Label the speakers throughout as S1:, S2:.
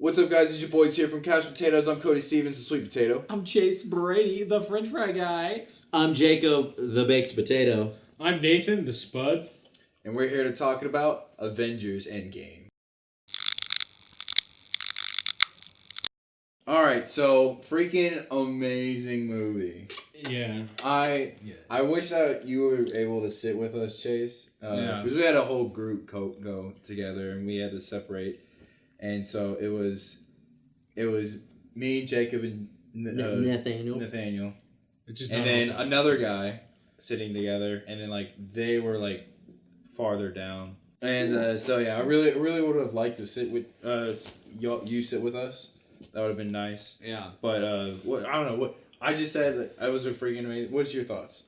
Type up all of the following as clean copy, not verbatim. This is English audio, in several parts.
S1: What's up, guys? It's your boys here from Couch Potatoes. I'm Cody Stevens, the Sweet Potato.
S2: I'm Chase Brady, the French fry guy.
S3: I'm Jakob, the baked potato.
S4: I'm Nathan, the Spud.
S1: And we're here to talk about Avengers Endgame. Alright, so freaking amazing movie.
S4: Yeah.
S1: I wish that you were able to sit with us, Chase. Because we had a whole group go together and we had to separate. And so it was me, Jacob, and Nathaniel. And then another guy sitting together, and then they were farther down. And I really would have liked to sit with you sit with us. That would have been nice.
S2: Yeah.
S1: But I don't know what I just said. That I was a freaking amazing. What's your thoughts?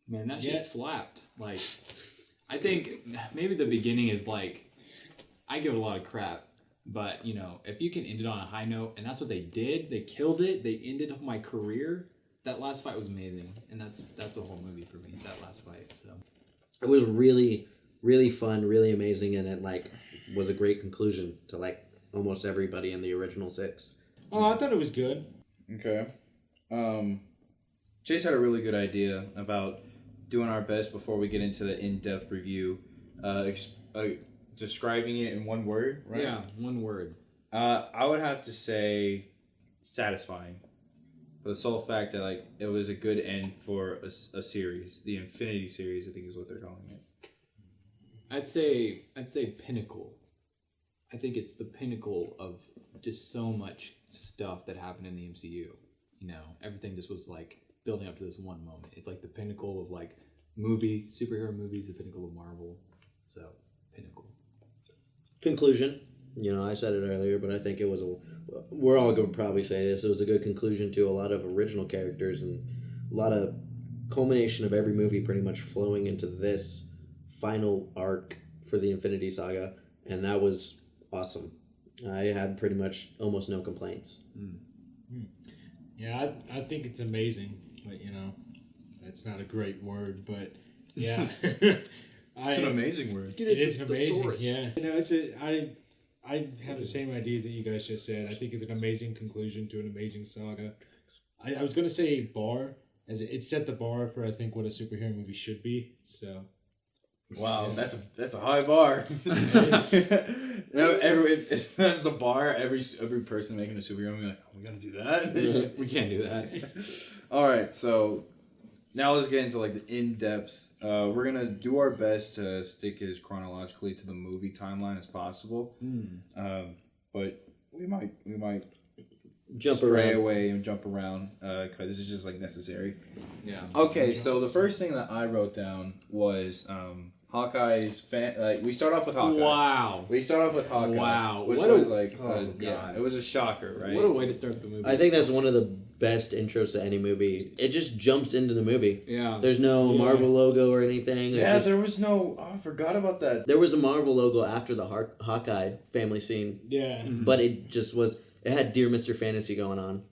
S2: Man, that shit slapped. I think maybe the beginning is I give it a lot of crap. But, if you can end it on a high note, and that's what they did, they killed it, they ended my career, that last fight was amazing. And that's a whole movie for me, that last fight. So
S3: It was really, really fun, really amazing, and it was a great conclusion to almost everybody in the original 6.
S4: Oh, I thought it was good.
S1: Okay. Chase had a really good idea about doing our best before we get into the in-depth review. Describing it in one word, right?
S2: Yeah, one word.
S1: I would have to say satisfying. For the sole fact that it was a good end for a series. The Infinity series, I think is what they're calling it.
S2: I'd say pinnacle. I think it's the pinnacle of just so much stuff that happened in the MCU. Everything just was building up to this one moment. It's the pinnacle of superhero movies, the pinnacle of Marvel. So, pinnacle.
S3: Conclusion. I said it earlier, but I think it was we're all going to probably say this. It was a good conclusion to a lot of original characters and a lot of culmination of every movie pretty much flowing into this final arc for the Infinity Saga. And that was awesome. I had pretty much almost no complaints.
S4: Yeah, I think it's amazing. But, that's not a great word, but yeah.
S1: It's an amazing word.
S4: It is amazing, yeah. I have the same ideas that you guys just said. I think it's an amazing conclusion to an amazing saga. I was going to say bar, as it set the bar for, I think, what a superhero movie should be, so...
S1: Wow, that's a high bar. That's a bar. Every person making a superhero movie we gotta do that.
S2: We can't do that.
S1: All right, so now let's get into the in-depth. We're gonna do our best to stick as chronologically to the movie timeline as possible. But we might
S3: Jump
S1: stray
S3: around.
S1: away and jump around because this is just necessary.
S2: Yeah.
S1: Okay, so the first thing that I wrote down was Hawkeye's fan. We start off with Hawkeye.
S2: Wow.
S1: We start off with Hawkeye.
S2: Wow.
S1: Which
S2: What
S1: was
S2: God.
S1: it was a shocker, right?
S2: What a way to start the movie.
S3: I think that's one of the best intros to any movie. It just jumps into the movie.
S2: Yeah.
S3: There's no Marvel logo or anything.
S1: Yeah, there was no... Oh, I forgot about that.
S3: There was a Marvel logo after the Hawkeye family scene.
S4: Yeah.
S3: But it just was... It had Dear Mr. Fantasy going on.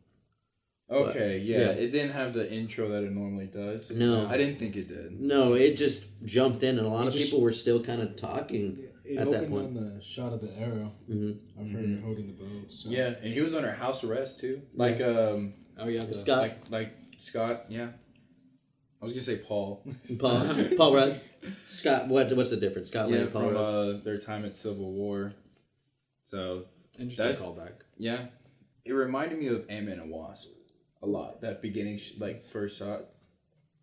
S1: Okay,
S3: But,
S1: yeah. It didn't have the intro that it normally does.
S3: No.
S1: I didn't think it did.
S3: No, it just jumped in, and a lot of people were still kind of talking at that point.
S4: On the shot of the arrow of her holding the bow. So.
S1: Yeah, and he was under house arrest, too.
S3: Scott.
S1: Scott, yeah. I was going to say Paul.
S3: Paul Rudd. Scott, what's the difference? Scott Lang, Paul
S1: from
S3: Rudd.
S1: their time at Civil War. So...
S2: Interesting callback.
S1: Yeah. It reminded me of Ant-Man and Wasp a lot. That beginning, first shot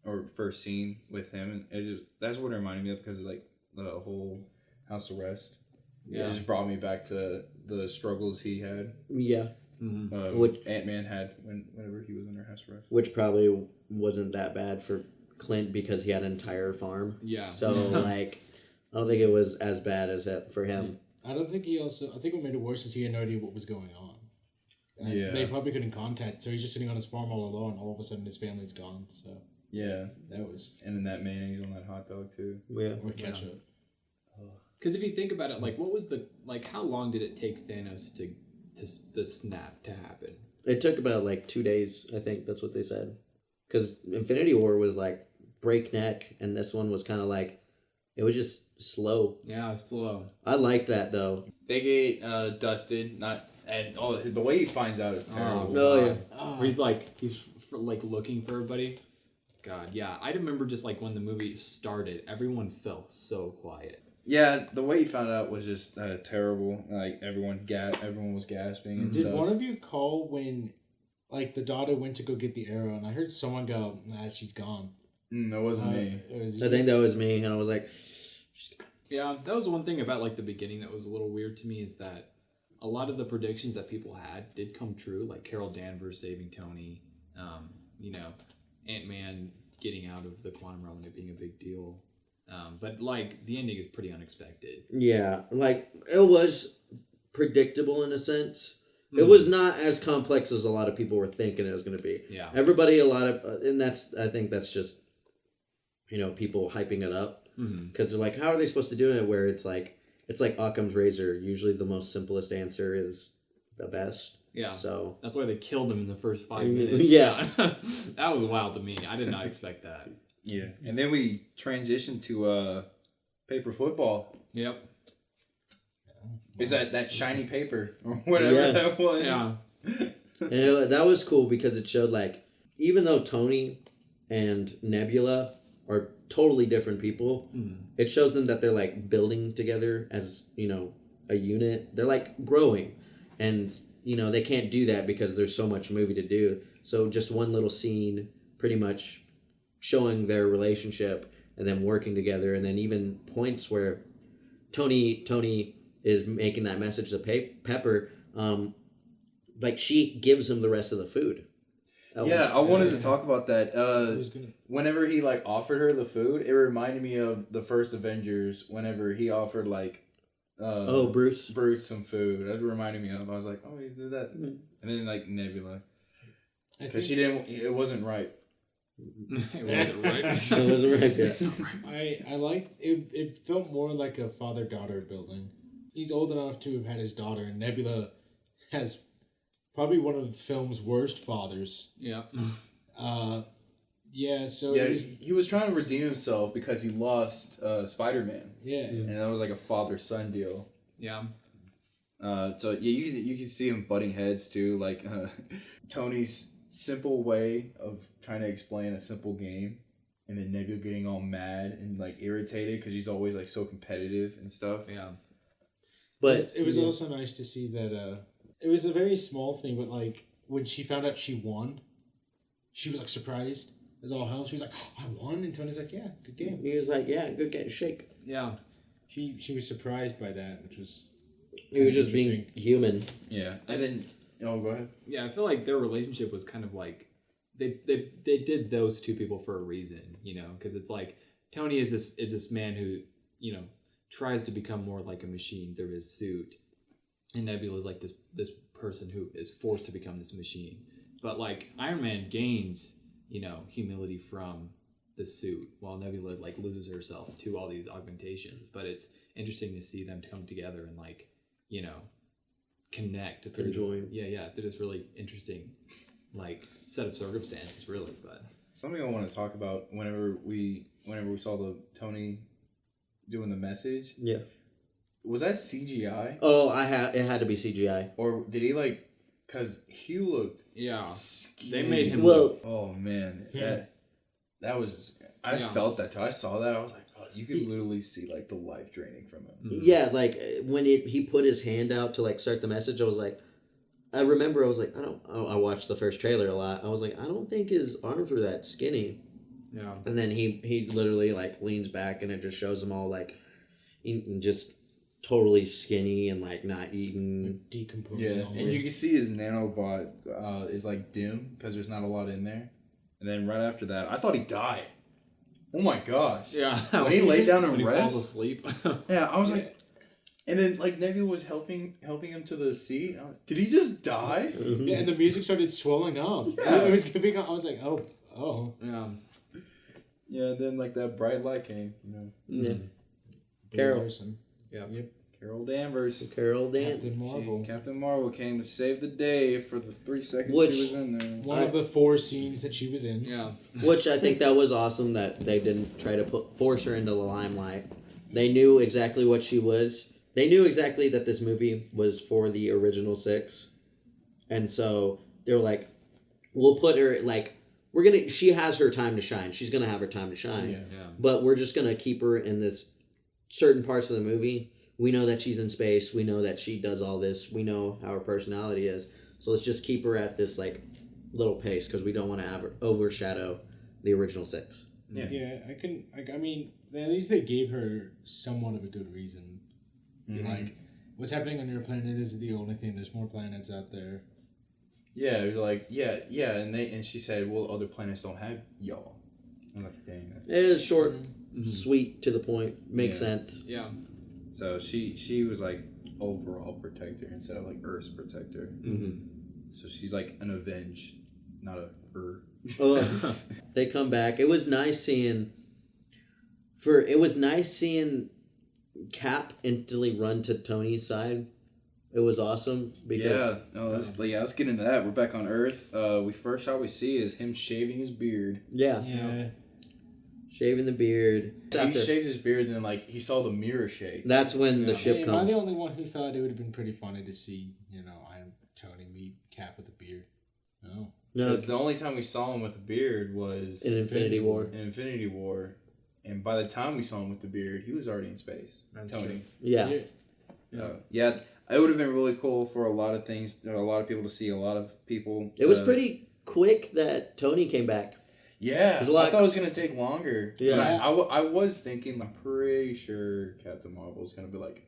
S1: or first scene with him. And that's what it reminded me of because of, the whole house arrest. Yeah. It just brought me back to the struggles he had.
S3: Yeah.
S1: Which Ant-Man had whenever he was under house arrest.
S3: Which probably wasn't that bad for Clint because he had an entire farm.
S2: Yeah.
S3: So, I don't think it was as bad as that for him.
S4: I think what made it worse is he had no idea what was going on. And
S1: yeah.
S4: They probably couldn't contact, so he's just sitting on his farm all alone. All of a sudden, his family's gone. So
S1: yeah,
S4: that was.
S1: And then that mayonnaise on that hot dog too.
S3: Yeah,
S4: or ketchup.
S2: Because if you think about it, what was how long did it take Thanos to the snap to happen?
S3: It took about 2 days. I think that's what they said. Because Infinity War was breakneck, and this one was kind of it was just slow.
S2: Yeah, it was slow.
S3: I liked that though.
S1: They get dusted, not And the way he finds out is terrible.
S3: Oh yeah.
S2: Where he's like looking for everybody. God, yeah. I remember just like when the movie started, everyone felt so quiet.
S1: Yeah, the way he found out was just terrible. Like everyone was gasping and stuff.
S4: Did one of you call when, like, the daughter went to go get the arrow, and I heard someone go, "Nah, she's gone."
S1: That wasn't me.
S3: I think that was me, and I was like,
S2: Yeah, that was one thing about like the beginning that was a little weird to me is that a lot of the predictions that people had did come true, like Carol Danvers saving Tony, Ant-Man getting out of the quantum realm and it being a big deal. But like the ending is pretty unexpected.
S3: yeah, like it was predictable in a sense. It was not as complex as a lot of people were thinking it was going to be.
S2: Yeah.
S3: Everybody, and I think that's just, people hyping it up. Because they're like, how are they supposed to do it? Where it's like Occam's razor. Usually the most simplest answer is the best.
S2: Yeah.
S3: So
S2: that's why they killed him in the first 5 minutes.
S3: Yeah.
S2: That was wild to me. I did not expect that.
S1: Yeah. And then we transitioned to paper football.
S2: Yep.
S1: Is that shiny paper or whatever that was?
S2: Yeah.
S3: And that was cool because it showed like, even though Tony and Nebula are totally different people, it shows them that they're like building together as, a unit. They're like growing, and they can't do that because there's so much movie to do. So just one little scene pretty much showing their relationship and them working together, and then even points where Tony is making that message to Pepper, like she gives him the rest of the food.
S1: Yeah, I wanted to talk about that. Whenever he like offered her the food, it reminded me of the first Avengers. Whenever he offered like, Bruce some food, that reminded me of. I was like, oh, he did that, and then like Nebula, because she didn't. It wasn't right.
S2: It wasn't right.
S3: It wasn't right.
S2: It's not right.
S4: I liked it. It felt more like a father-daughter building. He's old enough to have had his daughter, and Nebula has probably one of the film's worst fathers.
S2: Yeah.
S4: Yeah, so...
S1: Yeah, he was trying to redeem himself because he lost Spider-Man.
S4: Yeah.
S1: And that was like a father-son deal.
S2: Yeah.
S1: So, yeah, you can see him butting heads, too. Like, Tony's simple way of trying to explain a simple game. And then Nebula getting all mad and, like, irritated because he's always, like, so competitive and stuff.
S2: Yeah.
S3: But
S4: it was also nice to see that... it was a very small thing, but, like, when she found out she won, she was, like, surprised as all hell. She was like, oh, I won? And Tony's like, yeah, good game.
S3: he was like, yeah, good game, shake.
S2: Yeah.
S4: She was surprised by that, which was...
S3: He was just being human.
S1: Yeah. I didn't... Oh, go ahead.
S2: Yeah, I feel like their relationship was kind of like... They did those two people for a reason, because it's like Tony is this man who, tries to become more like a machine through his suit. And Nebula is like this person who is forced to become this machine. But like Iron Man gains, humility from the suit, while Nebula like loses herself to all these augmentations. But it's interesting to see them come together and like, connect through
S3: Conjoin.
S2: through this really interesting like set of circumstances, really. But
S1: something I want to talk about whenever we saw the Tony doing the message.
S3: Yeah.
S1: Was that CGI?
S3: Oh, it had to be CGI.
S1: Or did he like? Because he looked.
S2: yeah,
S1: skinny.
S2: they made him.
S3: Well,
S1: Oh man, that was. I
S2: Yeah.
S1: felt that too. I saw that. I was like, oh, you could literally see like the life draining from him.
S3: yeah, like when he put his hand out to like start the message, I was like, I remember I was like, I watched the first trailer a lot. I was like, I don't think his arms were that skinny.
S2: Yeah.
S3: And then he literally like leans back and it just shows him all like just totally skinny and like not eating.
S4: Decomposing.
S1: Yeah,
S4: almost.
S1: and you can see his nanobot is like dim because there's not a lot in there. And then right after that, I thought he died. Oh my gosh!
S2: Yeah,
S1: When he laid down and
S2: when he
S1: rest,
S2: falls asleep.
S1: yeah, I was like, and then like Nebula was helping him to the seat. Did he just die?
S4: Yeah, and the music started swelling up.
S1: Yeah.
S4: It was giving up. I was like, oh.
S2: Yeah.
S1: Yeah, and then like that bright light came.
S3: Yeah.
S4: Blue
S3: Carol.
S4: person.
S2: Yep.
S1: Carol Danvers.
S3: Carol Dan.
S4: Captain Marvel.
S1: Captain Marvel came to save the day for the 3 seconds
S3: Which-
S1: she was in there.
S4: One of the 4 scenes that she was in.
S2: Yeah.
S3: Which I think that was awesome that they didn't try to force her into the limelight. They knew exactly what she was, they knew exactly that this movie was for the original 6, and so they were like, we'll put her like she has her time to shine. She's gonna have her time to shine.
S2: Yeah.
S3: But we're just gonna keep her in this certain parts of the movie. We know that she's in space. We know that she does all this. We know how her personality is. So let's just keep her at this like little pace because we don't want to overshadow the original 6.
S4: Yeah, I mean, at least they gave her somewhat of a good reason.
S1: Mm-hmm.
S4: Like, what's happening on your planet is the only thing. There's more planets out there.
S1: Yeah, it was like, yeah, and she said, well, other planets don't have y'all. I'm like, dang.
S3: It was short, sweet, to the point, makes sense.
S2: Yeah.
S1: So she was like overall protector instead of like Earth's protector.
S3: Mm-hmm.
S1: So she's like an avenge, not a her.
S3: They come back. It was nice seeing Cap instantly run to Tony's side. It was awesome because
S1: let's get into that. We're back on Earth. First shot we see is him shaving his beard.
S4: Yeah.
S3: Shaving the beard.
S1: He shaved his beard and then like he saw the mirror shake.
S3: That's when the ship
S4: Am
S3: comes.
S4: I the only one who thought it would have been pretty funny to see, Tony meet Cap with a beard? No.
S1: Because the only time we saw him with a beard was
S3: in Infinity War.
S1: And by the time we saw him with the beard, he was already in space.
S2: That's
S1: Tony.
S2: true.
S3: Yeah.
S1: It would have been really cool for a lot of things, a lot of people to see, a lot of people.
S3: It was pretty quick that Tony came back.
S1: Yeah, I thought it was going to take longer.
S3: Yeah.
S1: I was thinking, I'm pretty sure Captain Marvel was going to be like,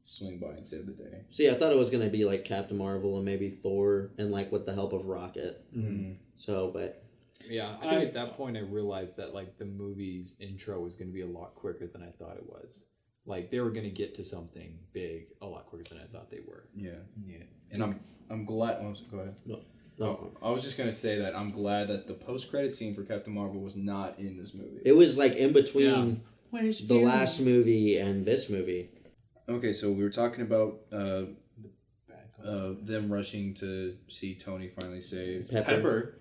S1: swing by and save the day.
S3: See, I thought it was going to be like Captain Marvel and maybe Thor and like with the help of Rocket.
S1: Mm-hmm.
S3: So, but...
S2: Yeah, I think at that point I realized that like the movie's intro was going to be a lot quicker than I thought it was. Like they were going to get to something big a lot quicker than I thought they were.
S1: Yeah. And I'm glad. Go ahead.
S3: No.
S1: I was just gonna say that I'm glad that the post-credit scene for Captain Marvel was not in this movie.
S3: It was like in between
S4: Where's
S3: the last movie and this movie.
S1: Okay, so we were talking about them rushing to see Tony finally saved. Pepper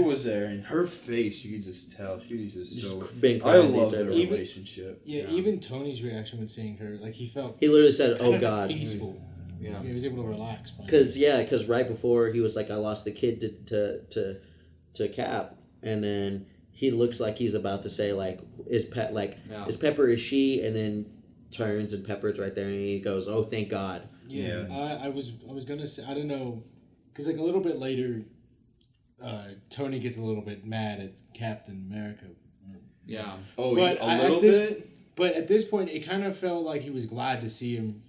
S1: was there, and her face, you could just tell she was just so. I love their relationship.
S4: Even Tony's reaction when seeing her, like he
S3: literally said, "Oh God."
S4: Peaceful. Yeah, he was able to relax.
S3: Because right before he was like, I lost the kid to Cap, and then he looks like he's about to say like, is Pepper is she, and then turns and Pepper's right there, and he goes, oh thank God.
S4: I was gonna say, I don't know, because like a little bit later, Tony gets a little bit mad at Captain America.
S2: Yeah.
S1: Oh, but a little bit.
S4: But at this point, it kind of felt like he was glad to see him.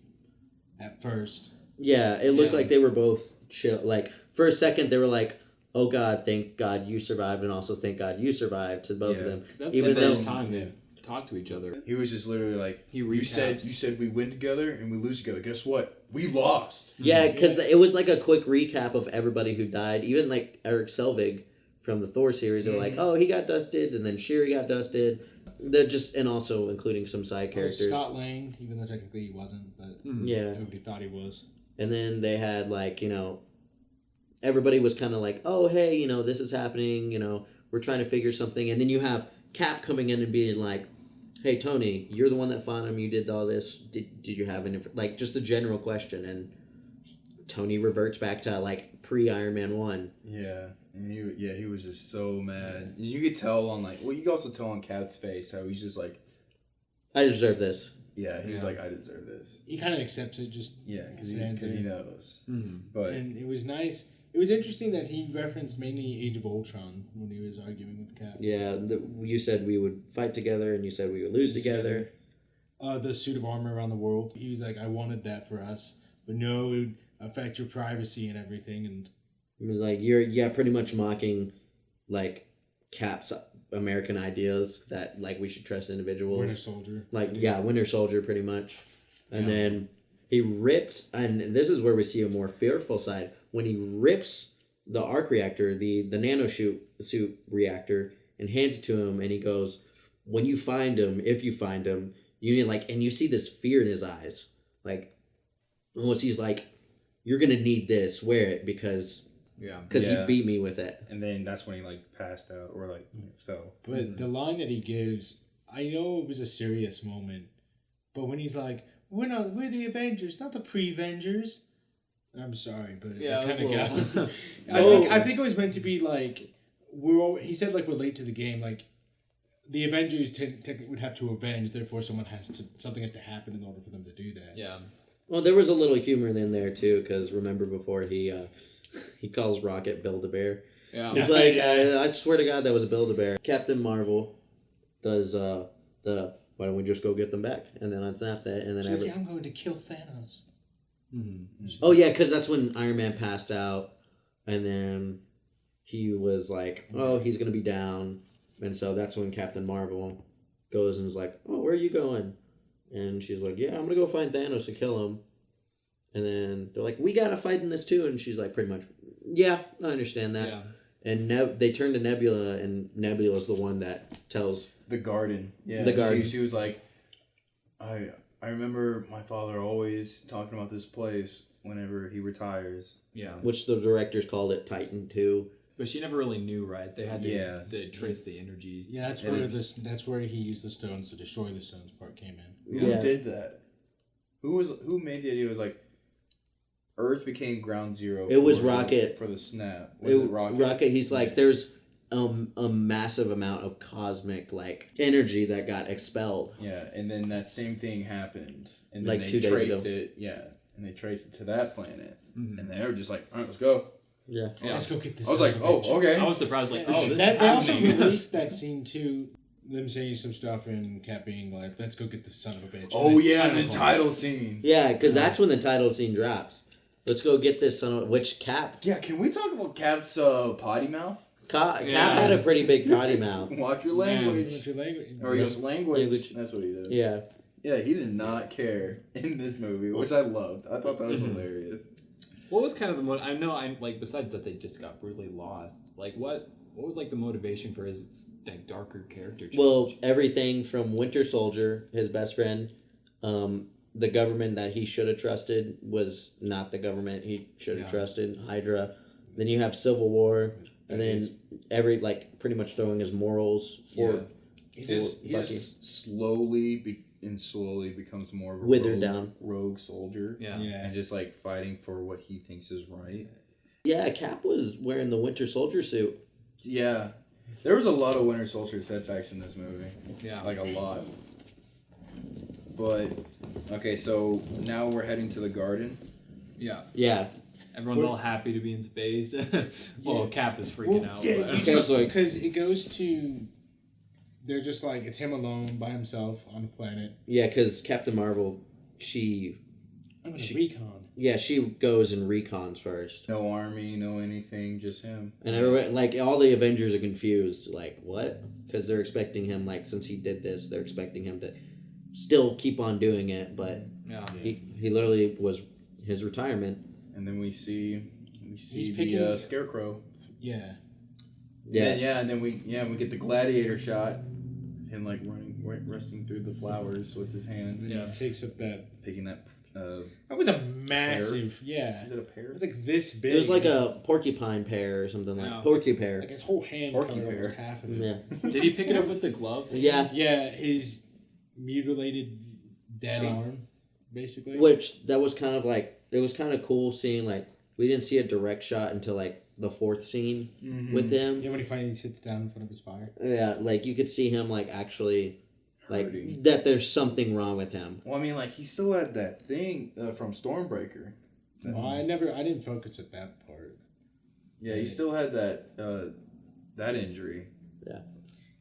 S4: At first.
S3: Yeah, it looked like they were both chill. Like, for a second, they were like, oh God, thank God you survived, and also thank God you survived to both of them.
S2: That's the first time they talk to each other.
S1: He was just literally like, you said we win together and we lose together. Guess what? We lost.
S3: Yeah, because it was like a quick recap of everybody who died. Even like Eric Selvig from the Thor series, they were like, oh, he got dusted, and then Shuri got dusted. They're just, and also including some side characters.
S4: Scott Lang, even though technically he wasn't, but everybody thought he was.
S3: And then they had like, everybody was kind of like, oh, hey, this is happening, we're trying to figure something. And then you have Cap coming in and being like, hey, Tony, you're the one that found him, you did all this. Did you have any, like, just a general question. And Tony reverts back to like pre-Iron Man 1.
S1: Yeah. And he was just so mad. And you could tell on you could also tell on Cap's face how he's just like,
S3: I deserve this.
S1: Yeah, he was like, I deserve this.
S4: He kind of accepts it, just
S1: because he knows.
S2: Mm-hmm.
S1: But
S4: and it was nice. It was interesting that he referenced mainly Age of Ultron when he was arguing with Cap.
S3: Yeah, you said we would fight together, and you said we would lose together.
S4: The suit of armor around the world. He was like, I wanted that for us, but no, it would affect your privacy and everything, and.
S3: It was like, you're pretty much mocking, like, Cap's American ideas that, like, we should trust individuals.
S4: Winter Soldier.
S3: Like, Winter Soldier, pretty much. And then he rips, and this is where we see a more fearful side, when he rips the arc reactor, the suit reactor, and hands it to him, and he goes, when you find him, if you find him, you need, like, and you see this fear in his eyes. Like, almost he's like, you're going to need this, wear it, because he beat me with it.
S1: And then that's when he passed out or fell.
S4: But the line that he gives, I know it was a serious moment, but when he's like, we're the Avengers, not the pre-Vengers. I'm sorry, but
S2: Yeah,
S4: it kind of got.
S3: Oh.
S4: I think it was meant to be like he said like we're late to the game. Like the Avengers technically would have to avenge. Therefore, something has to happen in order for them to do that.
S2: Yeah.
S3: Well, there was a little humor in there too, because remember before he calls Rocket Build-A-Bear.
S2: Yeah.
S3: He's like, I swear to God, that was a Build-A-Bear. Captain Marvel does the why don't we just go get them back and then unsnap that and then
S4: I'm going to kill Thanos.
S2: Mm-hmm.
S3: Oh yeah, because that's when Iron Man passed out, and then he was like, oh, he's gonna be down, and so that's when Captain Marvel goes and is like, oh, where are you going? And she's like, yeah, I'm gonna go find Thanos and kill him. And then they're like, we gotta fight in this too, and she's like, pretty much, yeah, I understand that.
S2: Yeah.
S3: And they turn to Nebula, and Nebula's the one that tells
S1: the garden. Yeah,
S3: the garden.
S1: She was like, I remember my father always talking about this place whenever he retires.
S2: Yeah.
S3: which the directors called it Titan 2.
S2: But she never really knew, right? They had to
S1: Yeah.
S2: trace the energy.
S4: Yeah, that's where he used the stones to destroy the stones part came in.
S1: Who
S3: Yeah.
S1: did that? Who made the idea? It was like Earth became ground zero.
S3: It was Rocket.
S1: for the snap. Was it Rocket?
S3: Rocket, he's like, there's a massive amount of cosmic like energy that got expelled.
S1: Yeah, and then that same thing happened, and
S3: Like
S1: then they
S3: 2 days
S1: traced
S3: ago.
S1: it. Yeah, and they traced it to that planet,
S2: Mhm.
S1: and they were just like, "All right, let's go."
S3: Yeah.
S2: Yeah.
S4: Let's go get this.
S1: I was like,
S4: son of a
S1: "Oh,
S4: bitch."
S1: okay."
S2: I was surprised, like,
S4: Yeah,
S2: oh, this
S4: they
S2: is
S4: also
S2: happening.
S4: released that scene too. Them saying some stuff and Cap being like, "Let's go get this son of a bitch."
S1: Oh
S4: And then
S1: yeah, the
S4: call.
S1: title scene.
S3: Yeah, because that's when the title scene drops. Let's go get this son of which Cap.
S1: Yeah, can we talk about Cap's potty mouth?
S3: Cap
S2: Yeah.
S3: had a pretty big potty mouth.
S1: Watch your
S2: Man.
S1: language.
S4: What's your language?
S1: Or he goes language.
S3: Language.
S1: That's what he did.
S3: Yeah.
S1: Yeah, he did not care in this movie, which I loved. I thought that was hilarious.
S2: What was kind of the I know I'm like besides that they just got brutally lost. Like what was like the motivation for his like darker character change?
S3: Well, everything from Winter Soldier, his best friend, the government that he should have trusted was not the government he should have trusted. Hydra. Then you have Civil War, and then pretty much throwing his morals for.
S1: He just slowly becomes more of a
S3: Withered down
S1: rogue soldier.
S2: Yeah.
S1: And just like fighting for what he thinks is right.
S3: Yeah, Cap was wearing the Winter Soldier suit.
S1: Yeah. There was a lot of Winter Soldier setbacks in this movie.
S2: Yeah.
S1: Like a lot. But okay, so now we're heading to the garden.
S2: Yeah.
S3: Yeah.
S2: Everyone's all happy to be in space. Well, Cap is freaking out.
S4: Yeah,
S2: but-
S3: Cap's like,
S4: because it goes to. They're just like it's him alone by himself on the planet.
S3: yeah, because Captain Marvel, she
S4: I'm gonna recon.
S3: Yeah, she goes and recons first.
S1: No army, no anything, just him.
S3: And everyone, like, all the Avengers are confused. Like, what? Because they're expecting him, like, since he did this, they're expecting him to still keep on doing it. But
S2: yeah.
S3: he literally was his retirement.
S1: And then we see
S4: He's
S1: the
S4: picking-
S1: Scarecrow.
S4: Yeah.
S3: Yeah.
S1: And then we get the gladiator shot. Him like resting through the flowers with his hand.
S4: And then he takes up that.
S1: Picking that.
S4: That was a massive. Yeah.
S1: Is it a pear?
S4: It was like this big.
S3: It was like a porcupine pear or something like
S2: Yeah.
S3: porky pear.
S4: Like his whole hand
S1: Porky
S4: covered
S1: bear.
S4: almost half of it.
S3: Yeah.
S2: Did he pick it up with the glove?
S3: Yeah.
S4: Yeah, his mutilated dead arm, basically.
S3: Which that was kind of like it was kind of cool seeing like we didn't see a direct shot until like the fourth scene with him.
S4: Yeah, when he finally sits down in front of his fire.
S3: Yeah, like you could see him like actually like
S1: Hurting.
S3: that there's something wrong with him.
S1: Well, I mean, like he still had that thing from Stormbreaker.
S4: Well, I didn't focus at that part.
S1: Yeah, he still had that that injury.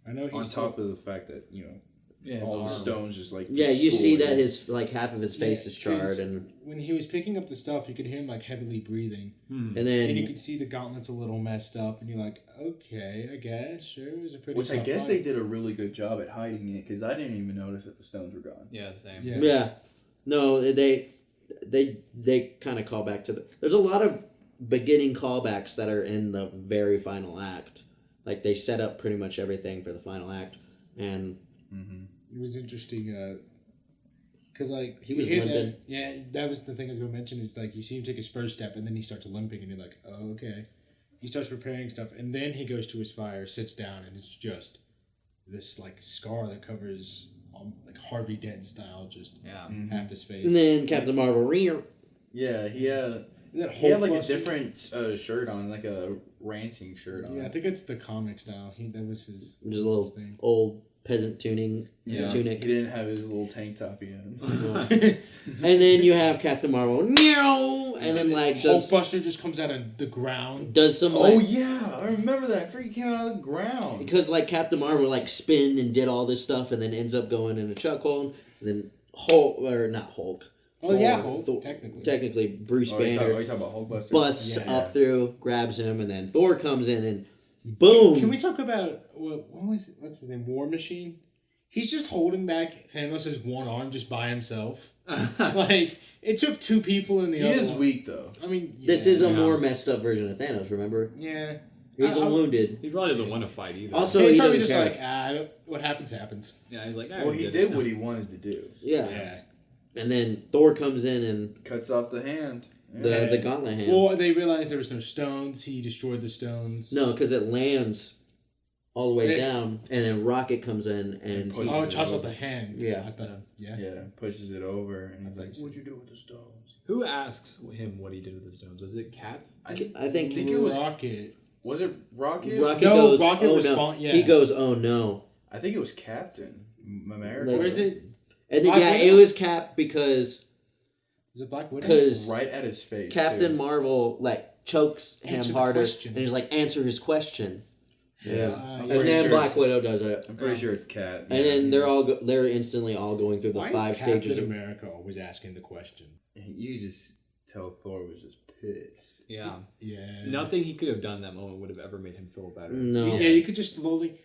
S4: I know
S1: On
S4: he's
S1: top of the fact that
S2: Yeah, his
S1: all the
S2: arm.
S1: stones just like
S3: Yeah, you see that
S1: destroyed.
S3: his like half of his face is charred
S4: 'cause
S3: and
S4: when he was picking up the stuff, you could hear him like heavily breathing,
S3: and
S4: and you
S3: then
S4: could see the gauntlets a little messed up, and you're like, okay, I guess sure, it was a pretty.
S1: Which I
S4: tough
S1: guess
S4: fight.
S1: they did a really good job at hiding it because I didn't even notice that the stones were gone.
S2: Yeah, same.
S4: Yeah.
S3: yeah. No, they kind of call back to the. There's a lot of beginning callbacks that are in the very final act. Like they set up pretty much everything for the final act, and
S4: It was interesting, because like
S3: He was
S4: you hear
S3: limping.
S4: that, yeah, that was the thing I was gonna mention. Is like you see him take his first step, and then he starts limping, and you're like, oh, okay. He starts preparing stuff, and then he goes to his fire, sits down, and it's just this like scar that covers like Harvey Dent style, just half his face.
S3: And then Captain Marvel.
S1: Yeah, he had like a different shirt on, like a ranching shirt on.
S4: Yeah, I think it's the comics now. That was his.
S3: Just a little
S4: thing.
S3: old peasant tunic.
S1: He didn't have his little tank top in.
S3: And then you have Captain Marvel. And then like
S4: Hulkbuster just comes out of the ground.
S3: Does some
S1: I remember that. I forget he came out of the ground.
S3: Because like Captain Marvel like spin and did all this stuff and then ends up going in a chokehold. And then Hulk or not Hulk.
S4: Oh yeah, Hulk,
S3: technically Bruce Banner.
S1: Are you talking about Hulkbuster?
S3: Busts up through, grabs him, and then Thor comes in and boom.
S4: Can we talk about what's his name? War Machine. He's just holding back Thanos' one arm just by himself. Like it took two people in the other.
S1: He is weak though.
S4: I mean,
S3: this is a more messed up version of Thanos. Remember?
S4: Yeah.
S3: He's wounded.
S2: He probably doesn't want to fight either.
S3: Also,
S4: he's
S3: he
S4: probably
S3: doesn't
S4: just
S3: care.
S4: like, what happens happens.
S2: Yeah, he's like,
S1: well, he did what he wanted to do.
S3: Yeah. And then Thor comes in and
S1: cuts off the hand.
S3: The gauntlet hand.
S4: Well, they realized there was no stones. He destroyed the stones.
S3: No, because it lands all the way down, and then Rocket comes in and
S4: it chops off the hand.
S3: Yeah.
S4: I thought,
S1: pushes it over, and he's like, "What'd you do with the stones?"
S2: Who asks him what he did with the stones? Was it Cap?
S3: I think
S4: it was Rocket.
S1: Was it Rocket?
S3: Rocket
S4: no,
S3: goes,
S4: Rocket
S3: oh
S4: responds.
S3: no.
S4: Yeah.
S3: He goes, oh no.
S1: I think it was Captain America.
S3: Like,
S4: or is it?
S3: And then, it was Cap because.
S4: Is it Black Widow?
S3: Because
S1: right at his face.
S3: Captain Marvel like chokes him harder,
S4: question.
S3: and he's like, answer his question. Yeah.
S1: I'm
S3: And then
S1: sure
S3: Black Widow does it.
S1: I'm pretty sure it's Cap.
S3: And then they're instantly all going through the
S4: Why
S3: 5
S4: is Captain
S3: stages.
S4: America always asking the question?
S1: You just tell Thor was just pissed.
S2: Yeah.
S4: Yeah.
S2: Nothing he could have done that moment would have ever made him feel better.
S3: No.
S4: Yeah, you could just slowly,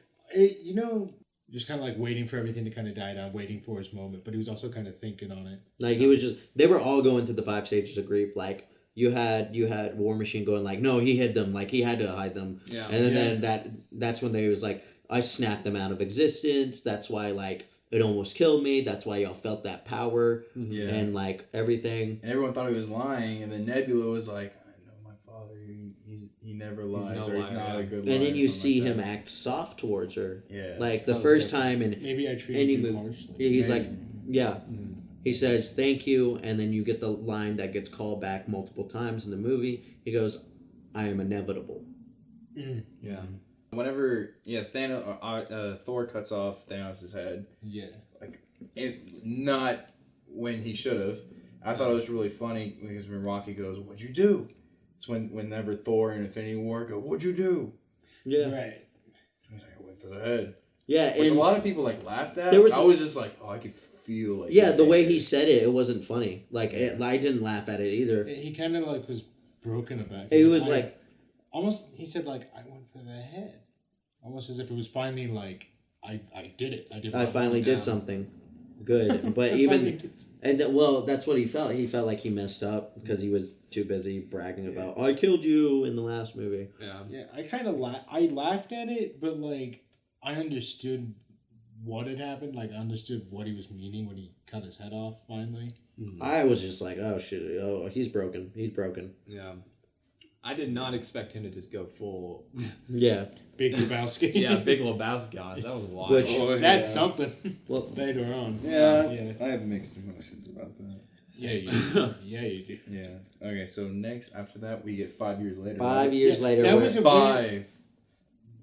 S4: just kind of like waiting for everything to kind of die down, waiting for his moment. But he was also kind of thinking on it.
S3: Like he was just, they were all going through the 5 stages of grief. Like you had War Machine going like, no, he hid them. Like he had to hide them.
S2: Yeah.
S3: And then that's when they was like, I snapped them out of existence. That's why like it almost killed me. That's why y'all felt that power.
S1: Yeah.
S3: And like everything.
S1: And everyone thought he was lying. And then Nebula was like, I know my father. He never lies. He's not a good liar.
S3: And then you see him act soft towards her.
S1: Yeah.
S3: Like the first time in
S4: maybe I treated you harshly.
S3: He's like, yeah. Mm-hmm. He says, thank you. And then you get the line that gets called back multiple times in the movie. He goes, I am inevitable.
S2: Mm. Yeah.
S1: Whenever Thor cuts off Thanos' head.
S4: Yeah.
S1: Like not when he should have. I thought it was really funny because when Rocky goes, "What'd you do?" It's whenever Thor in Infinity War go, "What'd you do?"
S4: Yeah. Right.
S1: I went for the head.
S3: Yeah,
S1: which a lot of people laughed at. I was just like, I could feel like.
S3: Yeah, the way he said it wasn't funny. Like I didn't laugh at it either.
S4: He kind of like was broken about it.
S3: It was like
S4: almost. He said like, "I went for the head." Almost as if it was finally like, I did it.
S3: I finally did something good. But even that's what he felt. He felt like he messed up because he was too busy bragging about I killed you in the last movie.
S4: Yeah. I kind of I laughed at it, but like I understood what had happened. Like I understood what he was meaning when he cut his head off finally.
S3: Mm-hmm. I was just like, oh shit, oh he's broken.
S2: Yeah. I did not expect him to just go full.
S3: Yeah.
S4: Big Lebowski.
S2: Yeah, Big Lebowski. God, that was wild.
S4: That's something.
S3: Well,
S4: later on.
S1: Yeah. I have mixed emotions about that.
S4: Yeah, you do.
S1: Yeah. Okay, so next, after that, we get 5 years later.
S3: 5 years later.
S4: That was
S1: 5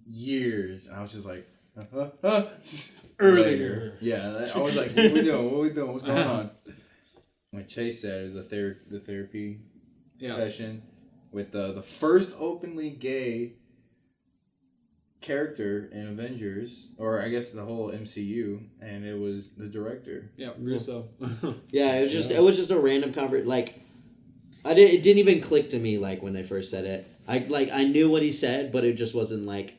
S1: years. And I was just like,
S4: earlier.
S1: Yeah, I was like, what are we doing? What's going on? Like Chase said, the therapy session with the first openly gay character in Avengers, or I guess the whole MCU, and it was the director.
S2: Yeah, Russo.
S3: Yeah, it was just a random conversation. Like, it didn't even click to me like when they first said it. I knew what he said, but it just wasn't like,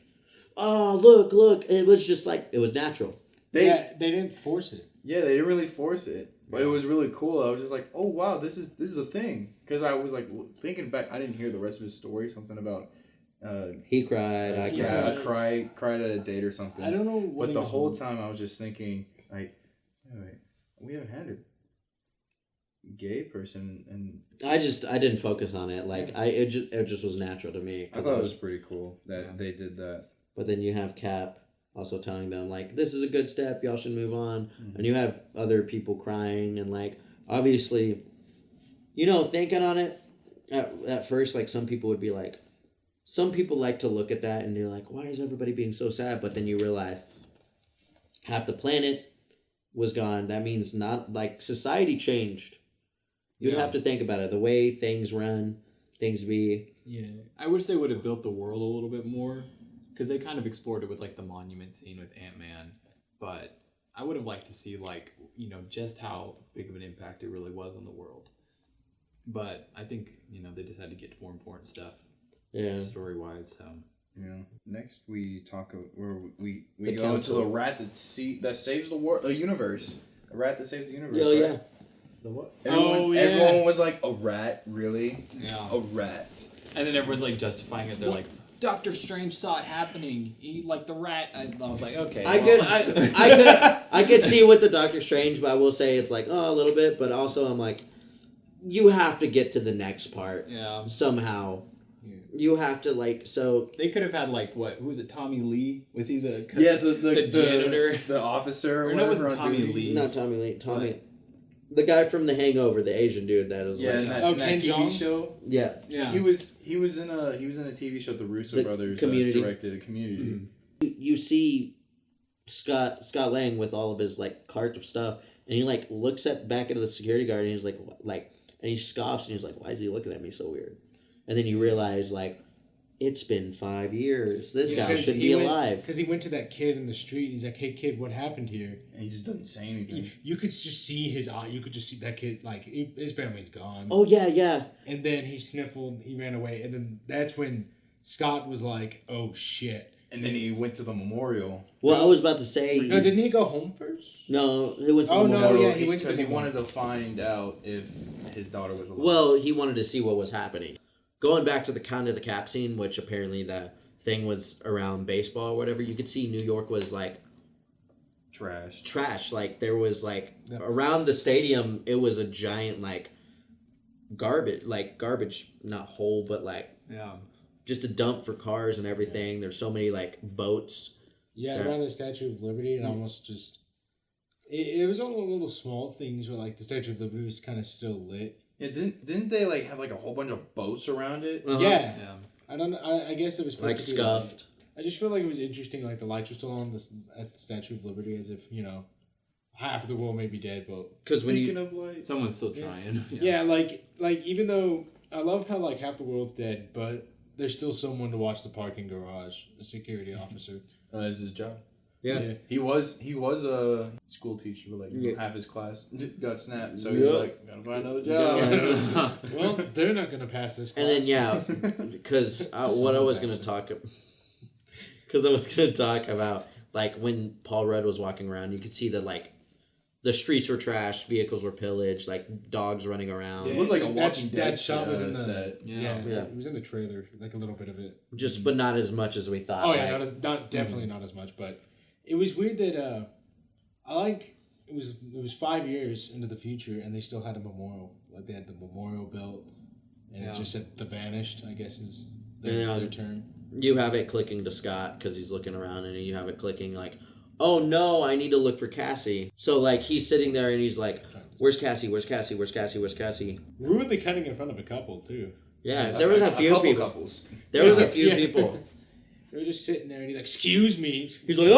S3: oh look. It was just like it was natural.
S4: They didn't force it.
S1: Yeah, they didn't really force it. But it was really cool. I was just like, oh, wow, this is a thing. Because I was like, thinking back, I didn't hear the rest of his story. Something about...
S3: he cried, I cried.
S1: I cried at a date or something.
S4: I don't know what
S1: But the whole time I was just thinking, like, wait, we haven't had a gay person. And
S3: I didn't focus on it. Like, it just was natural to me.
S1: I thought it was pretty cool that they did that.
S3: But then you have Cap also telling them like, this is a good step, y'all should move on. And you have other people crying, and like, obviously, thinking on it at first, like, some people would be like, some people like to look at that and they're like, why is everybody being so sad? But then you realize half the planet was gone. That means not like society changed. You'd have to think about it, the way things run, things be.
S2: Yeah, I wish they would have built the world a little bit more, because they kind of explored it with like the monument scene with Ant-Man, but I would have liked to see like, just how big of an impact it really was on the world. But I think, they just had to get to more important stuff.
S3: Yeah.
S2: Story-wise, so.
S1: Yeah. Next we talk where we
S3: The
S1: go
S3: council.
S1: to the rat that saves the world, the universe. A rat that saves the universe.
S3: Oh,
S1: right?
S3: yeah.
S4: The what?
S1: Everyone was like, a rat, really?
S2: Yeah.
S1: A rat.
S2: And then everyone's like justifying it. They're like, Doctor Strange saw it happening. He like the rat. I was like, okay.
S3: I could see with the Doctor Strange, but I will say it's like, a little bit, but also I'm like, you have to get to the next part.
S2: Yeah.
S3: Somehow. Yeah. You have to like, so.
S2: They could have had like, who was it, Tommy Lee? Was he the
S1: the
S2: janitor?
S1: The officer or
S2: no, it
S1: whatever
S2: wasn't
S1: on
S2: Tommy
S1: duty.
S2: Lee.
S3: Not Tommy Lee. The guy from The Hangover, the Asian dude that is
S1: Yeah,
S3: like.
S1: in that
S4: Ken
S1: TV
S4: Jeong?
S1: show.
S3: Yeah.
S2: Yeah.
S1: He was in a TV show the Russo
S3: The
S1: brothers
S3: Community.
S1: directed, Community.
S2: Mm-hmm.
S3: You see Scott Lang with all of his like cart of stuff, and he like looks back at the security guard, and he's like, and he scoffs, and he's like, why is he looking at me so weird? And then you realize like, it's been 5 years. This guy should be alive.
S4: Because he went to that kid in the street. He's like, "Hey kid, what happened here?"
S1: And he just doesn't say anything.
S4: You could just see his eye. You could just see that kid. Like his family's gone.
S3: Oh yeah.
S4: And then he sniffled. He ran away. And then that's when Scott was like, "Oh shit."
S1: And then he went to the memorial.
S3: Well, I was about to say.
S4: No, didn't he go home first?
S3: No, he went to
S4: Oh,
S3: the
S4: no,
S3: memorial.
S4: yeah, he went to
S1: because
S4: the
S1: he wanted to find out if his daughter was alive.
S3: Well, he wanted to see what was happening. Going back to the cap scene, which apparently the thing was around baseball or whatever, you could see New York was like trash. Like there was like around the stadium, it was a giant like garbage, not hole, but like just a dump for cars and everything. There's so many like boats.
S4: Yeah, around the Statue of Liberty, and almost just it was all the little small things where like the Statue of Liberty was kind of still lit.
S1: Yeah, didn't they like have like a whole bunch of boats around it?
S3: Uh-huh.
S4: Yeah. I don't know. I guess it was supposed
S3: Like
S4: to be
S3: scuffed.
S4: I just feel like it was interesting. Like the lights were still on at the Statue of Liberty, as if half of the world may be dead, but
S3: Because when
S1: Speaking of like,
S2: someone's still trying.
S4: yeah, like even though I love how like half the world's dead, but there's still someone to watch the parking garage, a security officer.
S1: that's his job.
S3: Yeah.
S1: He was a school teacher, but like half his class got snapped, so he was like, gotta find another job.
S4: Well, they're not gonna pass this class.
S3: And then because what I was gonna talk about, like when Paul Rudd was walking around, you could see that like the streets were trashed, vehicles were pillaged, like dogs running around.
S1: It looked like a Walking Dead
S4: that shot was in the
S1: set.
S4: Yeah, it was in the trailer, like a little bit of it.
S3: Just, but not as much as we thought.
S4: Oh yeah, definitely not as much, but it was weird that it was 5 years into the future and they still had a memorial. Like they had the memorial built, and it just said "The Vanished," I guess is their term.
S3: You have it clicking to Scott because he's looking around, and you have it clicking like, oh no, I need to look for Cassie. So like he's sitting there and he's like, where's Cassie? Where's Cassie? Where's Cassie? Where's Cassie?
S4: Rudely cutting in front of a couple too.
S3: Yeah, there was a few
S1: couple
S3: people.
S1: Couples.
S3: There was a few people.
S4: They were just sitting there, and he's like, "Excuse me."
S3: He's like,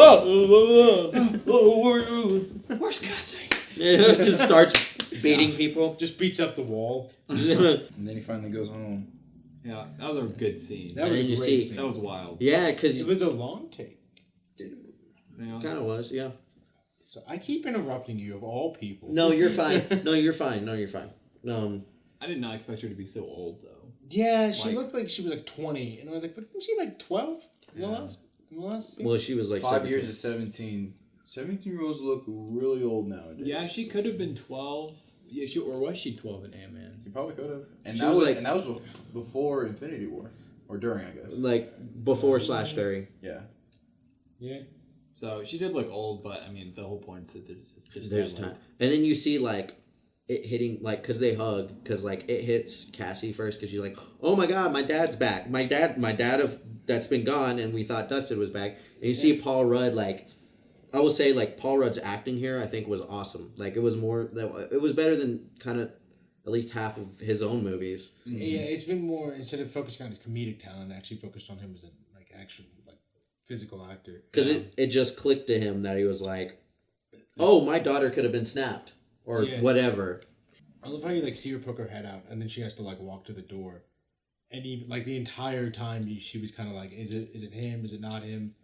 S2: Where's Cassie?
S3: Yeah, just starts beating people.
S4: Just beats up the wall.
S3: And
S1: And then he finally goes home.
S2: Yeah, that was a good scene.
S4: That was
S3: then
S4: a
S3: you
S4: great
S3: see-
S4: scene.
S2: That was wild.
S3: yeah, because
S4: It was a long take.
S2: Yeah.
S3: kind of was, yeah.
S4: So I keep interrupting you, of all people.
S3: No, you're fine. No, you're fine.
S2: I did not expect her to be so old though.
S4: Yeah, she
S2: Like-
S4: looked like she was like 20, and I was like, "But wasn't she like 12?" In the last scene?
S3: Well, she was like
S1: 5 years
S3: 17.
S1: is 17. 17-year-olds look really old nowadays.
S2: Yeah, she could have been 12. Yeah, or was she 12 in Ant-Man?
S1: She probably could have. And
S3: She
S1: that
S3: was
S1: was
S3: like-
S1: and that was before Infinity War. Or during, I guess.
S3: Like before / during.
S1: Yeah.
S4: Yeah.
S2: So she did look old, but I mean, the whole point is that there's
S3: There's
S2: that,
S3: time,
S2: like,
S3: and then you see like it hitting like because they hug because like it hits Cassie first because she's like, oh my god, my dad's back. My dad of that's been gone, and we thought Dustin was back. And you see Paul Rudd, like, I will say, like, Paul Rudd's acting here, I think, was awesome. Like, it was better than kind of at least half of his own movies.
S4: Mm-hmm. Yeah, it's been more, instead of focusing on his comedic talent, actually focused on him as a, like, actual, like, physical actor.
S3: Because it just clicked to him that he was like, oh, my daughter could have been snapped. Or whatever.
S4: I love how you, like, see her poke her head out, and then she has to, like, walk to the door. And even, like, the entire time, she was kind of like, is it him? Is it not him?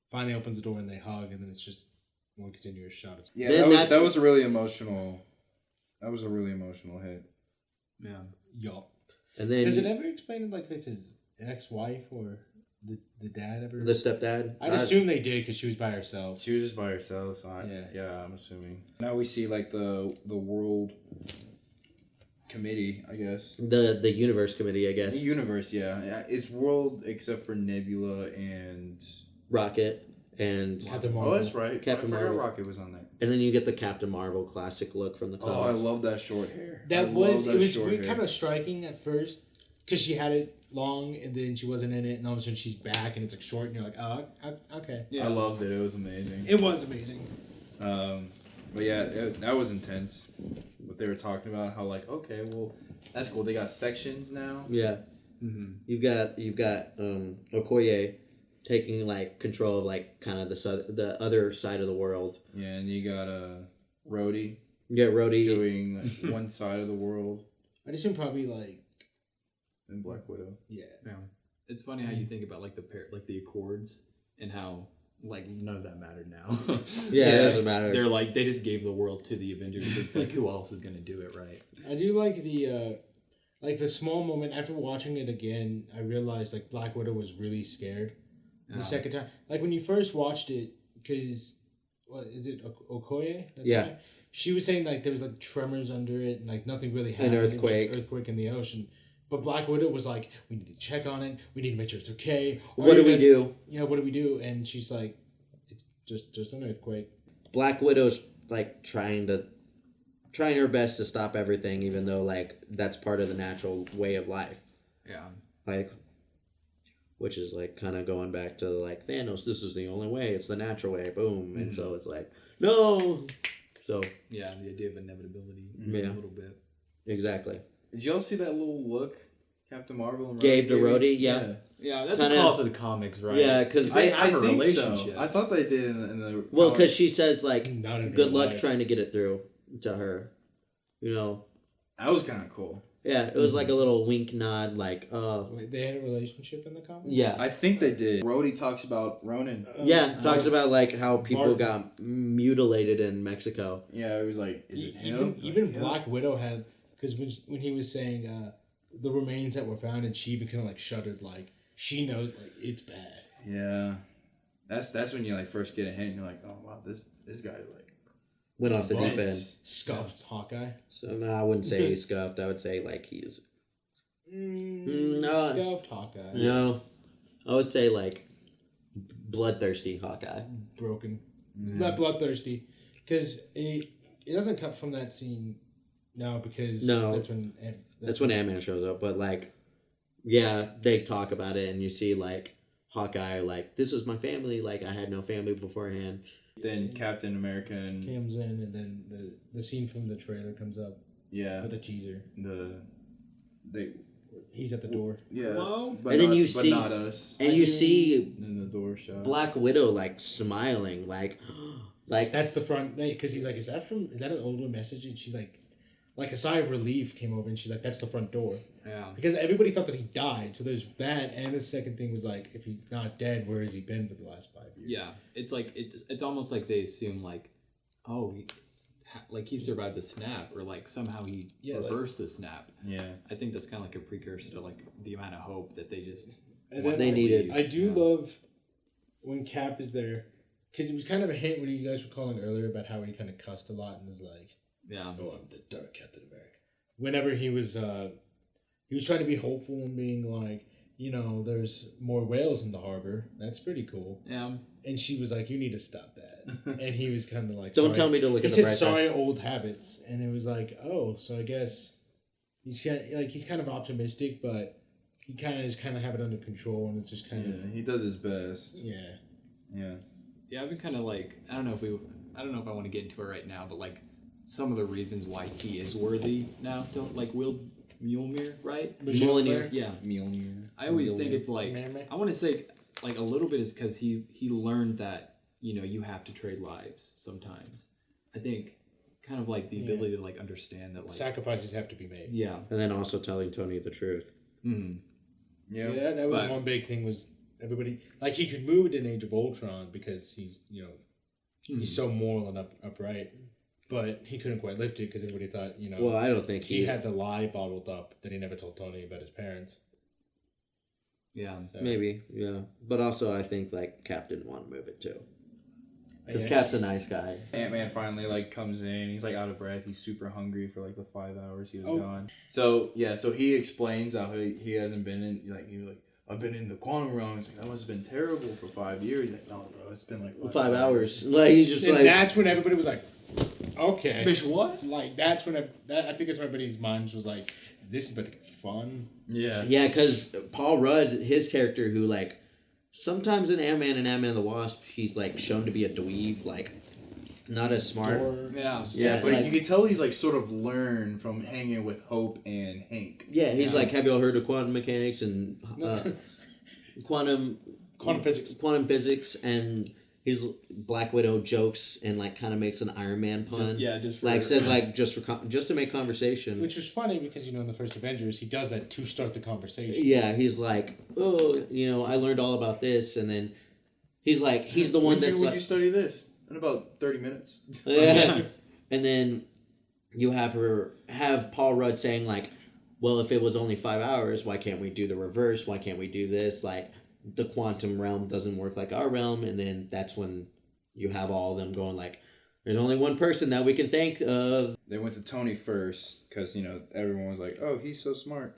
S4: Finally opens the door and they hug, and then it's just one continuous shot of.
S1: Yeah, that was a really emotional. That was a really emotional hit.
S2: Yeah.
S4: Yup.
S3: And then
S4: does it ever explain like if it's his ex-wife or the dad ever?
S3: The stepdad.
S4: I'd assume they did because she was by herself.
S1: She was just by herself, so I'm assuming. Now we see like the world committee, I guess.
S3: The universe committee, I guess.
S1: The universe, yeah. It's world except for Nebula and
S3: Rocket and
S4: Captain Marvel.
S1: Oh, that's right.
S3: Captain Marvel.
S1: Rocket was on there.
S3: And then you get the Captain Marvel classic look from the comics.
S1: Oh, I love that short hair.
S4: It was kind of striking at first because she had it long and then she wasn't in it, and all of a sudden she's back and it's like short, and you're like, oh, okay.
S1: Yeah. I loved it. It was amazing.
S4: It was amazing.
S1: But yeah, that was intense. What they were talking about, how like, okay, well, that's cool. They got sections now.
S3: Yeah. Mm-hmm. You've got Okoye taking like control of like kind of the other side of the world.
S1: Yeah, and you got Rhodey.
S3: Yeah, Rhodey
S1: doing like, one side of the world.
S4: I'd assume probably like.
S1: And Black Widow.
S2: Yeah. It's funny how you think about like the Accords and how like none of that mattered now.
S3: Yeah, it doesn't matter.
S2: They're like they just gave the world to the Avengers. It's like who else is gonna do it right?
S4: I do like the small moment after watching it again. I realized like Black Widow was really scared. The second time, like when you first watched it, because what is it, Okoye? That's right. She was saying like there was like tremors under it, and like nothing really happened.
S3: An earthquake
S4: In the ocean. But Black Widow was like, we need to check on it. We need to make sure it's okay.
S3: What do we do?
S4: Yeah, what do we do? And she's like, it's just an earthquake.
S3: Black Widow's like trying her best to stop everything, even though like that's part of the natural way of life.
S2: Yeah.
S3: Like. Which is like kind of going back to like Thanos. This is the only way. It's the natural way. Boom. Mm-hmm. And so it's like no. So
S2: yeah, the idea of inevitability.
S3: Yeah.
S2: A little bit.
S3: Exactly.
S1: Did y'all see that little look Captain Marvel and
S3: gave to Rhodey? Yeah.
S2: Yeah, that's a call to the comics, right?
S3: Yeah, because
S2: they have a
S1: think
S2: relationship.
S1: So. I thought they did in the.
S3: Well, because she says like, "Good luck
S4: life.
S3: trying to get it through to her," you know.
S1: That was kind of cool.
S3: Yeah, it was like a little wink nod, like,
S4: Wait, they had a relationship in the comics?
S3: Yeah.
S1: I think they did. Rhodey talks about Ronin.
S3: Talks about, like, how people got mutilated in Mexico.
S1: Yeah, it was like, is it him?
S4: Even Black Widow had, because when he was saying the remains that were found, and she even kind of, like, shuddered, like, she knows, like, it's bad.
S1: Yeah. That's when you, like, first get a hint, and you're like, oh, wow, this guy, like,
S3: went off the deep end.
S4: Scuffed Hawkeye.
S3: So no, I wouldn't say he's scuffed. I would say like he's
S4: scuffed Hawkeye.
S3: No, I would say like bloodthirsty Hawkeye.
S4: Broken, not bloodthirsty, because it doesn't cut from that scene. No, because
S3: that's when Ant-Man shows up. But like, yeah, they talk about it, and you see like Hawkeye, like this was my family. Like I had no family beforehand.
S1: Then Captain America
S4: comes in, and then the scene from the trailer comes up.
S1: Yeah,
S4: with a teaser. He's at the door.
S1: Yeah,
S3: and then you see,
S1: but not us.
S3: And you see
S1: in the door shot
S3: Black Widow like smiling, like
S4: that's the front. Because he's like, is that an older message? And she's like a sigh of relief came over, and she's like, that's the front door.
S2: Yeah.
S4: Because everybody thought that he died, so there's that, and the second thing was like, if he's not dead, where has he been for the last 5 years?
S2: Yeah, it's like it's almost like they assume like, oh, he survived the snap, or like somehow he reversed the snap.
S1: Yeah,
S2: I think that's kind of like a precursor to like the amount of hope that they just
S3: needed.
S4: I do love when Cap is there, because it was kind of a hint when you guys were calling earlier about how he kind of cussed a lot and was like, "Oh, I'm the Dark Captain America." Whenever he was trying to be hopeful and being like, there's more whales in the harbor. That's pretty cool.
S2: Yeah.
S4: And she was like, you need to stop that. And he was kind of like,
S3: don't tell me to look at the bright side.
S4: Sorry, old habits. And it was like, oh, so I guess he's kind of optimistic, but he kind of have it under control, and it's just kind of
S1: he does his best.
S4: Yeah.
S2: I've been kind of like I don't know if I want to get into it right now, but like some of the reasons why he is worthy now to like wield Mjolnir, right?
S3: Mjolnir.
S2: Yeah.
S1: Mjolnir.
S2: I always think it's like I want to say like a little bit is because he learned that you have to trade lives sometimes. I think kind of like the ability to like understand that like
S4: sacrifices have to be made.
S2: Yeah.
S3: And then also telling Tony the truth.
S2: Mm-hmm.
S4: Yeah, that was one big thing was everybody like he could move it in Age of Ultron because he's he's so moral and upright, but he couldn't quite lift it because everybody thought
S3: Well, I don't think
S4: he had the lie bottled up that he never told Tony about his parents.
S2: Yeah,
S3: so. Maybe, yeah, but also I think like Cap didn't want to move it too. Because Cap's a nice guy.
S1: Ant-Man finally like comes in. He's like out of breath. He's super hungry for like the 5 hours he was gone. So he explains how he hasn't been in I've been in the quantum realm. He's like, that must have been terrible for 5 years. He's like, no, bro, it's been like
S3: 5 hours. Like he's just
S4: and that's when everybody was like, okay,
S2: fish what?
S4: Like that's when I think that's when everybody's minds was like, this is about to get fun.
S1: Yeah.
S3: Yeah, because Paul Rudd, his character, who like. Sometimes in Ant-Man and Ant-Man and the Wasp, he's like shown to be a dweeb, like not as smart.
S1: Yeah, but like, you can tell he's like sort of learned from hanging with Hope and Hank.
S3: Yeah, he's like, have you all heard of quantum mechanics and quantum physics, and his Black Widow jokes and like kind of makes an Iron Man pun. Says like just to make conversation.
S4: Which was funny because in the first Avengers he does that to start the conversation.
S3: Yeah, he's like, oh, I learned all about this, and then he's like, he's the one that's like,
S1: you study this in about 30 minutes.
S3: Yeah, and then you have Paul Rudd saying like, well, if it was only 5 hours, why can't we do the reverse? Why can't we do this? Like. The quantum realm doesn't work like our realm, and then that's when you have all of them going like, there's only one person that we can think of.
S1: They went to Tony first because everyone was like, oh, he's so smart,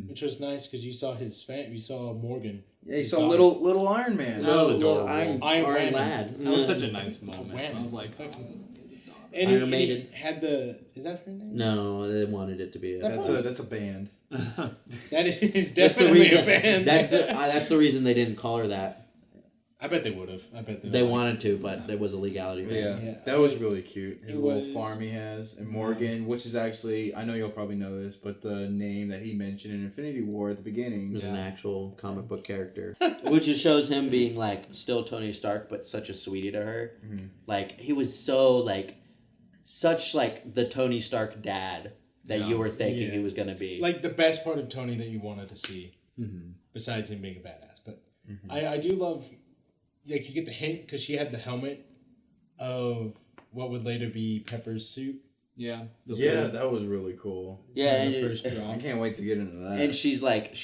S4: which was nice because you saw you saw Morgan.
S1: Yeah, you saw little Iron Man.
S2: That was adorable.
S3: Iron Lad.
S2: That was such a nice moment. I was like,
S4: and
S3: Iron
S4: Maiden had is that her name?
S3: No, they wanted it to be.
S1: That's a band.
S4: That is definitely a band.
S3: That's the reason they didn't call her that.
S4: I bet they would have.
S3: They wanted to, but it was a legality thing.
S1: Yeah. That was really cute. His little farm he has, and Morgan, which is actually, I know you'll probably know this, but the name that he mentioned in Infinity War at the beginning
S3: was an actual comic book character, which just shows him being like still Tony Stark, but such a sweetie to her. Mm-hmm. Like he was so like. Such like the Tony Stark dad that you were thinking he was gonna be.
S4: Like the best part of Tony that you wanted to see, besides him being a badass. But I do love, like you get the hint because she had the helmet of what would later be Pepper's suit.
S2: Yeah.
S1: That was really cool.
S3: Yeah, and
S1: I can't wait to get into that.
S3: And she's like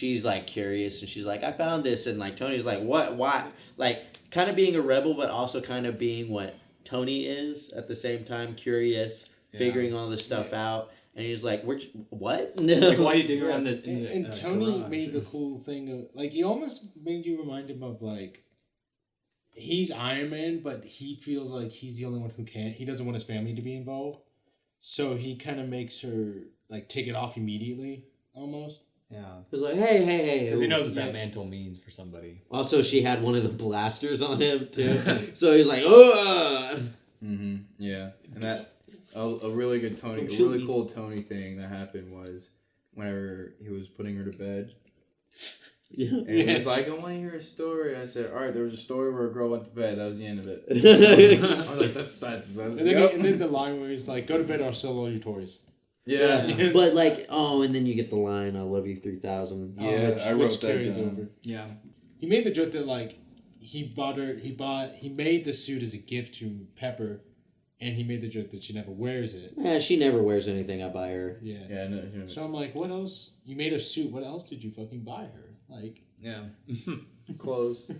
S3: curious, and she's like, I found this, and like Tony's like, what? Why? Like kind of being a rebel, but also kind of being what Tony is at the same time, curious, figuring all this stuff out, and he's like, what?
S2: Like, why you dig around
S4: and Tony made the cool thing of, like, he almost made you remind him of, like, he's Iron Man, but he feels like he's the only one who can't. He doesn't want his family to be involved, so he kind of makes her, like, take it off immediately, almost.
S2: Yeah.
S3: He's like, hey.
S2: Because he knows what that mantle means for somebody.
S3: Also, she had one of the blasters on him, too. So he's like, oh!
S1: Mm-hmm. Yeah. And that, a really good Tony, a really cool Tony thing that happened was whenever he was putting her to bed. Yeah. And he was like, I want to hear a story. I said, all right, there was a story where a girl went to bed. That was the end of it. I was like, that's
S4: and then the line where he's like, go to bed or sell all your toys.
S1: Yeah.
S3: But like, and then you get the line, I love you 3000.
S1: Yeah, I wrote that down.
S4: Over. Yeah. He made the joke that like he made the suit as a gift to Pepper, and he made the joke that she never wears it.
S3: Yeah, she never wears anything I buy her.
S4: Yeah.
S1: Yeah, no.
S4: So I'm like, what else? You made a suit, what else did you fucking buy her? Like
S1: Clothes.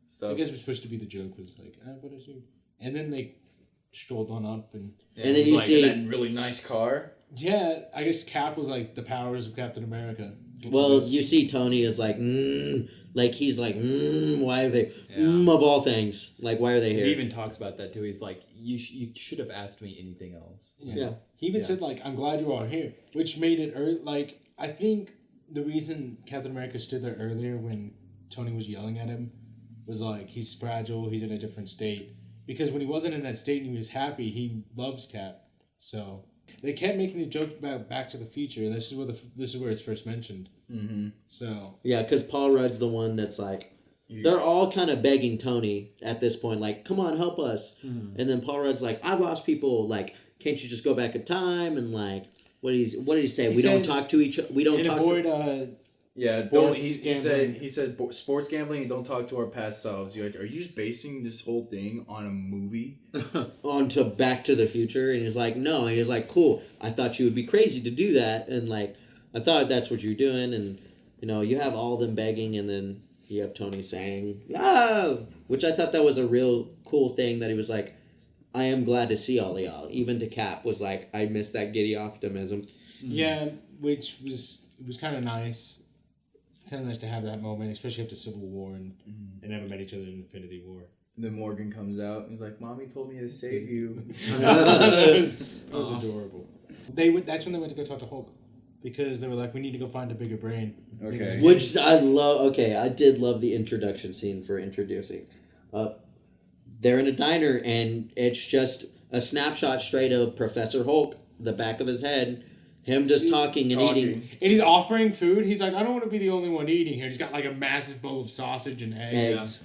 S4: Stuff. I guess it was supposed to be the joke was like, I bought a suit. And then they strolled on up and
S3: then you see
S1: that really nice car.
S4: Yeah, I guess Cap was like the powers of Captain America.
S3: Well, you see Tony is like, like he's like, why are they, of all things, like why are they here?
S2: He even talks about that too. He's like, you should have asked me anything else.
S3: Yeah.
S4: He even said like, I'm glad you are here, which made it like I think the reason Captain America stood there earlier when Tony was yelling at him was like, he's fragile, he's in a different state. Because when he wasn't in that state and he was happy, he loves Cap. So they kept making the joke about Back to the Future, and this is where it's first mentioned.
S1: Mm-hmm.
S4: So
S3: yeah, because Paul Rudd's the one that's like, they're all kind of begging Tony at this point, like, come on, help us. Mm-hmm. And then Paul Rudd's like, I've lost people, like, can't you just go back in time? And like, what did he say? We don't talk to each other. We don't talk to...
S1: Yeah, don't. He said sports gambling and don't talk to our past selves. You're like, are you just basing this whole thing on a movie?
S3: On to Back to the Future, and he's like, no. And he's like, cool. I thought you would be crazy to do that, and like, I thought that's what you're doing, and you know, you have all of them begging, and then you have Tony saying, "No," which I thought that was a real cool thing. That he was like, I am glad to see all of y'all. Even to Cap was like, I miss that giddy optimism.
S4: Yeah, which was kind of nice. Kind of nice to have that moment, especially after Civil War and they never met each other in Infinity War.
S1: And then Morgan comes out and he's like, Mommy told me to save you.
S4: That was adorable. That's when they went to go talk to Hulk. Because they were like, we need to go find a bigger brain.
S1: Okay.
S3: Which I love. Okay, I did love the introduction scene for introducing. They're in a diner and it's just a snapshot straight of Professor Hulk, the back of his head. Him just talking and eating.
S4: And he's offering food. He's like, I don't want to be the only one eating here. He's got like a massive bowl of sausage and eggs.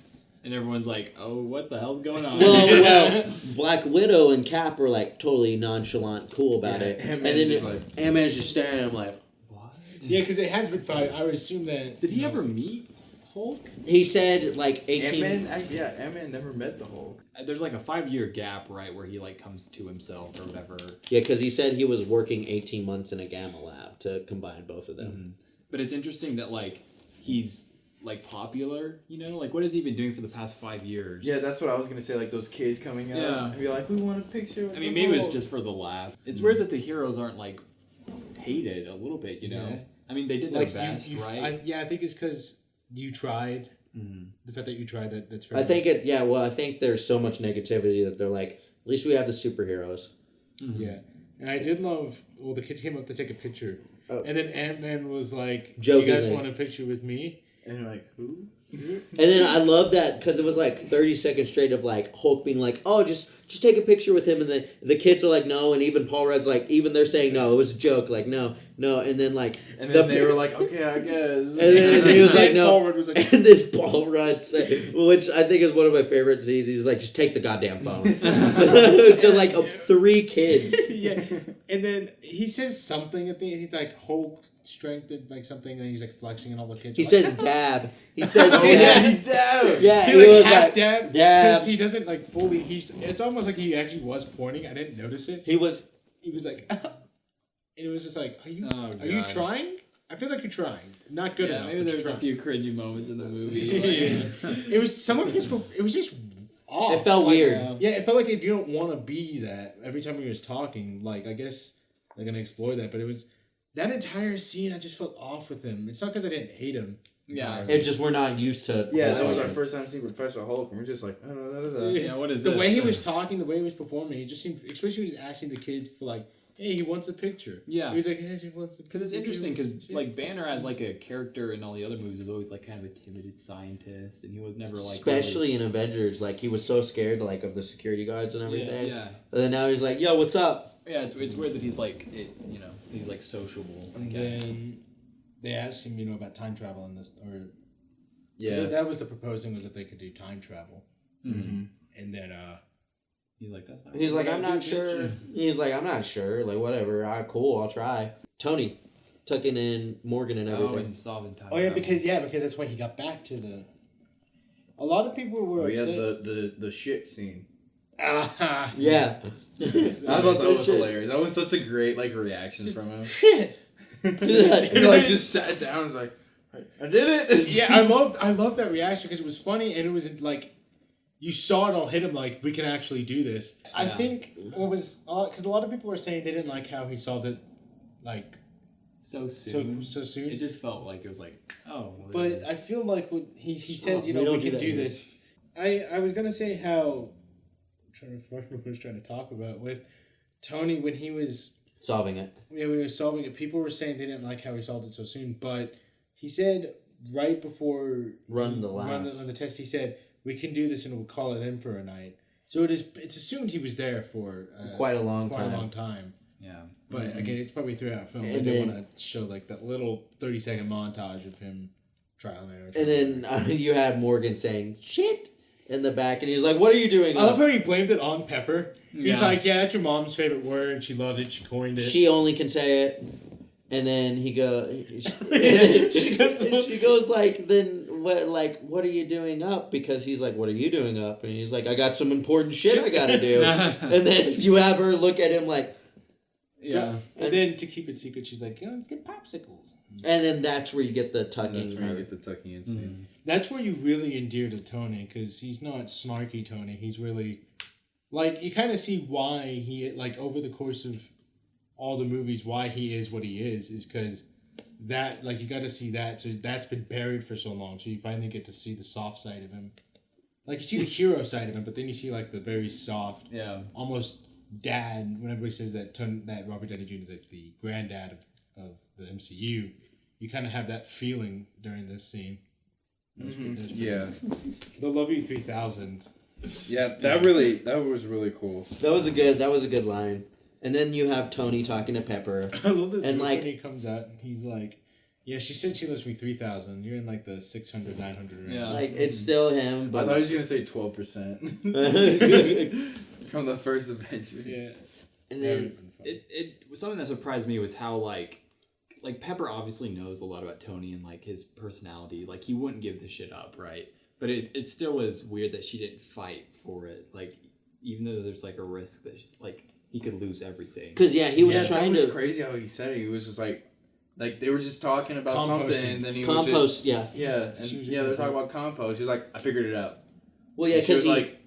S2: And everyone's like, oh, what the hell's going on?
S3: Well, Black Widow and Cap were like totally nonchalant, cool about it. And then Ant-Man's just staring at him like, what?
S4: Yeah, because it has been 5. I would assume that...
S2: Did he ever meet Hulk?
S3: He said like 18...
S1: Ant-Man never met the Hulk.
S2: There's like a 5-year gap, right, where he like comes to himself or whatever.
S3: Yeah, because he said he was working 18 months in a gamma lab to combine both of them.
S2: Mm-hmm. But it's interesting that like he's like popular, you know? Like what has he been doing for the past 5 years?
S1: Yeah, that's what I was going to say, like those kids coming out and be like, we want a picture with
S2: maybe it was just for the laugh. It's weird that the heroes aren't like hated a little bit, you know? Yeah. I mean, they did their best, right?
S4: I think it's because you tried. Mm-hmm. The fact that you tried that's fair.
S3: I think I think there's so much negativity that they're like, at least we have the superheroes.
S4: Mm-hmm. Yeah. And I did love, the kids came up to take a picture. Oh. And then Ant-Man was like, you guys want a picture with me?
S1: And you're like, who?
S3: And then I love that because it was like 30 seconds straight of like Hulk being like, oh, just take a picture with him. And then the kids are like, no. And even Paul Rudd's like, even they're saying no, it was a joke. Like, no. And then like...
S1: And then they were like, okay, I guess.
S3: And then he was like, no. Paul Rudd was like, and then Paul Rudd said, which I think is one of my favorite scenes. He's like, just take the goddamn phone. To like 3 kids.
S4: Yeah. And then he says something at the end. He's like, Hulk strength like something. And he's like flexing and all the kids.
S3: He says dab. He says dab.
S1: Yeah,
S3: he
S4: was like dab.
S3: Dab.
S4: Because he doesn't like fully. It's almost like he actually was pointing. I didn't notice it.
S3: He was
S4: like, and it was just like, are you trying? I feel like you're trying. Not good enough.
S2: Maybe there's a few cringy moments in the movie.
S4: It was some of his. It was just off.
S3: It felt weird.
S4: Yeah, it felt like you don't want to be that every time he was talking. Like, I guess they're gonna explore that, but it was that entire scene. I just felt off with him. It's not because I didn't hate him.
S2: Yeah,
S3: it just we're not used to.
S1: Yeah, that was our first time seeing Professor Hulk, and we're just like,
S4: yeah, what is this? The way he was talking, the way he was performing, he just seemed, especially when he was asking the kids for like, hey, he wants a picture.
S2: Yeah,
S4: he was like, hey, he wants a picture.
S2: Because it's interesting, because like Banner as like a character in all the other movies was always like kind of a timid scientist, and he was never like.
S3: Especially in Avengers, like he was so scared like of the security guards and everything.
S2: Yeah.
S3: And then now he's like, yo, what's up?
S2: Yeah, it's weird that he's like, he's like sociable. I guess.
S4: Then they asked him, about time travel in this, or.
S1: Yeah.
S4: That was the proposing, was if they could do time travel.
S1: Mm-hmm.
S4: And then
S2: he's like, that's not.
S3: He's like, I'm not sure. He's like, I'm not sure. Like, whatever. Cool, I'll try. Tony, tucking in Morgan and everything.
S2: Oh, and solving time.
S4: Oh yeah, because that's why he got back to the. A lot of people were.
S1: We had the shit scene.
S3: Yeah.
S1: I thought that was hilarious. That was such a great reaction from him.
S4: Shit.
S1: He just sat down and was like, I did it.
S4: Yeah, I loved that reaction because it was funny and it was like you saw it all hit him like we can actually do this. Yeah. I think what was because a lot of people were saying they didn't like how he solved it like
S2: so soon.
S4: So soon.
S2: It just felt like it was like
S4: But I feel like when he said we can do this. I was gonna say how I'm trying to remember what I was trying to talk about with Tony when he was
S3: solving it.
S4: Yeah, we were solving it. People were saying they didn't like how he solved it so soon, but he said right before
S3: Run the
S4: test, he said we can do this and we'll call it in for a night. So it's assumed he was there for
S3: quite a long time.
S2: Yeah.
S4: But again, it's probably throughout film.
S3: And
S4: they
S3: then-
S4: want to show like that little 30-second montage of him trial and error.
S3: And then you had Morgan saying shit in the back, and he's like, "What are you doing?"
S4: I love how he blamed it on Pepper. He's
S2: Yeah.
S4: like, "Yeah, that's your mom's favorite word. She loved it. She coined it."
S3: She only can say it. And then he she goes like, "Then what are you doing up?" Because he's like, "What are you doing up?" And he's like, "I got some important shit I gotta do." And then you have her look at him like,
S4: yeah. And then to keep it secret, she's like, "Let's get popsicles."
S3: and then that's where you get the tucking.
S1: That's where you get the tucking in scene.
S4: That's where you really endear to Tony, because he's not snarky Tony. He's really, like, you kind of see why he, like, over the course of all the movies, why he is what he is because that, like, you got to see that. So that's been buried for so long. So you finally get to see the soft side of him. Like, you see the hero side of him, but then you see, like, the very soft, almost dad. When everybody says that that Robert Downey Jr. is, like, the granddad of the MCU, you kind of have that feeling during this scene.
S1: Yeah.
S4: The Love You 3000.
S1: Yeah, that was really cool.
S3: That was a good line. And then you have Tony talking to Pepper.
S4: I love that
S3: and like
S4: when he comes out and he's like, yeah, she said she loves me 3,000. You're in like the 600, 900 range.
S2: Yeah.
S3: like it's still him,
S1: I
S3: but
S1: thought he was gonna say 12% from the first Avengers.
S4: Yeah.
S3: and then
S2: It was something that surprised me was how like Pepper obviously knows a lot about Tony and like his personality. Like he wouldn't give this shit up, right? But it still was weird that she didn't fight for it. Like even though there's like a risk that like he could lose everything.
S3: because he was trying
S1: that was
S3: to
S1: crazy how he said it. He was just like they were just talking about
S4: Composting.
S1: something, and then he was
S3: compost.
S1: just, they're talking about compost. He was like, I figured it out.
S3: Well, yeah,
S1: And she
S3: because
S1: was like,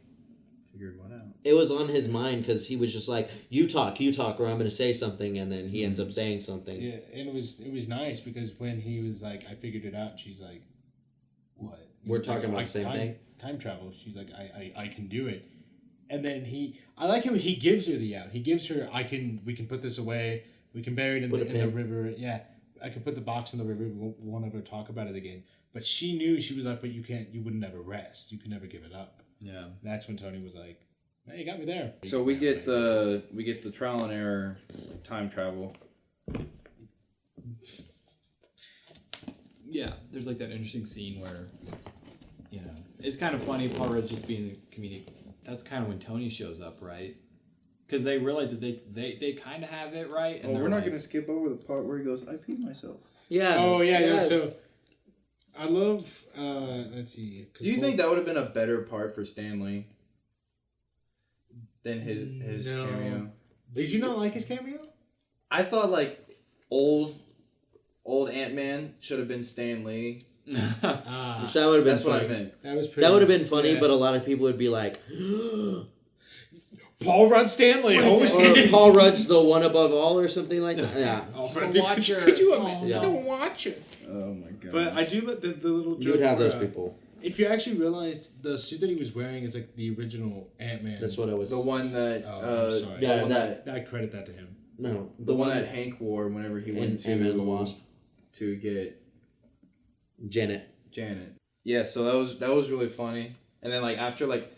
S1: figured what out?
S3: it was on his mind because he was just like, you talk, or I'm going to say something, and then he ends up saying something.
S4: Yeah, and it was nice because when he was like, I figured it out, and she's like, what?
S3: We're
S4: He's
S3: talking
S4: like,
S3: about the same thing?
S4: Time travel. She's like, I can do it. And then I like how he gives her the out. He gives her, we can put this away. We can bury it in the river. Yeah, I could put the box in the river. We won't ever talk about it again. But she knew, she was like, but you would never rest. You could never give it up.
S2: Yeah.
S4: That's when Tony was like, hey, you got me there.
S1: So we get the trial and error time travel.
S2: Yeah, there's like that interesting scene where, it's kind of funny. Paul Rudd's just being the comedic. That's kind of when Tony shows up, right? Because they realize that they kind of have it right. And
S1: we're not gonna skip over the part where he goes, I peed myself.
S3: Yeah.
S4: Oh yeah. So I love. Let's see.
S1: Do you think that would have been a better part for Stanley than his cameo?
S4: Did you not like his cameo?
S1: I thought like old Ant-Man should have been Stan Lee.
S3: Which that would have been
S1: That's
S3: funny.
S1: what I meant.
S3: That would have been funny, but a lot of people would be like,
S4: Paul Rudd Stanley.
S3: or Paul Rudd's the one above all, or something like that. Yeah.
S4: Could you imagine?
S3: Yeah.
S4: Don't watch it.
S1: Oh my god.
S4: But I do let the little joke.
S3: You would have those
S4: where,
S3: people.
S4: If you actually realized the suit that he was wearing is like the original Ant-Man.
S3: That's what I was.
S1: The one that
S4: I'm sorry.
S3: Yeah,
S1: the one
S3: that.
S4: I credit that to him.
S3: No,
S1: the one that Hank wore whenever he went to
S3: Ant-Man and the Wasp.
S1: to get
S3: Janet.
S1: Yeah, so that was really funny. And then like after like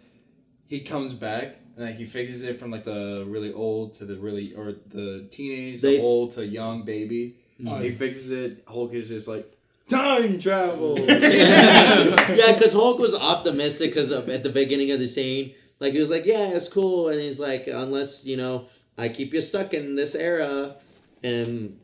S1: he comes back and like he fixes it from like the really old to the the teenage to old to young baby. He fixes it. Hulk is just like time travel.
S3: Yeah, because Hulk was optimistic because at the beginning of the scene, like he was like, yeah, it's cool, and he's like, unless I keep you stuck in this era, and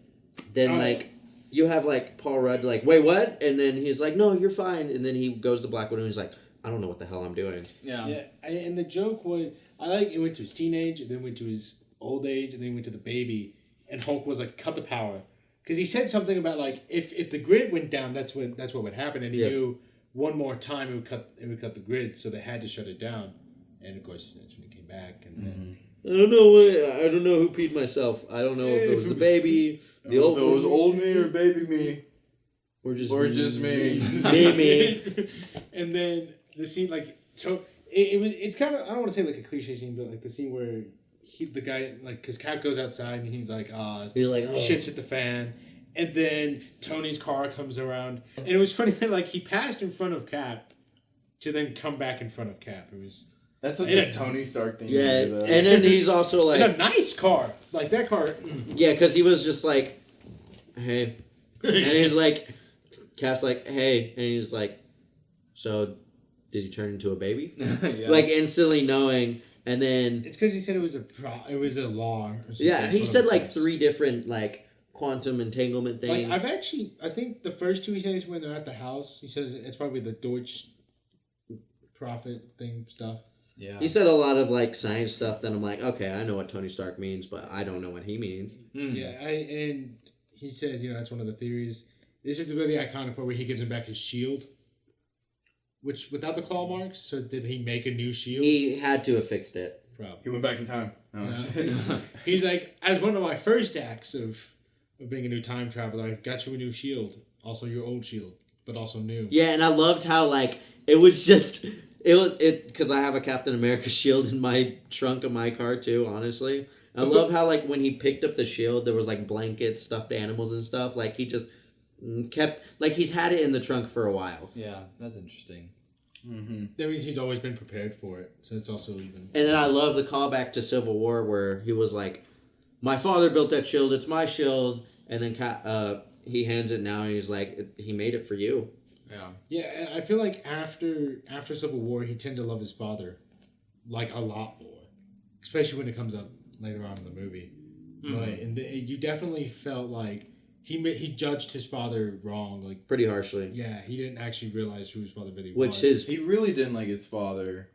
S3: then like. You have, like, Paul Rudd, like, wait, what? And then he's like, no, you're fine. And then he goes to Black Widow and he's like, I don't know what the hell I'm doing.
S4: Yeah. And the joke was, it went to his teenage, and then went to his old age, and then went to the baby. And Hulk was like, cut the power. Because he said something about, like, if the grid went down, that's what would happen. And he knew one more time it would cut the grid, so they had to shut it down. And, of course, that's when he came back. And then...
S3: I don't know who peed myself. I don't know if it was the baby,
S1: if it was old me or baby me.
S3: Or just
S1: me.
S3: me.
S4: And then the scene, like, it's kind of, I don't want to say like a cliche scene, but like the scene where the guy, like, because Cap goes outside and he's like, oh, shit's hit the fan. And then Tony's car comes around. And it was funny that, like, he passed in front of Cap to then come back in front of Cap. It was...
S1: That's such a Tony Stark thing.
S3: Yeah, and then he's also like...
S4: in a nice car. Like, that car...
S3: Yeah, because he was just like, hey. And he's like... Cap's like, hey. And he's like, so, did you turn into a baby? Yeah. Like, instantly knowing... And then...
S4: It's because he said it was a law. Or something.
S3: Yeah, he said, like, 3 different, like... quantum entanglement things.
S4: Like, I think the first 2 he says when they're at the house, he says it's probably the Deutsch prophet thing stuff.
S3: Yeah. He said a lot of, like, science stuff that I'm like, okay, I know what Tony Stark means, but I don't know what he means.
S4: Yeah, and he said, that's one of the theories. This is really iconic part where he gives him back his shield, which, without the claw marks, so did he make a new shield?
S3: He had to have fixed it.
S4: Probably.
S1: He went back in time.
S4: He's like, as one of my first acts of being a new time traveler, I got you a new shield. Also your old shield, but also new.
S3: Yeah, and I loved how, like, because I have a Captain America shield in my trunk of my car, too, honestly. And I love how, like, when he picked up the shield, there was, like, blankets, stuffed animals and stuff. Like, he just kept, like, he's had it in the trunk for a while.
S2: Yeah, that's interesting.
S4: Mm-hmm. That means he's always been prepared for it, so it's also even...
S3: And then I love the callback to Civil War where he was like, my father built that shield, it's my shield. And then he hands it now, and he's like, he made it for you.
S4: Yeah. Yeah, I feel like after Civil War, he tended to love his father, like, a lot more. Especially when it comes up later on in the movie. Mm-hmm. But you definitely felt like he judged his father wrong. Like,
S3: pretty harshly.
S4: Yeah, he didn't actually realize who his father really
S3: was.
S1: He really didn't like his father.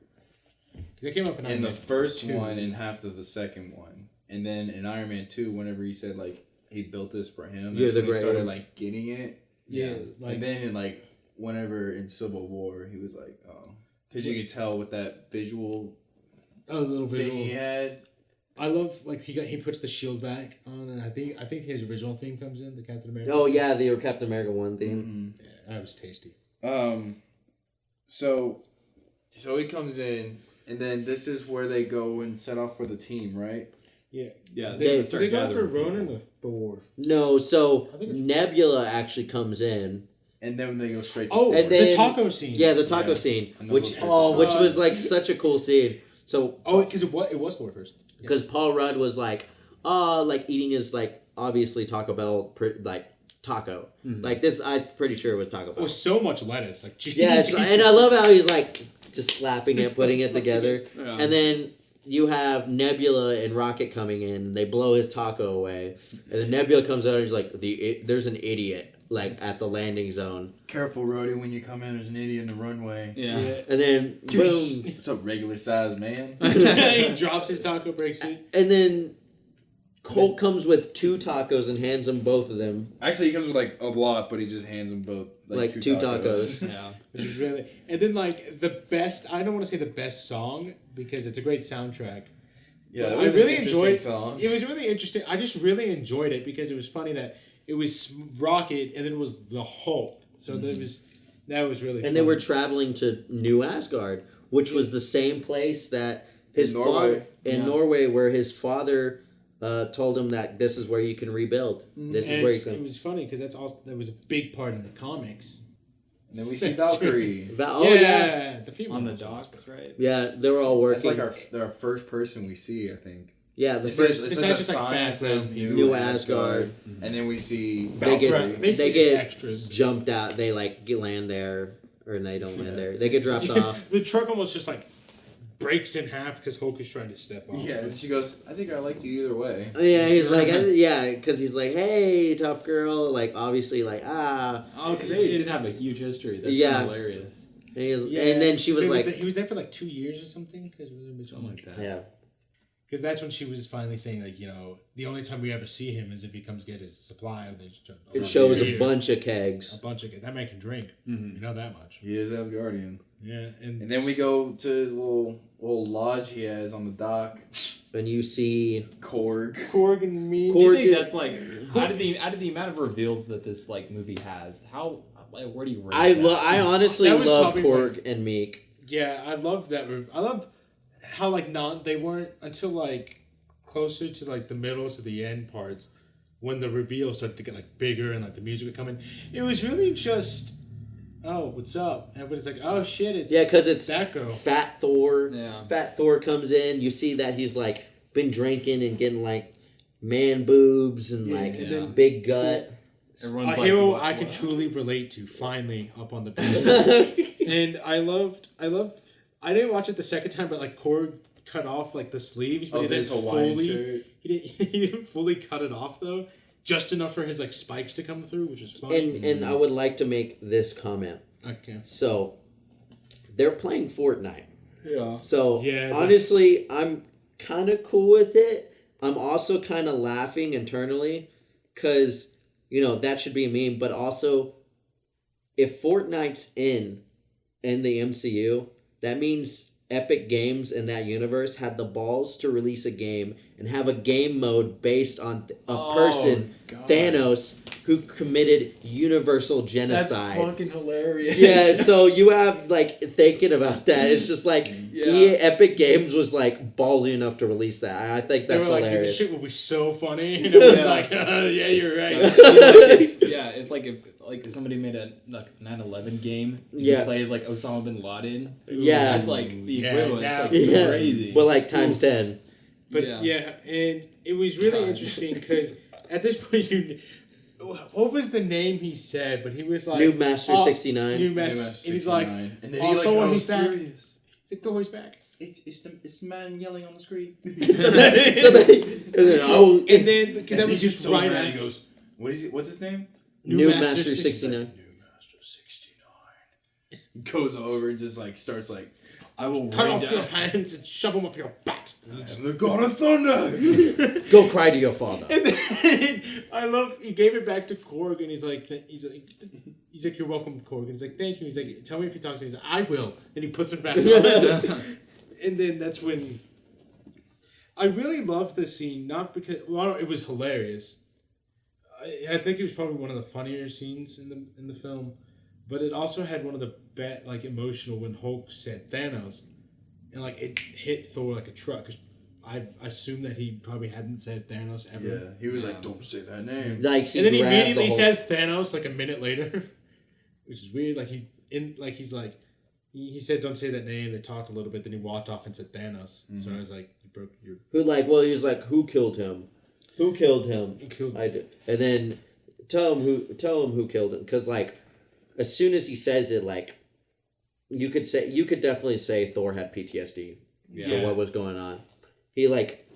S4: That came up
S1: in the first one and half of the second one. And then in Iron Man 2, whenever he said, like, he built this for him. That's when he started, like, getting it.
S4: Yeah.
S1: Like, and then, whenever in Civil War, he was like, oh. Because you could tell with that visual
S4: little
S1: thing he had.
S4: I love, like, he puts the shield back on, and I think his original theme comes in, the Captain America.
S3: Oh, yeah, the Captain America 1 theme.
S4: Mm-hmm. Yeah, that was tasty.
S1: So he comes in, and then this is where they go and set off for the team, right?
S4: Yeah.
S2: Yeah.
S4: They go after Ronan or Thor?
S3: No, so Nebula actually comes in.
S1: And then they go straight to
S3: Thor. And then,
S4: the taco scene.
S3: Yeah, the taco scene. Which was like such a cool scene. So
S4: because it was Thor first.
S3: Because Paul Rudd was like, like eating his, like, obviously Taco Bell, taco. Mm-hmm. Like this, I'm pretty sure it was Taco Bell.
S4: It was so much lettuce. Like, geez.
S3: Yeah, and I love how he's like just slapping it, putting it together. Yeah. And then you have Nebula and Rocket coming in. They blow his taco away. And then Nebula comes out and he's like, there's an idiot, like, at the landing zone.
S1: Careful, Rhodey, when you come in, there's an idiot in the runway.
S3: Yeah. And then, boom.
S1: It's a regular size man.
S4: He drops his taco, breaks it.
S3: And then Colt comes with 2 tacos and hands them both of them.
S1: Actually, he comes with, like, a lot, but he just hands them both.
S3: Like 2 tacos.
S4: Yeah. Which is really... And then, like, the best... I don't want to say the best song, because it's a great soundtrack.
S1: Yeah, it was a really enjoyed song.
S4: It was really interesting. I just really enjoyed it, because it was funny that it was Rocket, and then it was the Hulk. So that was really fun.
S3: And they were traveling to New Asgard, which was the same place that his father... In Norway, where his father... told him that this is where you can rebuild. This is where you can.
S4: It was funny because that was a big part in the comics.
S1: And then we see Valkyrie.
S4: The female
S2: on the docks, right?
S3: Yeah, they were all working.
S1: That's like our first person we see, I think.
S3: Yeah, the
S1: it
S3: first.
S1: Says a sign that says New Asgard, and then we see Valkyrie.
S3: They get extras. Jumped out. They land there, or they don't land there. They get dropped off.
S4: The truck almost just like breaks in half because Hulk is trying to step off.
S1: Yeah, and she goes, I think I like you either way.
S3: Yeah, he's like, because he's like, hey, tough girl. Like, obviously, like,
S2: Oh, because they did have a huge history. That's hilarious.
S3: And then she was like...
S4: He was there for like 2 years or something?
S2: Something like that.
S3: Yeah.
S4: Because that's when she was finally saying, like, the only time we ever see him is if he comes get his supply.
S3: It shows a bunch of kegs.
S4: A bunch of kegs. That man can drink. Mm-hmm. You know that much.
S1: He is Asgardian.
S4: Yeah. And
S1: then we go to his little lodge he has on the dock.
S3: And you see...
S4: Korg and me.
S2: Do you think that's like... Out of the amount of reveals that this, like, movie has, where do you rate
S3: I honestly love Korg and Meek.
S4: Yeah, I love that. I love how, like, they weren't until, like, closer to like the middle to the end parts, when the reveal started to get like bigger and like the music would come in, it was really just, oh, what's up? Everybody's like, oh shit, it's
S3: because it's
S4: that girl.
S3: Fat Thor.
S2: Yeah.
S3: Fat Thor comes in. You see that he's like been drinking and getting like man boobs and like big gut.
S2: Everyone's
S4: A
S2: like,
S4: hero
S2: what-
S4: I can
S2: what?
S4: truly relate to, finally up on the beach. And I loved. I didn't watch it the second time, but like Korg cut off like the sleeves, but
S1: Oh,
S4: he didn't
S1: his Hawaiian
S4: fully.
S1: shirt.
S4: He didn't fully cut it off though, just enough for his like spikes to come through, which was fun.
S3: And I would like to make this comment.
S4: Okay.
S3: So they're playing Fortnite.
S2: Yeah.
S3: So
S4: Yeah,
S3: honestly, I'm kind of cool with it. I'm also kind of laughing internally because, you know, that should be a meme. But also, if Fortnite's in the MCU, that means Epic Games in that universe had the balls to release a game and have a game mode based on a person,
S1: God.
S3: Thanos, who committed universal genocide.
S2: That's fucking hilarious.
S3: Yeah, so you have, like, thinking about that, it's just like, Epic Games was, like, ballsy enough to release that. And I think that's
S4: they were like, dude, this
S3: hilarious.
S4: shit will be so funny. And everyone's like, yeah, you're right.
S2: If somebody made a 9/11 game,
S3: Yeah.
S2: you play as like Osama bin Laden.
S3: Yeah.
S2: That's like the
S4: Yeah,
S2: equivalent.
S4: now-
S2: It's like
S3: Yeah.
S2: crazy.
S3: But, like, times 10.
S4: But
S2: Yeah.
S4: and it was really interesting because at this point, what was the name he said? But he was like
S3: New Master 69.
S4: New Master, and he's like,
S1: and then
S4: oh,
S1: he like
S4: Thor,
S1: goes
S4: he's back.
S1: serious.
S4: He's like, Thor's back.
S1: It's the man yelling on the screen.
S3: And then,
S4: Because that was just
S1: so
S4: right
S1: mad,
S4: after.
S1: he goes, what's his name?
S3: New Master 69.
S1: New Master 69. He goes over and just like starts like, I will
S4: Cut
S1: rain
S4: off your
S1: down.
S4: hands and shove them up your butt.
S1: I am the god of thunder.
S3: Go cry to your father.
S4: And then I love he gave it back to Korg and he's like you're welcome, Korg. And he's like thank you. He's like tell me if he talks to me. He's like I will. And he puts him back on. And then that's when I really loved this scene. Not because it was hilarious. I think it was probably one of the funnier scenes in the film, but it also had one of the like emotional when Hulk said Thanos, and like it hit Thor like a truck. 'Cause I assume that he probably hadn't said Thanos ever.
S1: Yeah, he was like, don't say that name.
S3: Like,
S4: And then he
S3: grabbed the
S4: immediately
S3: whole-
S4: says Thanos like a minute later, which is weird. Like he said don't say that name. They talked a little bit, then he walked off and said Thanos.
S1: Mm-hmm.
S4: So I was like, you broke your.
S3: he was like, who killed him? Who killed him?
S4: You killed.
S3: I did. And then tell him who killed him. Because, like, as soon as he says it, like, you could definitely say Thor had PTSD for what was going on. He, like,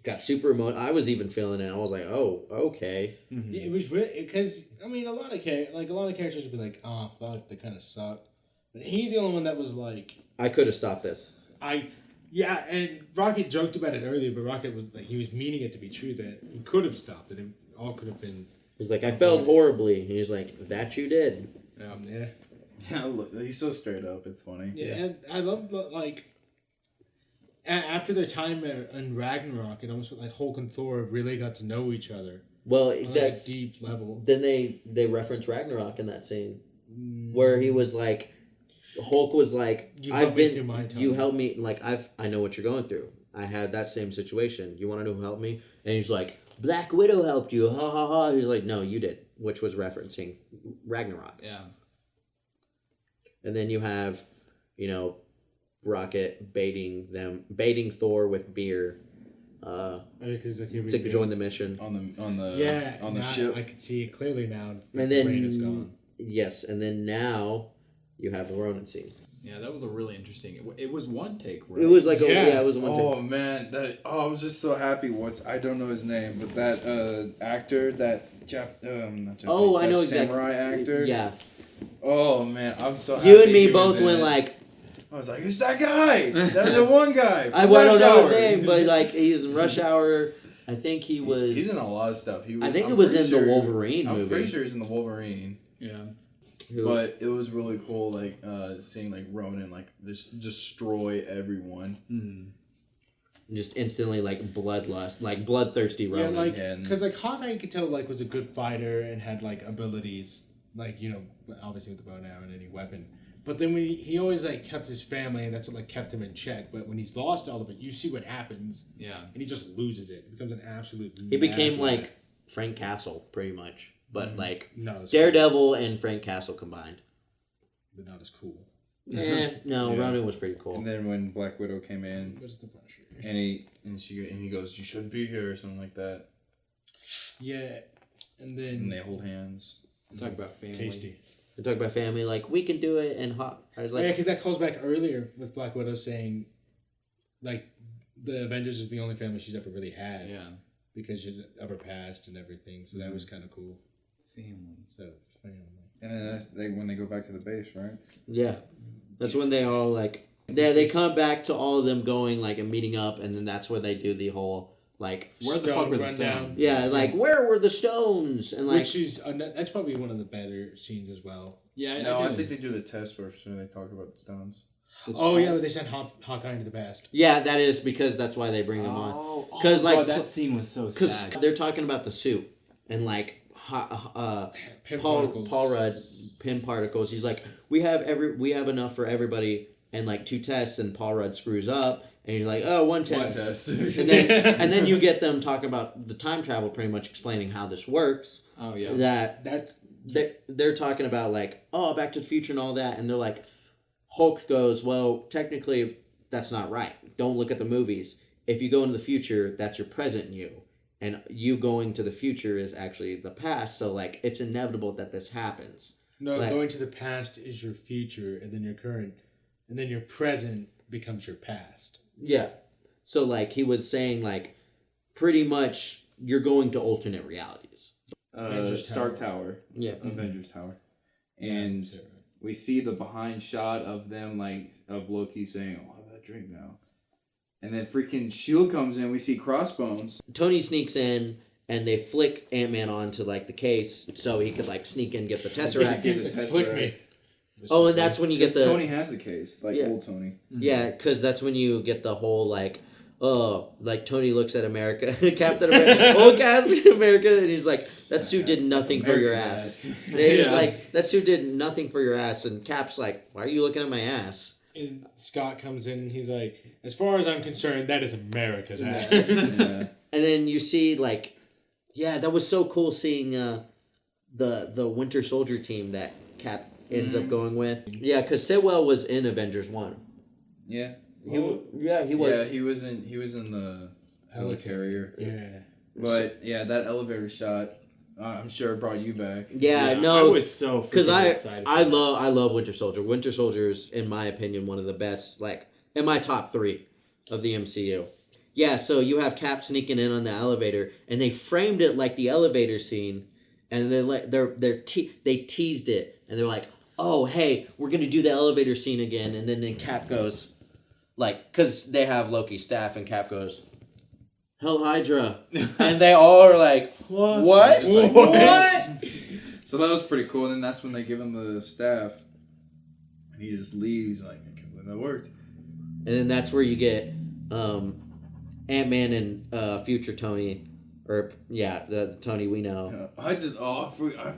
S3: got super emotional. I was even feeling it. I was like, oh, okay.
S4: Mm-hmm. Yeah, it was really because I mean a lot of characters would be like, oh fuck, they kind of suck, but he's the only one that was like,
S3: I could have stopped this.
S4: and Rocket joked about it earlier, but Rocket was like he was meaning it to be true that he could have stopped it. It all could have been.
S3: He's like, I failed horribly. And he's like, that you did.
S4: Yeah.
S1: Yeah, look, he's so straight up. It's funny.
S4: Yeah, and I love like. After their time in Ragnarok, it almost felt like Hulk and Thor really got to know each other
S3: Well,
S4: on
S3: that's
S4: a deep level.
S3: Then they reference Ragnarok in that scene where he was like, Hulk was like,
S4: You
S3: I've
S4: helped me
S3: been,
S4: through my time."
S3: you helped me, like I know what you're going through. I had that same situation. You want to know who helped me? And he's like, Black Widow helped you. Ha ha ha. He's like, no, you did, which was referencing Ragnarok.
S2: Yeah.
S3: And then you have, Rocket baiting Thor with beer.
S4: Because like,
S3: To join the mission.
S1: On the
S4: now
S1: ship.
S4: I could see it clearly now.
S3: And
S4: The rain is gone.
S3: then yes, and then now you have the Ronin scene.
S2: Yeah, that was a really interesting. It was one take. Right?
S3: It was like
S4: Yeah.
S3: it was a one
S1: Oh
S3: take.
S1: man, I was just so happy. I don't know his name, but that actor, that not Japanese,
S3: Oh, I
S1: that
S3: know exactly.
S1: samurai actor.
S3: Yeah,
S1: Oh man, I'm so happy.
S3: you and me
S1: he was
S3: both
S1: in
S3: went
S1: it.
S3: like,
S1: I was like, it's that guy. That's the one guy.
S3: I
S1: from
S3: don't
S1: Rush
S3: know his
S1: Hour."
S3: name, but like he's in Rush Hour. I think he was.
S1: He's in a lot of stuff. He was.
S3: I think
S1: I'm
S3: it was
S1: pretty
S3: in the
S1: sure-
S3: Wolverine
S1: I'm
S3: movie.
S1: pretty sure he's in the Wolverine.
S2: Yeah.
S3: who-
S1: But it was really cool, like seeing like Ronan like just destroy everyone.
S2: Mm-hmm.
S3: just instantly like bloodlust, like bloodthirsty Ronin.
S4: Yeah, like
S1: and-
S4: because like Hawkeye, you could tell like was a good fighter and had like abilities, like obviously with the bow and arrow and any weapon. But then he always like kept his family, and that's what like kept him in check. But when he's lost all of it, you see what happens.
S2: Yeah.
S4: And he just loses it. It becomes an absolute.
S3: He became like Frank Castle, pretty much, but like
S4: not
S3: Daredevil and Frank Castle combined.
S4: But not as cool.
S3: No, Ronan was pretty cool.
S1: And then when Black Widow came in,
S4: What's the Punisher?
S1: and he goes, "You shouldn't be here," or something like that.
S4: Yeah, and then
S1: And they hold hands.
S2: Talk about family.
S4: tasty.
S3: We talk about family, like we can do it, and I was like,
S4: Yeah, because that calls back earlier with Black Widow saying, like, the Avengers is the only family she's ever really had.
S2: Yeah.
S4: Because of her past and everything. So that was kind of cool.
S2: Family.
S4: So family.
S1: And then that's when they go back to the base, right?
S3: yeah, that's when they all like they come back to all of them going like and meeting up, and then that's where they do the whole like
S2: Where the fuck were the
S4: rundown.
S2: stones?
S3: yeah, like where were the stones and like
S4: Which is that's probably one of the better scenes as well.
S2: Yeah,
S1: No, I
S2: did.
S1: think they do the test first when they talk about the stones.
S4: Yeah, but they sent Hawkeye into the past.
S3: yeah, that is because that's why they bring them on.
S2: Oh,
S3: 'Cause, like,
S2: that scene was so
S3: Because
S2: sad.
S3: they're talking about the suit
S4: Pin particles.
S3: Paul Rudd pin particles. He's like, we have enough for everybody, and like 2 tests, and Paul Rudd screws up, and he's like, oh, one test.
S1: One test.
S3: and then you get them talk about the time travel, pretty much explaining how this works.
S2: Oh yeah.
S3: That they're talking about like, oh, Back to the Future and all that, and they're like, Hulk goes, well, technically that's not right. Don't look at the movies. If you go into the future, that's your present you. And you going to the future is actually the past, so like it's inevitable that this happens.
S4: No,
S3: Like-
S4: going to the past is your future, and then your current, and then your present becomes your past.
S3: Yeah. So like he was saying like pretty much you're going to alternate realities.
S4: Avengers
S1: Stark Tower.
S3: Yeah.
S1: Avengers Tower. And
S4: Yeah.
S1: we see the behind shot of them, like, of Loki saying, "Oh, I'll have that drink now." And then freaking S.H.I.E.L.D. comes in, we see Crossbones.
S3: Tony sneaks in and they flick Ant-Man onto like the case so he could like sneak in and get the Tesseract.
S1: Get the
S4: Flick
S1: Tesseract.
S4: me.
S3: Oh, and that's when you get the
S1: Tony has a case, like
S3: Yeah.
S1: old Tony.
S3: yeah, because that's when you get the whole like, oh, like Tony looks at America, Captain America, old Captain America, and he's like, that suit did nothing for your ass. And he's
S2: Yeah.
S3: like, that suit did nothing for your ass, and Cap's like, why are you looking at my ass?
S4: And Scott comes in and he's like, as far as I'm concerned, that is America's ass.
S1: Yeah.
S3: And then you see like, yeah, that was so cool seeing the Winter Soldier team that Cap ends up going with. Yeah, because Sitwell was in Avengers 1.
S1: Yeah.
S3: He was.
S1: Yeah, he was in the helicarrier.
S4: Yeah.
S1: But yeah, that elevator shot, I'm sure it brought you back.
S3: Yeah,
S2: I
S3: no,
S2: was so
S3: because
S2: freaking excited.
S3: I love Winter Soldier. Winter Soldier's, in my opinion, one of the best, like in my top 3 of the MCU. Yeah, so you have Cap sneaking in on the elevator, and they framed it like the elevator scene, and they teased it, and they're like, oh hey, we're gonna do the elevator scene again, and then Cap goes, like, because they have Loki's staff, and Cap goes, Hell Hydra, and they all are like, what?
S1: Just like,
S3: What?
S1: So that was pretty cool. And then that's when they give him the staff, and he just leaves. Like, I can't believe that worked.
S3: And then that's where you get Ant-Man and future Tony, or yeah, the Tony we know.
S1: I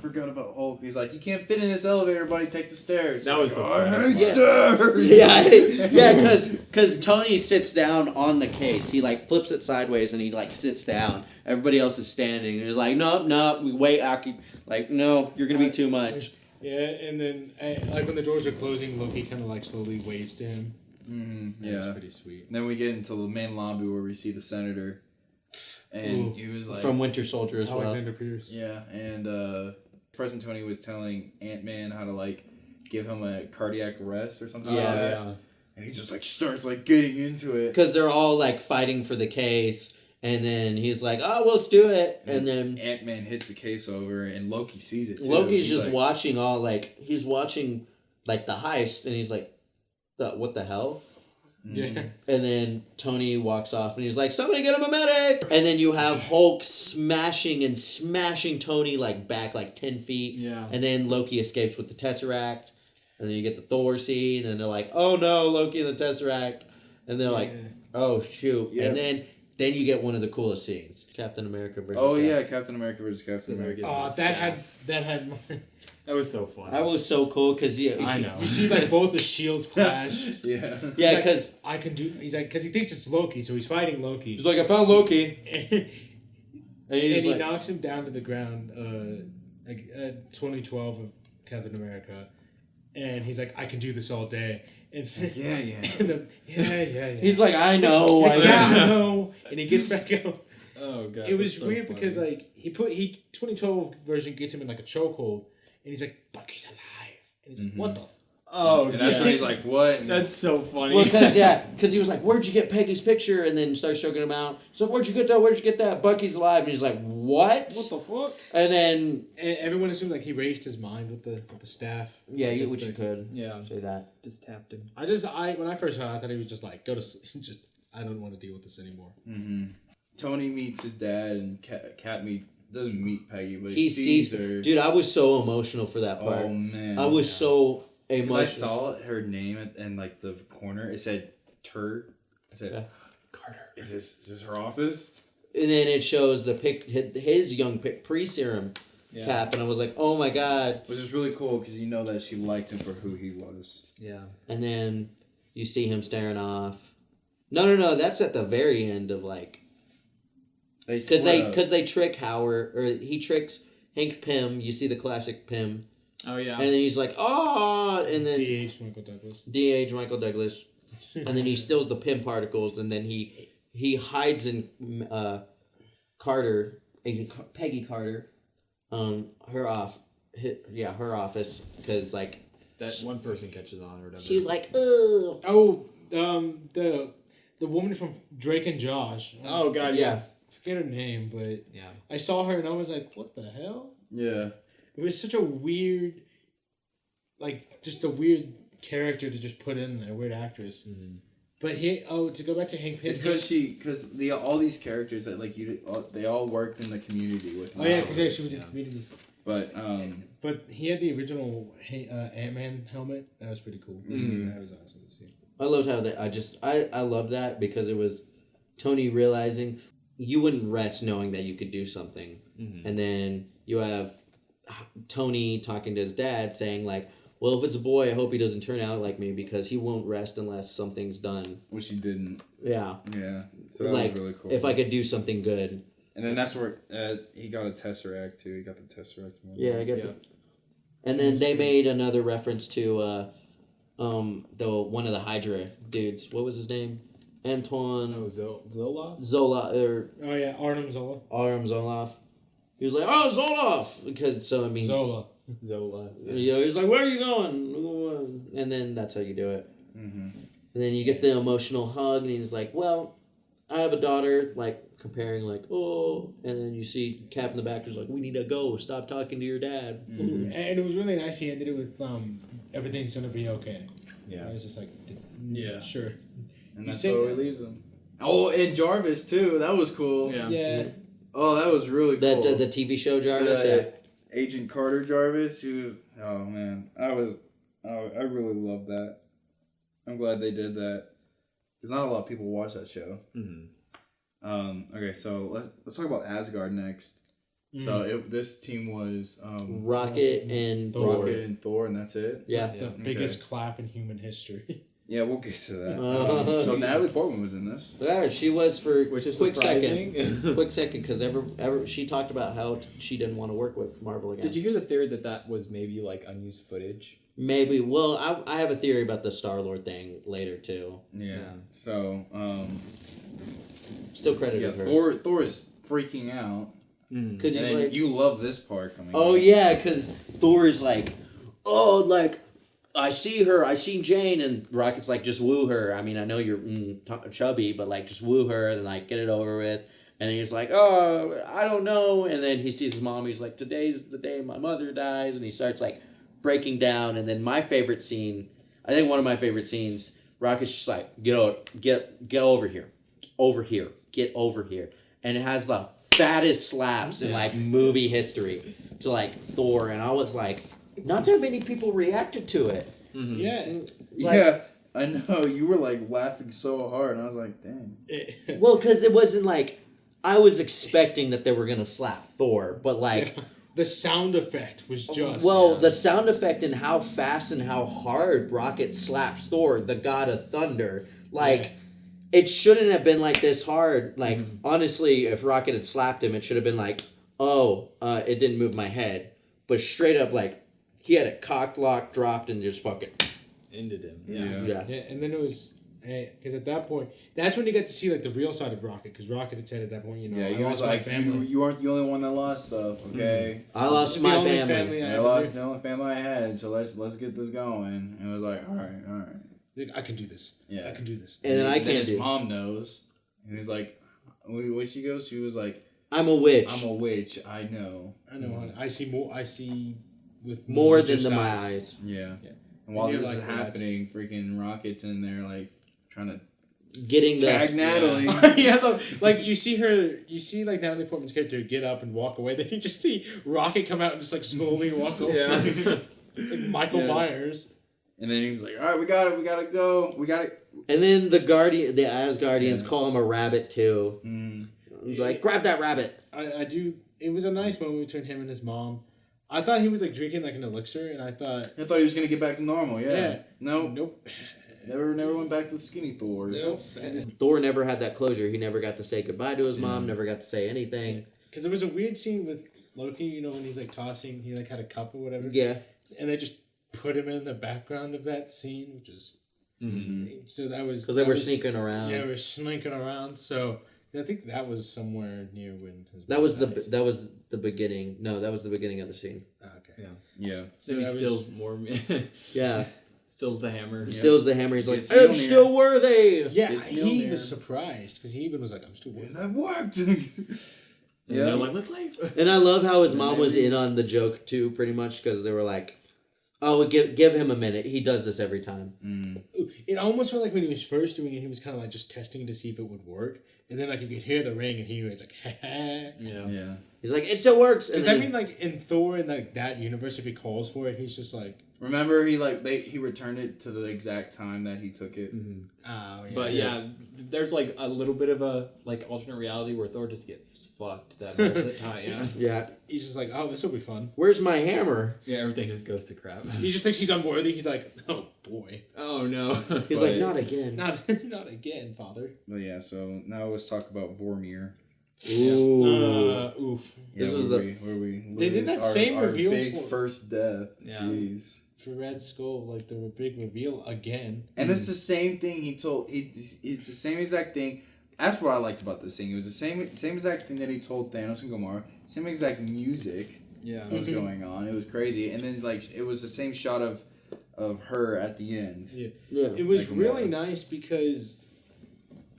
S1: forgot about Hulk. He's like, you can't fit in this elevator, buddy. Take the stairs.
S2: That was the
S1: I
S2: funny
S1: hate
S2: part.
S1: stairs.
S3: Yeah, because Tony sits down on the case. He like flips it sideways and he like sits down. Everybody else is standing. And he's like, no, we wait, Aki. Like, no, you're gonna be too much.
S4: Yeah, and then like when the doors are closing, Loki kind of like slowly waves to him.
S1: Mm-hmm.
S4: It's
S1: Yeah.
S4: pretty sweet.
S1: And then we get into the main lobby where we see the senator, and
S4: Ooh.
S1: he was like,
S3: From Winter Soldier as well.
S4: Alexander Pierce.
S1: yeah, and President Tony was telling Ant-Man how to like give him a cardiac arrest or something like
S3: Yeah.
S1: that. And he just like starts like getting into it.
S3: Because they're all like fighting for the case, and then he's like, "Oh, well, let's do it." And then
S1: Ant-Man hits the case over, and Loki sees it too.
S3: Loki's
S1: He's
S3: just
S1: like,
S3: watching he's watching like the heist, and he's like, "What the hell?"
S4: Yeah.
S3: And then Tony walks off, and he's like, "Somebody get him a medic!" And then you have Hulk smashing Tony like back like 10 feet.
S2: Yeah.
S3: And then Loki escapes with the Tesseract, and then you get the Thor scene, and they're like, "Oh no, Loki and the Tesseract," and they're like, "Oh shoot!"
S1: Yep.
S3: And then then you get one of the coolest scenes: Captain America versus.
S1: Captain America versus Captain America.
S2: That was so fun.
S3: That was so cool because
S2: I know.
S4: You see like both the shields clash.
S3: Yeah,
S4: because I can do. He's like because he thinks it's Loki, so he's fighting Loki.
S3: He's like, I found Loki,
S4: and he knocks him down to the ground. 2012 of Captain America, and he's like, I can do this all day. And yeah.
S3: He's like, I know.
S4: I know. And he gets back out.
S2: Oh god.
S4: It was so weird funny. Because like he 2012 version gets him in like a chokehold, and he's like, Bucky's alive, and he's like, what the.
S2: Oh,
S1: that's when he's like, what?
S2: That's so funny.
S3: Well, because he was like, where'd you get Peggy's picture? And then starts choking him out. So where'd you get that? Bucky's alive. And he's like, what?
S2: What the fuck?
S3: And then
S4: everyone assumed like he raised his mind with the staff.
S3: Yeah, which you could.
S2: Yeah,
S3: say that.
S2: Just tapped him.
S4: When I first saw it, I thought he was just like, I don't want to deal with this anymore.
S1: Mm-hmm. Tony meets his dad, and Cat doesn't meet Peggy, but he sees her.
S3: Dude, I was so emotional for that part.
S1: Oh man,
S3: I was so.
S1: Because I saw her name in like the corner. It said Tur. I said Carter. Is this her office?
S3: And then it shows his young pre-serum Cap, and I was like, oh my god.
S1: Which is really cool because you know that she liked him for who he was.
S2: Yeah.
S3: And then you see him staring off. No. That's at the very end of like. Because they trick Howard, or he tricks Hank Pym. You see the classic Pym.
S2: Oh yeah.
S3: And then he's like, oh, and then
S4: D.H. Michael Douglas.
S3: D.H. Michael Douglas, and then he steals the Pym particles, and then he hides in Carter, Agent Peggy Carter, her office, because like
S2: that one person catches on or whatever.
S3: She's like, ugh.
S4: Oh, the woman from Drake and Josh.
S2: Oh god, yeah.
S4: I forget her name, but
S2: yeah,
S4: I saw her and I was like, what the hell?
S1: Yeah.
S4: It was such a weird, like, just a weird character to just put in there, weird actress. Mm-hmm. But to go back to Hank Pym.
S1: It's because all these characters that like they all worked in the community with.
S4: Oh yeah, because she was in the community.
S1: But
S4: he had the original Ant-Man helmet. That was pretty cool.
S1: Mm-hmm.
S4: That was awesome to see.
S3: I loved how I love that because it was Tony realizing you wouldn't rest knowing that you could do something, and then you have Tony talking to his dad saying like, well, if it's a boy, I hope he doesn't turn out like me because he won't rest unless something's done.
S1: Which he didn't.
S3: Yeah.
S1: Yeah. So that
S3: like,
S1: was really cool.
S3: If I could do something good.
S1: And then that's where he got a Tesseract too. He got the Tesseract.
S3: Yeah, I got the. And then they made another reference to the one of the Hydra dudes. What was his name? Antoine.
S2: Oh, Zoloff.
S4: Oh yeah, Arnim
S3: Zoloff. He was like, oh, Zoloff! Because, so it means...
S4: Zola.
S3: Yeah. You know, he's like, where are you going? And then that's how you do it. Mm-hmm. And then you get the emotional hug, and he's like, well, I have a daughter, like, comparing, like, oh... And then you see Cap in the back, who's like, we need to go, stop talking to your dad.
S4: Mm-hmm. And it was really nice he ended it with, everything's gonna be okay.
S2: Yeah.
S4: I was just like, sure.
S1: And that's where we leaves him. Oh, and Jarvis, too. That was cool.
S4: Yeah.
S1: Oh, that was really cool.
S3: The TV show Jarvis,
S1: Agent Carter Jarvis, who was... Oh, man. I really loved that. I'm glad they did that. Because not a lot of people watch that show. Mm-hmm. Okay, so let's talk about Asgard next. Mm-hmm. So this team was...
S3: Rocket and Thor.
S1: Rocket and Thor, and that's it?
S3: Yeah.
S4: The biggest clap in human history.
S1: Yeah, we'll get to that. So Natalie Portman was in this.
S3: Yeah, she was for
S2: which is
S3: quick
S2: surprising.
S3: Quick second, because ever she talked about how she didn't want to work with Marvel again.
S2: Did you hear the theory that was maybe like unused footage?
S3: Maybe. Well, I have a theory about the Star-Lord thing later too.
S1: Yeah. So
S3: still credited her.
S1: Thor is freaking out
S3: because he's like,
S1: you love this part coming.
S3: Oh yeah, because Thor is like, oh like. I see Jane, and Rocket's like, just woo her. I mean, I know you're chubby, but like, just woo her, and like, get it over with. And then he's like, oh, I don't know. And then he sees his mom, he's like, today's the day my mother dies. And he starts like breaking down. And then my favorite scene, I think one of my favorite scenes, Rocket's just like, get over here. Get over here. And it has the fattest slaps in like movie history to like Thor. And I was like, not that many people reacted to it.
S4: Mm-hmm. Yeah.
S1: I know, you were like laughing so hard, and I was like, dang.
S3: Well, because it wasn't like I was expecting that they were gonna slap Thor, but like
S4: the sound effect was just
S3: the sound effect and how fast and how hard Rocket slaps Thor, the god of thunder, like it shouldn't have been like this hard. Like honestly, if Rocket had slapped him, it should have been like, it didn't move my head, but straight up like he had it cocked, locked, dropped, and just fucking
S2: ended him.
S3: Yeah.
S4: And then it was because at that point, that's when you get to see like the real side of Rocket. Because Rocket had said at that point,
S1: he was like, you weren't the only one that lost stuff, okay?
S3: I lost my family.
S1: I lost the only family I had, so let's get this going. And it was like, all right.
S4: I can do this. Yeah, I can do this.
S3: And then I can't.
S1: His mom knows, and he's like, what she goes? She was like,
S3: I'm a witch.
S1: I'm a witch. I know.
S4: Honey. I see more. I see with
S3: more than my eyes.
S1: Yeah. And while this is happening, freaking Rocket's in there like trying to tag Natalie.
S4: Like you see like Natalie Portman's character get up and walk away. Then you just see Rocket come out and just like slowly walk over, like Michael Myers.
S1: And then he was like, "All right, we gotta go, we gotta."
S3: And then the Asgardians call him a rabbit too. Like, grab that rabbit.
S4: I do. It was a nice moment between him and his mom. I thought he was like drinking like an elixir, and I thought
S1: he was gonna get back to normal. Yeah.
S4: Nope.
S1: Never went back to skinny Thor.
S3: Thor never had that closure. He never got to say goodbye to his mom. Never got to say anything.
S4: Because there was a weird scene with Loki. When he's like tossing, he like had a cup or whatever.
S3: Yeah.
S4: And they just put him in the background of that scene, which is so that was
S3: because they were sneaking around.
S4: Yeah, they were slinking around. So I think that was somewhere near when his
S3: that was the beginning. No, that was the beginning of the scene.
S4: Okay.
S2: Yeah. So he steals more.
S3: Yeah.
S2: Steals the hammer.
S3: He steals the hammer. He's like, I'm still worthy.
S4: Yeah, he was surprised because he even was like, I'm still worthy.
S1: That worked.
S2: And they're like, let's leave.
S3: And I love how his mom was in on the joke too, pretty much, because they were like, oh, give him a minute. He does this every time.
S4: It almost felt like when he was first doing it, he was kind of like just testing to see if it would work. And then like you could hear the ring, and he was like, ha ha.
S1: Yeah.
S3: He's like, it still works.
S4: Does that mean like in Thor in like that universe, if he calls for it, he's just like.
S1: Remember, he returned it to the exact time that he took it.
S2: Mm-hmm.
S4: Oh, yeah.
S2: But there's like a little bit of a like alternate reality where Thor just gets fucked that whole time. Yeah.
S3: Yeah.
S4: He's just like, oh, this will be fun.
S3: Where's my hammer?
S2: Yeah, everything just goes to crap.
S4: He just thinks he's unworthy. He's like, oh boy.
S2: Oh no.
S3: He's like, not again.
S4: Not again, father.
S1: Well, yeah. So now let's talk about Vormir.
S3: Ooh.
S4: Oof.
S1: Yeah,
S3: this was
S1: where we
S4: they did that same reveal
S1: big
S4: for
S1: first death.
S2: Yeah.
S1: Jeez.
S4: For Red Skull, like the big reveal again.
S1: And it's the same thing he told. It's the same exact thing. That's what I liked about this thing. It was the same exact thing that he told Thanos and Gamora. Same exact music.
S2: That
S1: was going on. It was crazy. And then like it was the same shot of her at the end.
S3: Yeah.
S4: It was really nice because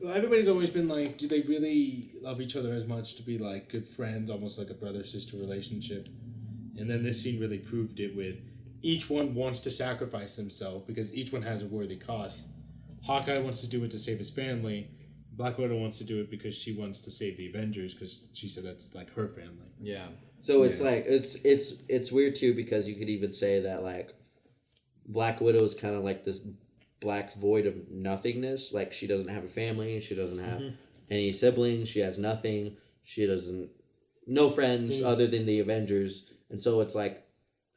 S4: everybody's always been like, do they really love each other as much to be like good friends, almost like a brother-sister relationship? And then this scene really proved it with each one wants to sacrifice himself because each one has a worthy cause. Hawkeye wants to do it to save his family. Black Widow wants to do it because she wants to save the Avengers because she said that's like her family.
S2: Yeah.
S3: So it's like it's weird too because you could even say that like Black Widow is kind of like this black void of nothingness. Like she doesn't have a family, she doesn't have any siblings, she has nothing, she doesn't no friends other than the Avengers, and so it's like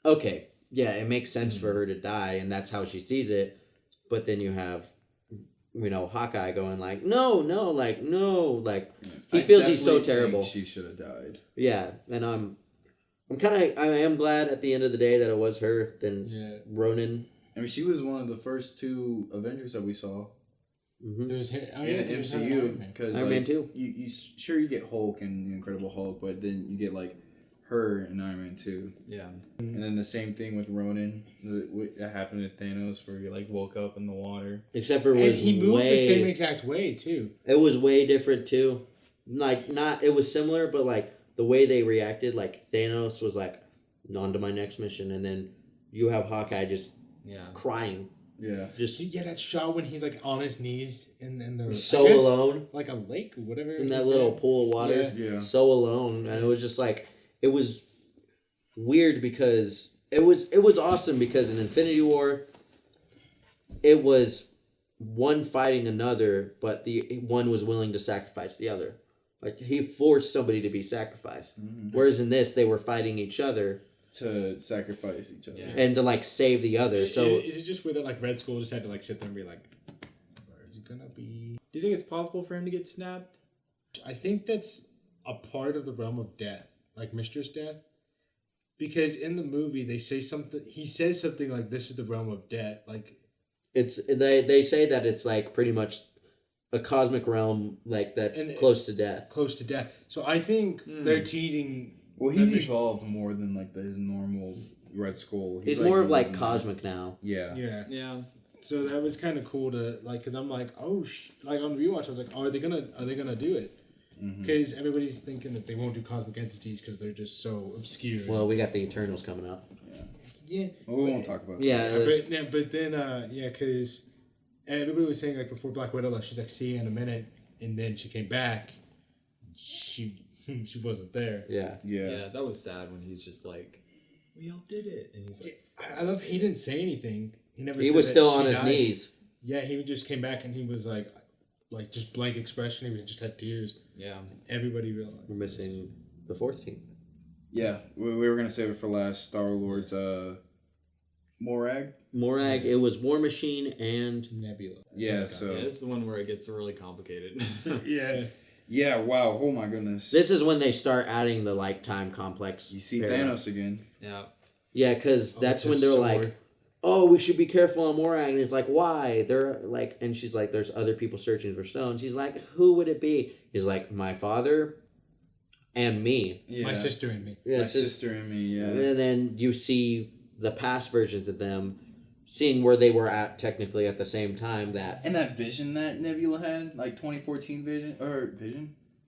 S3: okay. Yeah, it makes sense for her to die, and that's how she sees it. But then you have, Hawkeye going like, no, he feels he's so terrible.
S1: She should have died.
S3: Yeah, and I am glad at the end of the day that it was her than Ronan.
S1: I mean, she was one of the first two Avengers that we saw.
S3: Mm-hmm.
S4: There was
S1: in the MCU because
S3: Iron Man 2.
S1: You get Hulk and the Incredible Hulk, but then you get like her and Iron Man 2.
S2: Yeah.
S1: And then the same thing with Ronan. That happened with Thanos where he like woke up in the water.
S3: Except for
S4: he moved the same exact way too.
S3: It was way different too. Like it was similar, but like the way they reacted, like Thanos was like, on to my next mission, and then you have Hawkeye just crying.
S1: Yeah.
S4: That shot when he's like on his knees in the
S3: alone.
S4: Like a lake or whatever.
S3: In that little pool of water.
S1: Yeah.
S3: So alone. And it was just like it was weird because it was awesome because in Infinity War it was one fighting another, but the one was willing to sacrifice the other. Like, he forced somebody to be sacrificed. Mm-hmm. Whereas in this, they were fighting each other
S1: to sacrifice each other
S3: and to like save the other. So
S4: is it just weird that like Red Skull just had to like sit there and be like, where is it gonna be?
S2: Do you think it's possible for him to get snapped?
S4: I think that's a part of the realm of death, like Mistress Death, because in the movie they say something. He says something like, "This is the realm of death." Like,
S3: it's they say that it's like pretty much a cosmic realm, like that's close to death.
S4: Close to death. So I think they're teasing.
S1: Well, he's evolved more than like his normal Red Skull.
S3: He's more of like cosmic now.
S1: Yeah.
S2: Yeah.
S4: So that was kind of cool to like, because I'm like, like on rewatch, I was like, oh, are they gonna do it? Because everybody's thinking that they won't do cosmic entities because they're just so obscure.
S3: Well, we got the Eternals coming up.
S4: Yeah.
S1: Well, we won't talk about that.
S3: Yeah.
S4: But then because everybody was saying like before Black Widow left, she's like, see you in a minute, and then she came back. She wasn't there.
S2: Yeah, that was sad when he's just like, we all did it, and he's like,
S4: I love he didn't say anything.
S3: He was still on his knees.
S4: Yeah, he just came back and he was like just blank expression. He just had tears.
S2: Yeah.
S4: Everybody realized
S3: we're missing the fourth team.
S1: Yeah, we were gonna save it for last. Star Lord's Morag.
S3: It was War Machine and
S4: Nebula.
S1: Yeah, so
S2: this is the one where it gets really complicated.
S4: Yeah.
S1: Yeah, wow, oh my goodness.
S3: This is when they start adding the like time complex.
S1: You see Thanos again.
S2: Yeah.
S3: Yeah, because that's when they're like, oh, we should be careful on Morag. And he's like, why? They're like, and she's like, there's other people searching for stones. He's like, who would it be? He's like, my father and me.
S1: Yeah.
S4: My sister and me.
S3: Yeah,
S1: my sister and me, yeah.
S3: And then you see the past versions of them, seeing where they were at technically at the same time.
S1: And that vision that Nebula had, like 2014 vision?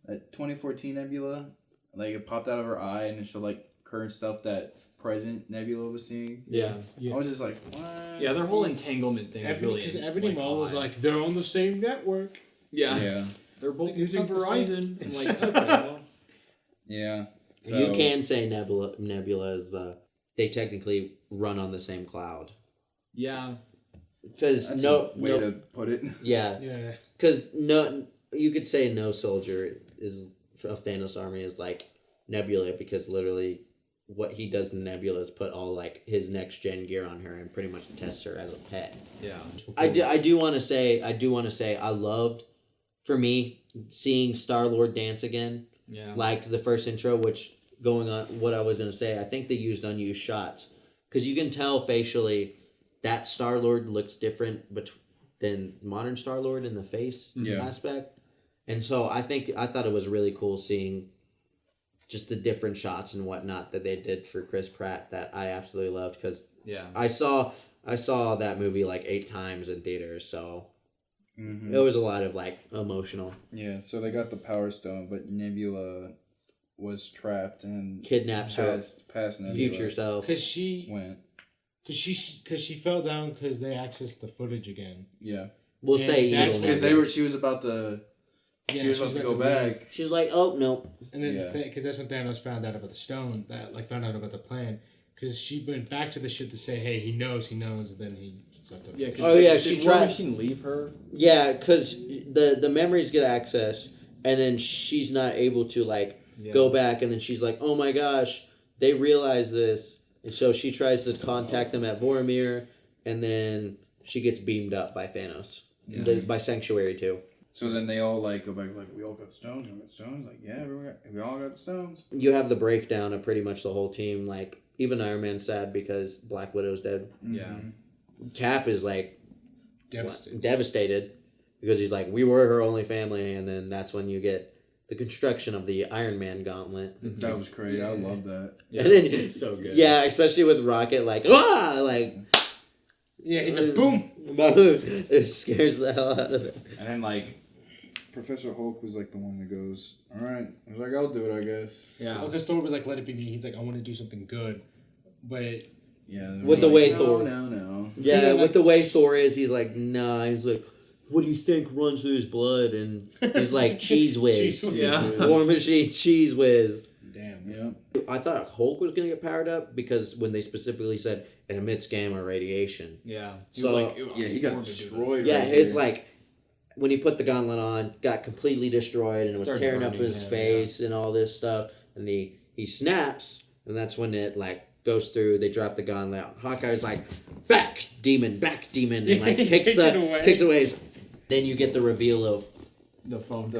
S1: That 2014 Nebula, like it popped out of her eye and it showed like current stuff that present Nebula was seeing.
S3: Yeah.
S1: I was just like, what?
S2: Yeah, their whole entanglement thing was really...
S4: Because Ebony Maw was like, they're on the same network.
S2: Yeah. They're both
S4: like,
S2: using Verizon. And like, okay, well.
S1: Yeah.
S3: So, you can say Nebula is, they technically run on the same cloud.
S2: Yeah.
S3: Because
S1: a way to put it.
S3: Yeah.
S4: Yeah.
S3: Because you could say no soldier of Thanos' army is like Nebula, because literally what he does in Nebula is put all like his next gen gear on her and pretty much tests her as a pet.
S2: Yeah.
S3: I do want to say I loved, for me, seeing Star-Lord dance again.
S2: Yeah.
S3: Like the first intro, which going on what I was going to say, I think they used unused shots because you can tell facially that Star-Lord looks different than modern Star-Lord in the face aspect. And so I thought it was really cool seeing just the different shots and whatnot that they did for Chris Pratt that I absolutely loved, because I saw that movie like 8 times in theaters, so it was a lot of like emotional.
S1: Yeah, so they got the Power Stone, but Nebula was trapped and
S3: kidnaps her
S1: past Nebula.
S3: future self.
S4: Because she
S1: went.
S4: Because she fell down because they accessed the footage again.
S1: Yeah.
S3: We'll say
S4: that's
S1: because she was about to.
S4: Yeah,
S1: she was about to go back.
S3: She's like, oh, no.
S4: And then because that's when Thanos found out about the stone, found out about the plan. Because she went back to the ship to say, hey, he knows, and then he sucked up.
S2: Yeah, she tried. War Machine leave her?
S3: Yeah, because the memories get accessed, and then she's not able to, go back, and then she's like, oh my gosh, they realize this. And so she tries to contact them at Vormir, and then she gets beamed up by Thanos. Yeah. By Sanctuary, too.
S1: So then they all go back, we all got stones, Like, yeah, we all got stones.
S3: You have the breakdown of pretty much the whole team. Like, even Iron Man's sad because Black Widow's dead.
S2: Yeah.
S3: Cap is devastated because he's like, we were her only family, and then that's when you get the construction of the Iron Man gauntlet.
S1: That was crazy. I love that.
S2: Yeah,
S3: and then,
S2: it's so good.
S3: Yeah, especially with Rocket,
S4: yeah, he's like, boom!
S3: It scares the hell out of it.
S1: And then, Professor Hulk was, the one that goes, all right. I was like, I'll do it, I guess.
S4: Yeah. Well, because Thor was like, let it be me. He's like, I want to do something good. But...
S1: Yeah.
S3: With the way Thor...
S1: No.
S3: Yeah, with the way Thor is, he's like, nah. He's like, what do you think runs through his blood? And he's like, Cheese Whiz.
S2: Yeah.
S3: War Machine, Cheese Whiz.
S4: damn.
S1: Yeah.
S3: I thought Hulk was going to get powered up because when they specifically said it emits gamma radiation.
S2: Yeah.
S3: He was like,
S1: he got destroyed.
S3: Yeah,
S1: right
S3: it's
S1: there.
S3: like when he put the gauntlet on, got completely destroyed and it was
S2: Started
S3: tearing up
S2: burning
S3: his
S2: him,
S3: face and all this stuff. And he snaps, and that's when it like goes through. They drop the gauntlet. Hawkeye's like, back demon, and like kicks it away. Then you get the reveal of
S2: the phone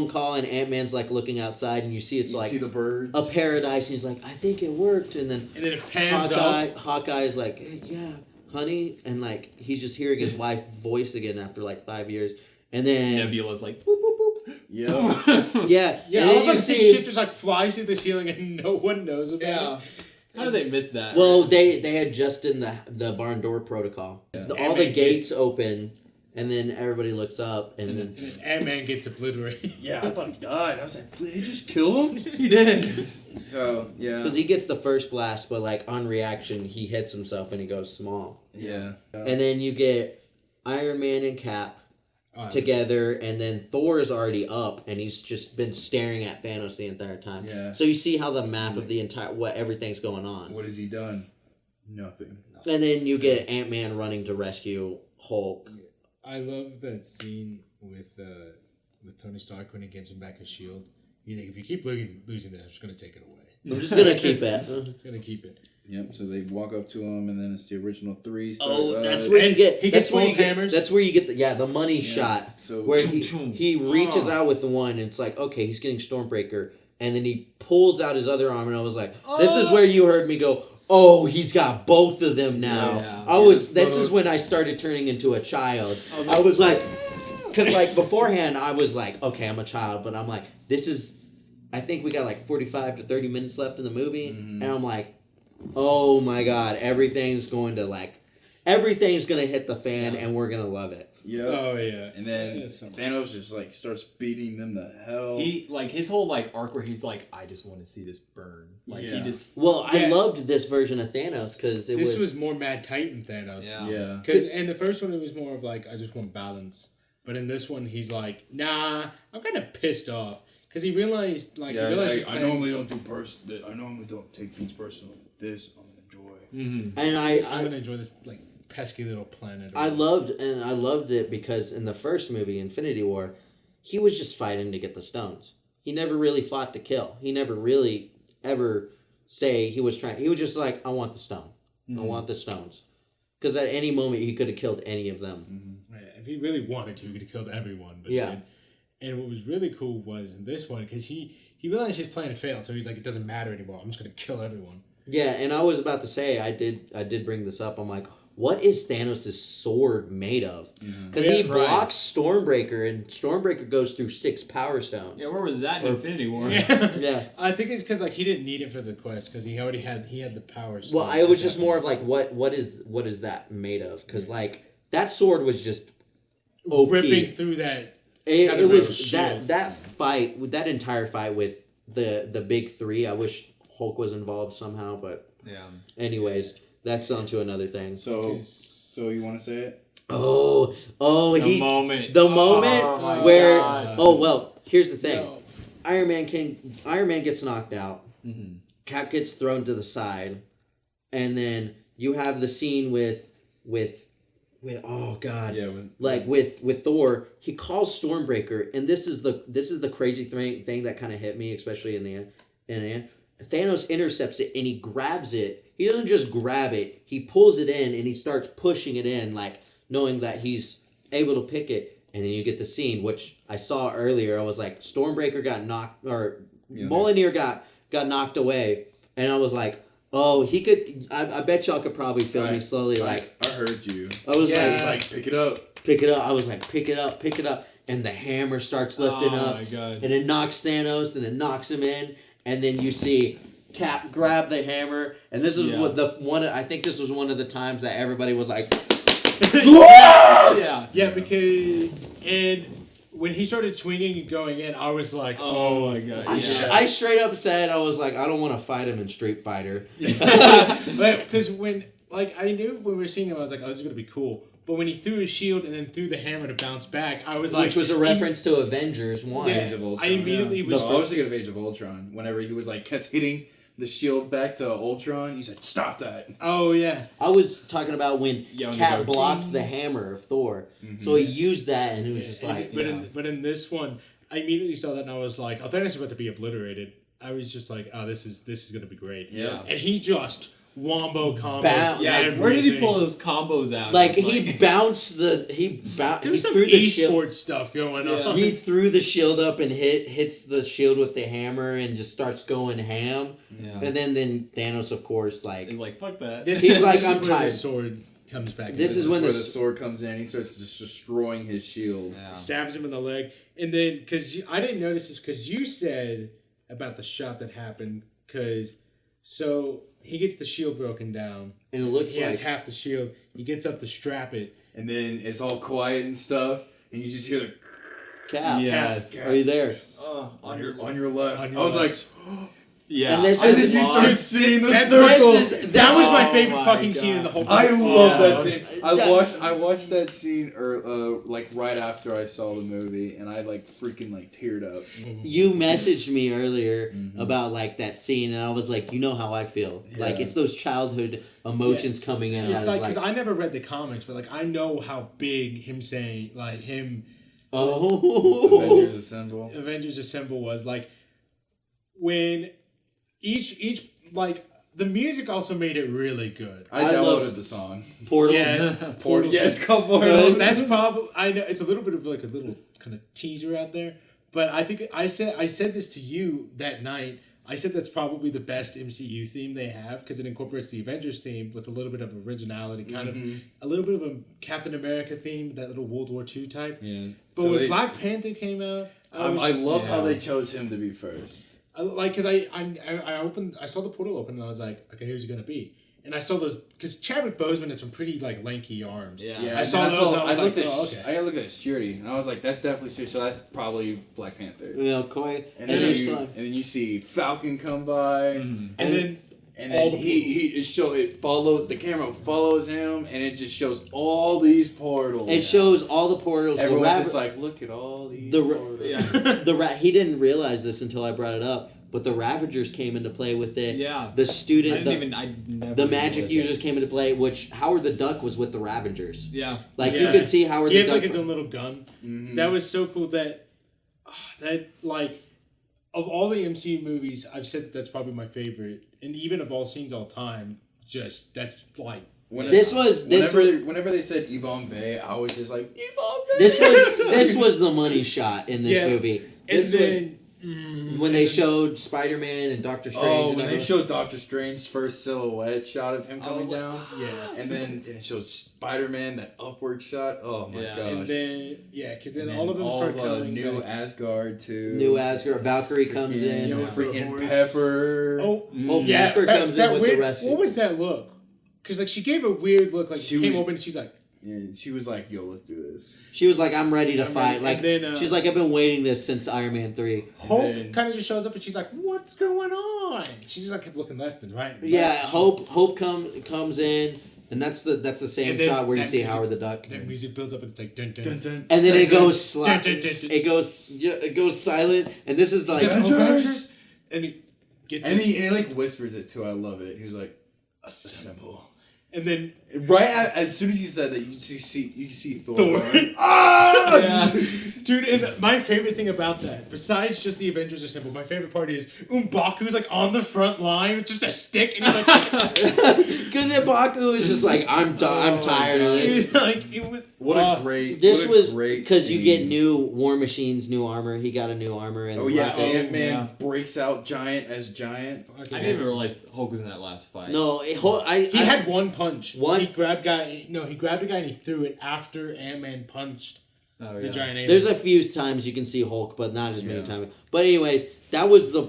S3: call, and Ant-Man's like looking outside, and you see it's like
S1: see the birds,
S3: a paradise. And he's like, I think it worked, and then
S4: it pans up.
S3: Hawkeye's like, hey, yeah, honey, and like he's just hearing his wife's voice again after like 5 years, and then
S2: Nebula's like, boop, boop, boop.
S3: yeah.
S4: And all of a sudden, shit just like flies through the ceiling, and no one knows about it.
S2: How did they miss that?
S3: Well, they had just in the barn door protocol.
S1: Yeah.
S3: All the gates open, and then everybody looks up, and then
S4: Ant-Man gets obliterated.
S1: Yeah, I thought he died. I was like, did he just kill him?
S2: He did.
S1: So, yeah.
S3: because he gets the first blast, but like on reaction, he hits himself and he goes small.
S1: Yeah.
S3: And then you get Iron Man and Cap together, and then Thor is already up, and he's just been staring at Thanos the entire time.
S1: Yeah.
S3: So you see how the map of the entire everything's going on.
S1: What has he done? Nothing.
S3: And then you get Ant-Man running to rescue Hulk.
S4: I love that scene with Tony Stark when he gives him back his shield. He's like, if you keep losing that, I'm just gonna take it away.
S3: I'm just gonna keep it.
S4: I'm gonna keep it.
S1: Yep. So they walk up to him, and then it's the original three.
S3: That's where you get.
S4: He gets both hammers.
S3: That's where you get the money shot.
S1: So
S3: where he reaches out with the one, and it's like, okay, he's getting Stormbreaker, and then he pulls out his other arm, and I was like, this is where you heard me go, oh, he's got both of them now.
S2: Yeah.
S3: This is when I started turning into a child. I was like, because like beforehand, I was like, okay, I'm a child, but I'm like, this is, I think we got like 45 to 30 minutes left in the movie, and I'm like, oh my god, everything's going to hit the fan, and we're gonna love it.
S1: Yeah.
S4: Oh yeah.
S1: And then Thanos just like starts beating them to hell.
S2: He like his whole like arc where he's like, I just want to see this burn. Like he just.
S3: Well, I loved this version of Thanos because
S4: this was more Mad Titan Thanos.
S1: Yeah.
S4: Because in the first one it was more of like, I just want balance, but in this one he's like, nah, I'm kind of pissed off because he realized
S1: I normally don't do I normally don't take things personal. This I'm gonna enjoy.
S3: And
S4: I'm gonna enjoy this like pesky little planet.
S3: I loved it because in the first movie, Infinity War, he was just fighting to get the stones. He never really fought to kill. He never really ever say he was trying. He was just like, I want the stone. I want the stones. Because at any moment he could have killed any of them.
S4: Right. If he really wanted to, he could have killed everyone. But and what was really cool was in this one because he realized his plan failed, so he's like, it doesn't matter anymore. I'm just gonna kill everyone. Yeah,
S3: and I was about to say, I did bring this up. I'm like, what is Thanos' sword made of? Because he blocks Stormbreaker, and Stormbreaker goes through 6 Power Stones.
S2: Yeah, where was that in Infinity War?
S3: Yeah.
S4: I think it's because like he didn't need it for the quest because he already had the Power Stone.
S3: Well, it was just more of like, what is that made of? Because like that sword was just OP.
S4: Ripping through that.
S3: It was that fight, that entire fight with the big 3. I wish Hulk was involved somehow, but anyways, that's on to another thing.
S1: So you want to say it?
S3: The moment
S2: oh
S3: where
S2: God.
S3: Well, here's the thing. No. Iron Man gets knocked out. Cap gets thrown to the side, and then you have the scene with oh god, with Thor. He calls Stormbreaker, and this is the crazy thing that kind of hit me, especially in the end. Thanos intercepts it and he grabs it. He doesn't just grab it; he pulls it in and he starts pushing it in, like knowing that he's able to pick it. And then you get the scene, which I saw earlier. I was like, Stormbreaker got knocked, or Mjolnir got knocked away, and I was like, oh, he could. I bet y'all could probably feel me slowly. Like
S1: I heard you.
S3: I was
S1: like, pick it up.
S3: Pick it up. I was like, pick it up. And the hammer starts lifting up.
S2: My God.
S3: And it knocks Thanos, and it knocks him in. And then you see Cap grab the hammer. And this is I think this was one of the times that everybody was like,
S4: yeah, because when he started swinging and going in, I was like, oh my God.
S3: I straight up said, I was like, I don't want to fight him in Street Fighter.
S4: But because when I knew when we were seeing him, I was like, oh, this is gonna be cool. But when he threw his shield and then threw the hammer to bounce back, I was like...
S3: Which was a reference to Avengers 1.
S4: Yeah,
S1: Age of Ultron.
S4: I immediately was...
S1: I was thinking of Age of Ultron. Whenever he was like kept hitting the shield back to Ultron, he said, "Stop that!"
S4: Oh yeah.
S3: I was talking about when
S2: Yeah, when
S3: Cap
S2: they go,
S3: blocked
S2: ding.
S3: the hammer of Thor, so he used that, and it was just like.
S4: But in this one, I immediately saw that and I was like, "Oh, Thanos is about to be obliterated." I was just like, "Oh, this is gonna be great."
S1: Yeah.
S4: And he just wombo combos.
S2: Yeah, where did he pull those combos out?
S3: Like he bounced the
S4: There
S3: he
S4: was some
S3: threw the shield.
S4: esports stuff going on.
S3: He threw the shield up and hits the shield with the hammer and just starts going ham.
S2: Yeah.
S3: And then Thanos, of course, like
S2: He's like, fuck that.
S3: He's like,
S4: this
S3: I'm
S4: is where
S3: tired.
S4: the sword comes back.
S3: This
S4: in.
S3: is when
S1: where
S3: the
S1: the sword comes in. He starts just destroying his shield.
S2: Yeah.
S4: stabs him in the leg, and then because I didn't notice this because you said about the shot that happened so he gets the shield broken down.
S3: and it looks
S4: He has
S3: like
S4: half the shield. He gets up to strap it.
S1: And then it's all quiet and stuff, and you just hear the
S3: Cap.
S2: Yes.
S3: Are you there?
S1: on your left.
S4: On your
S1: I was
S4: left.
S1: like,
S2: Yeah.
S3: And this
S1: I
S3: is
S1: think you start seeing the
S4: That's
S1: circle.
S4: That was my
S2: Oh
S4: favorite
S2: my
S4: fucking
S2: God.
S4: scene in the whole.
S1: I love
S2: Yeah.
S1: that scene. I watched that scene like right after I saw the movie, and I like freaking like teared up.
S3: You messaged me earlier
S1: Mm-hmm.
S3: about like that scene, and I was like, you know how I feel. Like
S1: Yeah.
S3: it's those childhood emotions coming in.
S4: It's
S3: I
S4: like
S3: was
S4: because I never read the comics, but like I know how big him saying like him
S3: oh,
S1: Avengers Assemble.
S4: Avengers Assemble was like when each like the music also made it really good.
S1: I
S3: I love-
S1: downloaded the song.
S3: portals.
S4: Yeah,
S1: Portals. Yeah, it's called
S3: Portals.
S1: Portals.
S4: That's probably I know it's a little bit of like a little kind of teaser out there, but I think I said this to you that night. I said that's probably the best MCU theme they have because it incorporates the Avengers theme with a little bit of originality, kind of a little bit of a Captain America theme, that little World War II type.
S1: Yeah.
S4: But
S1: So
S4: when
S1: they-
S4: Black Panther came out, I was
S1: I
S4: just-
S1: love how
S2: yeah.
S1: they chose him to be first.
S4: like because I saw the portal open and I was like, okay, who's it gonna be? And I saw those because Chadwick Boseman had some pretty like lanky arms.
S2: Yeah.
S1: Yeah,
S4: I saw those and I was like,
S1: looked at
S4: oh, okay.
S1: I gotta look at Shuri, and I was like, that's definitely Shuri. So that's probably Black Panther.
S3: You know, Koi.
S1: And
S3: And
S1: then
S3: there's
S1: you,
S3: some-
S1: and then you see Falcon come by,
S4: And then
S1: and
S4: all
S1: then
S4: the
S1: the camera follows him, and it just shows all these portals.
S3: it shows all the portals.
S1: Everyone's just like, look at all these portals.
S3: He didn't realize this until I brought it up, but the Ravagers came into play with it.
S2: Yeah.
S3: The student,
S2: I never
S3: the magic
S2: realized
S3: users
S2: that.
S3: came into play, which Howard the Duck was with the Ravagers.
S2: Yeah.
S3: Like you
S4: Yeah.
S3: could see Howard
S4: he
S3: the
S4: had
S3: Duck.
S4: like his own little gun.
S1: Mhm.
S4: That was so cool that like of all the MCU movies, I've said that's probably my favorite, and even of all scenes all time, just that's like
S1: Whenever they said Ebon Bay, I was just like, Ebon Bay.
S3: this was the money shot in this
S4: Yeah.
S3: movie.
S4: and
S3: This
S4: then
S3: was when they showed Spider-Man and Doctor Strange.
S1: Oh,
S3: and
S1: when they
S3: everyone.
S1: showed Doctor Strange's first silhouette shot of him
S2: I
S1: coming
S2: was like,
S1: down,
S4: yeah.
S1: and then it showed Spider-Man that upward shot. Oh my
S2: Yeah.
S1: gosh!
S4: And then because then
S1: And
S4: all of them start coming.
S1: new
S4: back.
S1: Asgard too.
S3: New Asgard, Valkyrie comes in.
S4: Yeah, with the
S1: freaking
S4: horse.
S1: Pepper.
S4: Oh,
S3: Oh,
S4: yeah,
S3: Pepper
S4: that,
S3: comes in
S4: that
S3: with
S4: weird,
S3: the rescue.
S4: What was that look? Because like she gave a weird look, like she
S1: She
S4: came
S1: was-
S4: open and she's like,
S1: Yeah, she was like, "Yo, let's do this."
S3: She was like, "I'm ready to
S4: I'm
S3: fight."
S4: ready.
S3: Like
S4: And then,
S3: she's like, "I've been waiting this since Iron Man 3."
S4: Hope
S1: then-
S4: kind of just shows up and she's like, "What's going on?" She just like kept looking left and right.
S3: Yeah, Hope comes in, and that's the same
S4: And then
S3: shot where you
S4: that
S3: see
S4: music-
S3: Howard the Duck.
S4: Then music builds up and it's like dun dun.
S1: Dun, dun.
S3: And then
S4: Dun,
S3: it
S4: dun,
S3: goes
S4: dun,
S3: sli-
S4: dun, dun, dun.
S3: it goes silent, and this is like
S4: She's like,
S1: Avengers!
S4: and he gets
S1: And
S4: it,
S1: he like whispers it too. I love it. He's like, "Assemble."
S4: and then
S1: Right as soon as he said that, you see Thor.
S4: Thor.
S1: going, ah!
S2: Yeah.
S4: dude, and my favorite thing about that, besides just the Avengers Assemble, my favorite part is M'Baku's like on the front line with just a stick, and he's like,
S3: because M'Baku is just like, I'm tired of this.
S4: he's like, it was.
S1: What a great.
S3: This
S1: what a
S3: was
S1: great
S3: because you get
S1: scene.
S3: new War Machine's new armor. He got a new armor, and
S1: Oh yeah,
S3: Rocket-
S1: Ant-Man
S2: yeah.
S1: breaks out giant as giant.
S2: I didn't even realize Hulk was in that last fight.
S3: No,
S4: He
S3: I
S4: had one punch.
S3: One-
S4: He grabbed guy. No, he grabbed a guy and he threw it after Ant-Man punched
S2: Oh,
S4: the
S2: yeah.
S4: giant alien.
S3: There's a few times you can see Hulk, but not as many
S1: Yeah.
S3: times. But anyways, that was the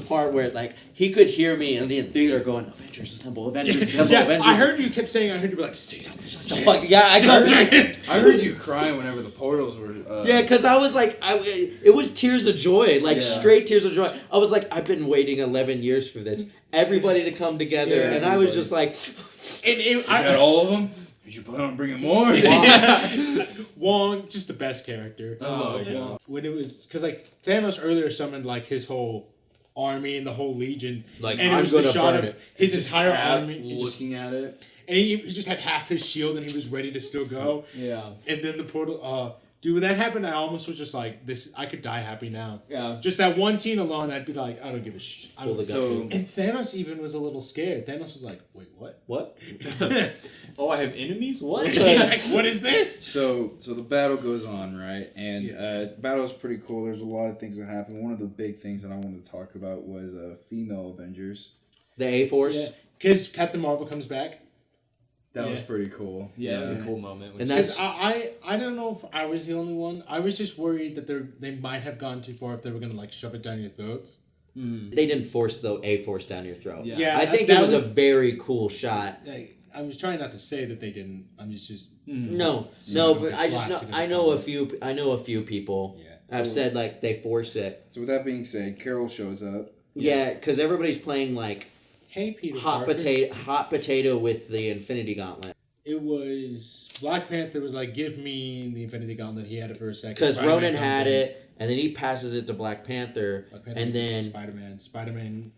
S3: part where like he could hear me in the theater going, "Avengers Assemble, Avengers Assemble,
S4: yeah,
S3: Avengers."
S4: I heard you kept saying. I heard you be like, "Say something, just say it."
S3: Fuck, yeah, I got
S1: I heard you crying whenever the portals were.
S3: Yeah, because I was like, it was tears of joy, like
S1: Yeah.
S3: straight tears of joy. I was like, I've been waiting 11 years for this, everybody to come together,
S4: Yeah,
S3: and I was
S1: everybody.
S3: just like,
S4: And
S1: Is that all of them? you plan on bringing more?
S4: Wong, just the best character.
S1: Yeah.
S4: When it was because like Thanos earlier summoned like his whole army and the whole legion,
S3: Like,
S4: and it
S3: I'm
S4: was the
S3: gonna
S4: shot
S3: burn
S4: of
S3: it.
S4: his
S1: Just
S4: entire
S1: Cap
S4: army
S1: looking at it.
S4: and he just had half his shield and he was ready to still go.
S2: Yeah.
S4: And then the portal. Dude, when that happened, I almost was just like, "This, I could die happy now."
S2: Yeah.
S4: Just that one scene alone, I'd be like, "I don't give a shit."
S1: So
S4: And Thanos even was a little scared. Thanos was like, "Wait, what?"
S3: What?
S2: Oh, I have enemies? What?
S4: He's like, "What is this?"
S1: So the battle goes on, right? And battle's pretty cool. There's a lot of things that happen. One of the big things that I wanted to talk about was female Avengers.
S3: The A-Force?
S4: Yeah, because Captain Marvel comes back.
S1: That was pretty cool.
S2: Yeah, it was a cool moment.
S3: And
S4: Because
S3: that's...
S4: I don't know if I was the only one. I was just worried that they might have gone too far if they were gonna like shove it down your throats.
S3: They didn't force the A-Force down your throat.
S2: Yeah.
S3: I think
S4: that
S3: it was a very cool shot.
S4: Like, I was trying not to say that they didn't. I'm just.
S3: No, but I just know I know a few people have said like they force it.
S1: So with that being said, Carol shows up.
S3: Yeah, because everybody's playing like
S4: Hey, Peter.
S3: hot
S4: Parker.
S3: potato with the Infinity Gauntlet.
S4: It was Black Panther was like, "Give me the Infinity Gauntlet." He had it for a second.
S3: Because
S4: Spider-Man
S3: Ronan
S4: comes
S3: had
S4: in.
S3: it, and then he passes it to Black Panther, and then
S4: Spider-Man.
S3: Spider-Man.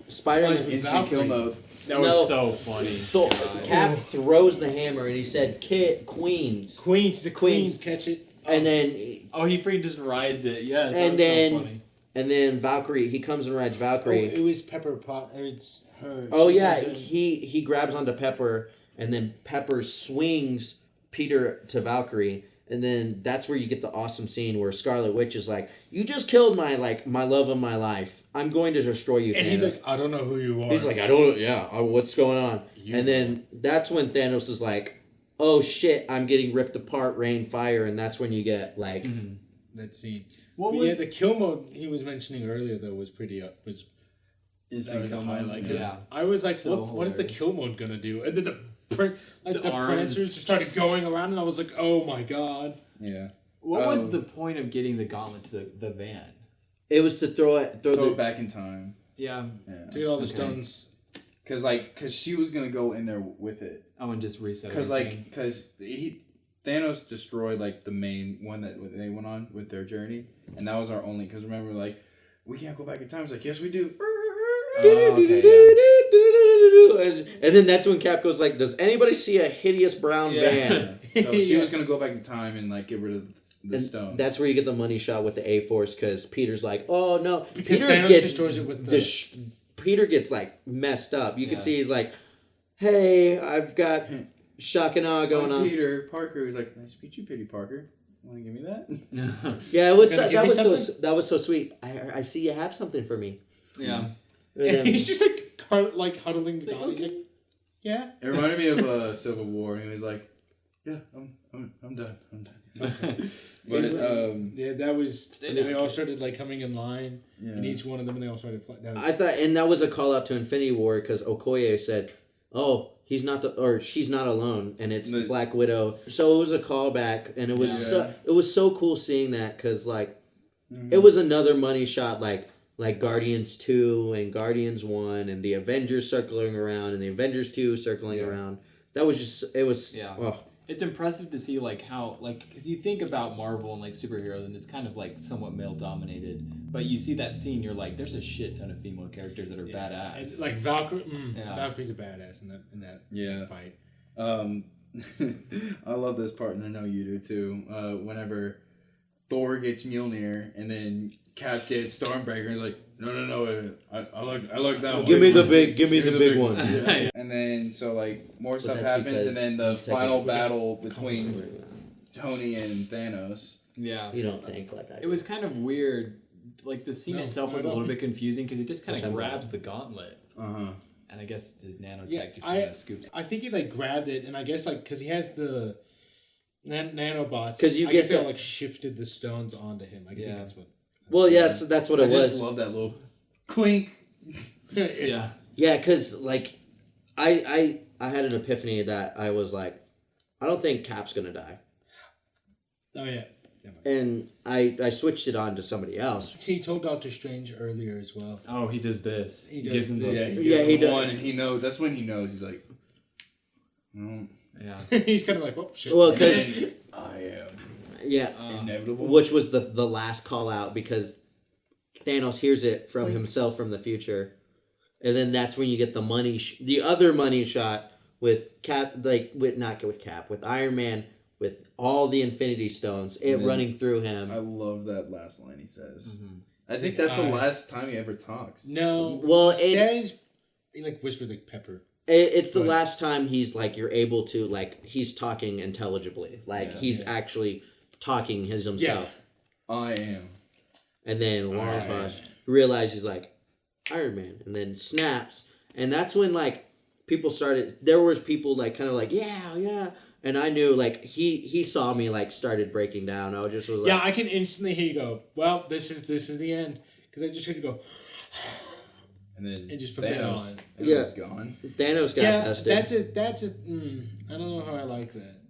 S4: With
S1: Instant kill
S4: Valkyrie.
S1: mode.
S2: That was so funny.
S3: Cap throws the hammer, and he said, Queens.
S4: Queens, the
S3: Queens.
S4: Queens catch it.
S3: And then
S2: Oh, he freaking just rides it. Yes.
S3: And
S2: that was
S3: then-
S2: so funny.
S3: and then Valkyrie, he comes and rides
S4: Oh,
S3: Valkyrie.
S4: it was Pepper Pot. It's her.
S3: Oh
S4: She
S3: yeah,
S4: comes in.
S3: he grabs onto Pepper, and then Pepper swings Peter to Valkyrie, and then that's where you get the awesome scene where Scarlet Witch is like, "You just killed my love of my life. I'm going to destroy you."
S4: And
S3: Thanos.
S4: he's like, "I don't know who you are."
S3: He's like, "I don't. Yeah, what's going on?" And then that's when Thanos is like, "Oh shit, I'm getting ripped apart, rain, fire," and that's when you get like.
S4: That scene.
S2: What
S4: But
S2: was-
S4: yeah, the kill mode he was mentioning earlier though was pretty was
S1: Instant
S4: that was a
S1: kill mode.
S4: highlight. 'Cause
S2: Yeah.
S4: I was like,
S2: So
S4: what is the
S2: hilarious.
S4: kill mode gonna do? And then the
S2: arms.
S4: prancers just started going around, and I was like, oh my god.
S1: Yeah.
S2: What was the point of getting the gauntlet to the van?
S3: It was to throw
S1: Throw
S3: the
S1: it back in time.
S2: Yeah.
S1: Yeah.
S4: To get all the stones.
S1: Cause she was gonna go in there with it.
S2: Oh, and just reset.
S1: Cause
S2: everything.
S1: Thanos destroyed like the main one that they went on with their journey, and that was our only. Cause remember, like, we can't go back in time. It's like, yes, we do.
S3: And then that's when Cap goes like, "Does anybody see a hideous brown van?"
S1: So she was gonna go back in time and like get rid of the
S3: And
S1: stones.
S3: that's where you get the money shot with the A-Force, because Peter's like, "Oh no!"
S4: Because
S3: Peter
S4: Thanos
S3: gets
S4: destroys it with the
S3: Peter gets like messed up. You can
S2: Yeah.
S3: see he's like, "Hey, I've got shock and awe going on."
S1: Peter Parker was like, "Nice to meet you, Peter Parker. Want to give me that?"
S3: Yeah, it was
S4: Gonna
S3: so,
S4: give
S3: that
S4: me
S3: was
S4: something?
S3: that was so sweet. I see you have something for me.
S2: Yeah.
S3: And
S4: And
S3: then-
S4: he's just like huddling down. He's like, yeah.
S1: It reminded me of Civil War. He was like, "Yeah, I'm done. I'm done." But
S4: Yeah, that was.
S2: Stay
S4: And then
S2: down,
S4: they all
S2: kid.
S4: started like coming in line, and each one of them, and they all started. That was,
S3: I thought, and that was a call out to Infinity War, because Okoye said, "Oh, she's not alone," and it's
S1: The-
S3: Black Widow. So it was a callback, and it was so cool seeing that, because like it was another money shot, like Guardians 2 and Guardians 1 and the Avengers circling around and the Avengers 2 circling around. That was just
S2: Yeah.
S3: Oh.
S2: It's impressive to see like how because you think about Marvel and like superheroes and it's kind of like somewhat male dominated, but you see that scene, you're like, there's a shit ton of female characters that are badass.
S4: and, like Valkyrie.
S2: Yeah.
S4: Valkyrie's a badass in that fight.
S1: I love this part, and I know you do too. Whenever Thor gets Mjolnir, and then Cap gets Stormbreaker, he's like, "No, I like that one.
S3: Give me the big one."
S1: Yeah. And then so like more stuff
S3: that's
S1: happens,
S3: because
S1: and then the
S3: he's taking-
S1: final battle between Tony and Thanos.
S2: Yeah.
S3: You don't think like I
S2: It was kind of weird. Like the scene
S4: No,
S2: itself was a
S4: not at
S2: little
S4: all.
S2: bit confusing because he just kind
S3: Which
S2: of
S3: I'm
S2: grabs
S3: glad.
S2: the gauntlet,
S1: Uh-huh.
S2: and I guess his nanotech
S4: Yeah,
S2: just kind of scoops.
S4: I think he like grabbed it, and I guess like because he has the nanobots.
S3: 'Cause you
S4: I
S3: get
S4: guess they
S3: the-
S4: like shifted the stones onto him. I think
S2: Yeah.
S4: that's what.
S3: Well, yeah, that's what
S1: I
S3: it
S1: just
S3: was.
S1: love that little clink.
S2: Yeah.
S3: Yeah, because like I had an epiphany that I was like, I don't think Cap's gonna die,
S4: Oh yeah.
S3: and I switched it on to somebody else.
S4: He told Doctor Strange earlier as well.
S2: Oh, he does this.
S4: He
S2: gives
S4: does
S2: him
S4: this.
S2: this.
S3: Yeah, he does.
S1: One, and he knows. That's when he knows. He's like, no.
S2: Yeah.
S4: He's kind of like, oh shit.
S3: Well, because
S1: I am
S3: inevitable, which was the last call out because Thanos hears it from himself from the future, and then that's when you get the money, the other money shot with Cap, with Iron Man, with all the Infinity Stones, running through him.
S1: I love that last line he says. Mm-hmm. I think that's the last time he ever talks.
S4: No,
S3: well,
S4: he says he whispers like Pepper.
S3: It's the last time he's you're able to he's talking intelligibly, he's actually talking himself.
S1: Yeah. I am.
S3: And then long pause, realizes he's Iron Man, and then snaps, and that's when people started. There was people yeah, and I knew he saw me started breaking down. I just was
S4: I can instantly hear you go. Well, this is the end because I just heard you go.
S1: And then
S4: just from then on,
S1: Thanos gone.
S3: Thanos got tested.
S4: That's it. I don't know how I like that.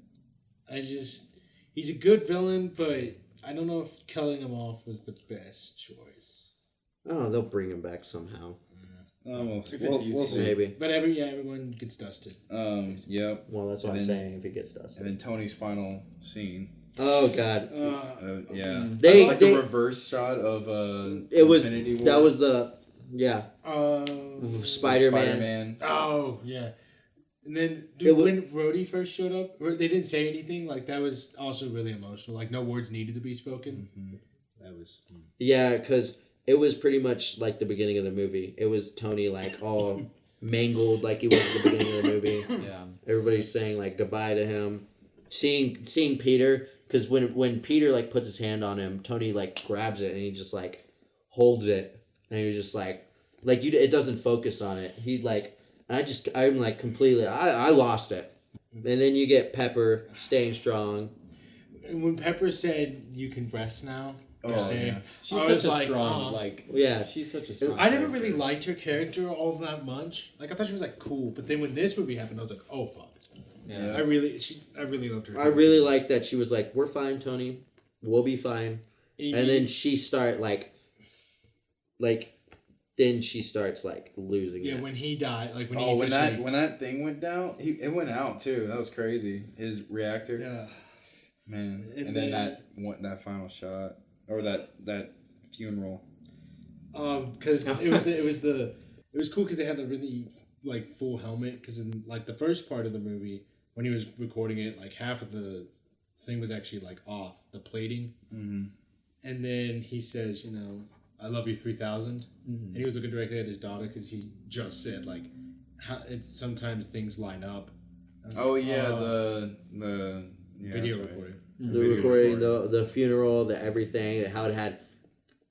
S4: He's a good villain, but I don't know if killing him off was the best choice.
S3: I don't know. They'll bring him back somehow.
S1: We'll see.
S3: Maybe.
S4: But everyone gets dusted.
S1: Yep.
S3: Well, that's what I'm saying. If he gets dusted.
S1: And then Tony's final scene.
S3: Oh God.
S1: Yeah.
S3: They
S1: the reverse shot of
S3: it was
S1: Infinity War.
S3: That was the
S1: Spider-Man.
S4: Oh yeah. And then when Rhodey first showed up, they didn't say anything. That was also really emotional. No words needed to be spoken. Mm-hmm. That was
S3: because it was pretty much like the beginning of the movie. It was Tony all mangled he was at the beginning of the movie.
S2: Yeah.
S3: Everybody's saying goodbye to him. Seeing Peter, because when Peter puts his hand on him, Tony grabs it and he just holds it, and he was just it doesn't focus on it. I'm completely I lost it. And then you get Pepper staying strong.
S4: And when Pepper said you can rest now.
S2: She's such a strong she's such a strong.
S4: I never really liked her character all that much. I thought she was cool, but then when this movie happened, I was like, oh fuck. Yeah. I really loved her.
S3: I really liked that she was we're fine, Tony. We'll be fine. And then she then she starts losing it.
S4: Yeah, when he died,
S1: when that thing went down, it went out too. That was crazy. His reactor. Yeah. Man. And then that final shot. Or that funeral.
S4: Because it was cool because they had the really full helmet, because in the first part of the movie when he was recording it, half of the thing was actually off the plating, and then he says, I love you 3000, and he was looking directly at his daughter because he just said how sometimes things line up.
S1: The
S4: video recording.
S3: The recording, the funeral, the everything, how it had.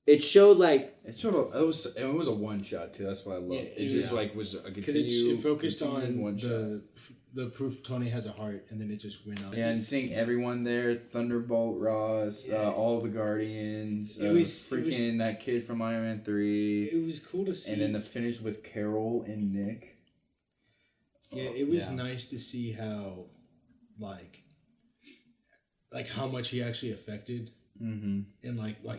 S3: It showed
S1: it was a one shot too. That's what I love. It just was a
S4: because it focused on one the proof Tony has a heart, and then it just went on.
S1: Yeah, and seeing everyone there, Thunderbolt Ross, all the Guardians, that kid from Iron Man 3.
S4: It was cool to see,
S1: and then the finish with Carol and Nick.
S4: Yeah, it was nice to see how how much he actually affected, and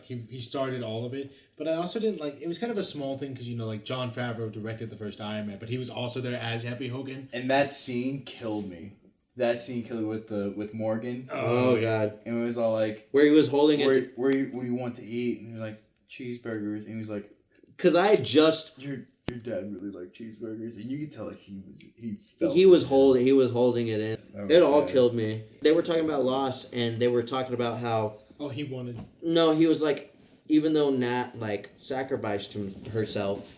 S4: he started all of it. But I also didn't it was kind of a small thing because Jon Favreau directed the first Iron Man, but he was also there as Happy Hogan.
S1: And that scene killed me. With Morgan.
S3: Oh God!
S1: And it was all
S3: where he was holding it.
S1: What do you want to eat? And he's cheeseburgers. And he was
S3: because I had just
S1: your dad really liked cheeseburgers, and you could tell he was holding it in. It all killed me.
S3: They were talking about loss, and they were talking about how
S4: he wanted.
S3: No, he was even though Nat sacrificed herself,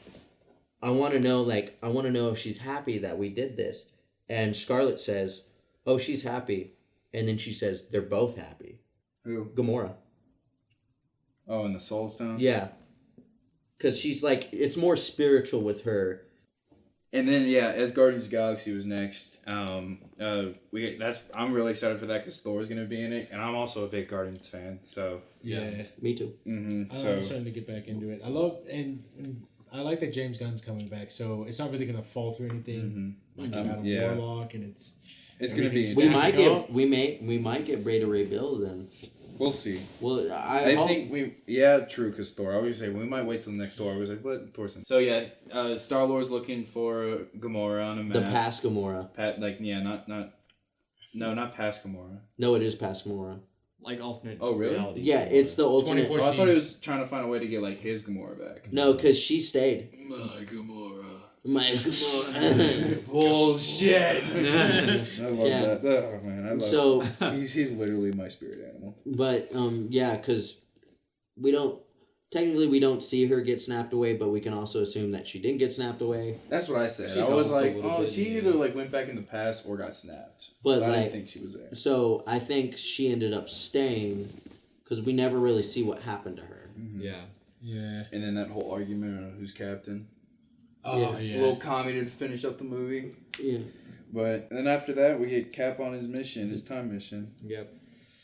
S3: I want to know if she's happy that we did this. And Scarlet says, "Oh, she's happy," and then she says, "They're both happy."
S1: Who?
S3: Gamora.
S1: Oh, and the Soul Stone.
S3: Yeah. Because she's it's more spiritual with her.
S1: And then as Guardians of the Galaxy was next, I'm really excited for that because Thor's gonna be in it, and I'm also a big Guardians fan. So
S3: me too.
S1: Mm-hmm.
S4: I'm starting to get back into it. I like that James Gunn's coming back, so it's not really gonna falter anything. Warlock, and it's
S1: gonna be.
S3: We might get Beta Ray Bill then.
S1: We'll see.
S3: Well,
S1: I think true, because Thor. I always say we might wait till the next Thor. I was what Thorson? So Star-Lord's looking for Gamora on a map.
S3: The past Gamora.
S1: Not No, not past Gamora.
S3: No, it is past Gamora.
S2: Like alternate
S1: Oh, really?
S2: reality.
S3: Yeah, it's the alternate.
S1: Oh, I thought he was trying to find a way to get like his Gamora back.
S3: No, because she stayed.
S1: My Gamora.
S3: My Gamora.
S1: Bullshit. I love
S3: Yeah.
S1: that. Oh man, I love.
S3: So
S1: He's literally my spirit animal.
S3: But yeah, because we don't see her get snapped away, but we can also assume that she didn't get snapped away.
S1: That's what I said.
S2: She
S1: I was
S2: helped a
S1: like,
S2: little
S1: oh,
S2: bit,
S1: she
S2: yeah.
S1: either like went back in the past or got snapped.
S3: But
S1: I
S3: like,
S1: didn't think she was there.
S3: so I think she ended up staying because we never really see what happened to her.
S1: Mm-hmm.
S2: Yeah.
S4: Yeah.
S1: And then that whole argument on who's captain.
S4: Oh,
S3: Yeah.
S1: A little comedy to finish up the movie.
S3: Yeah.
S1: But then after that, we get Cap on his mission, his time mission.
S2: Yep.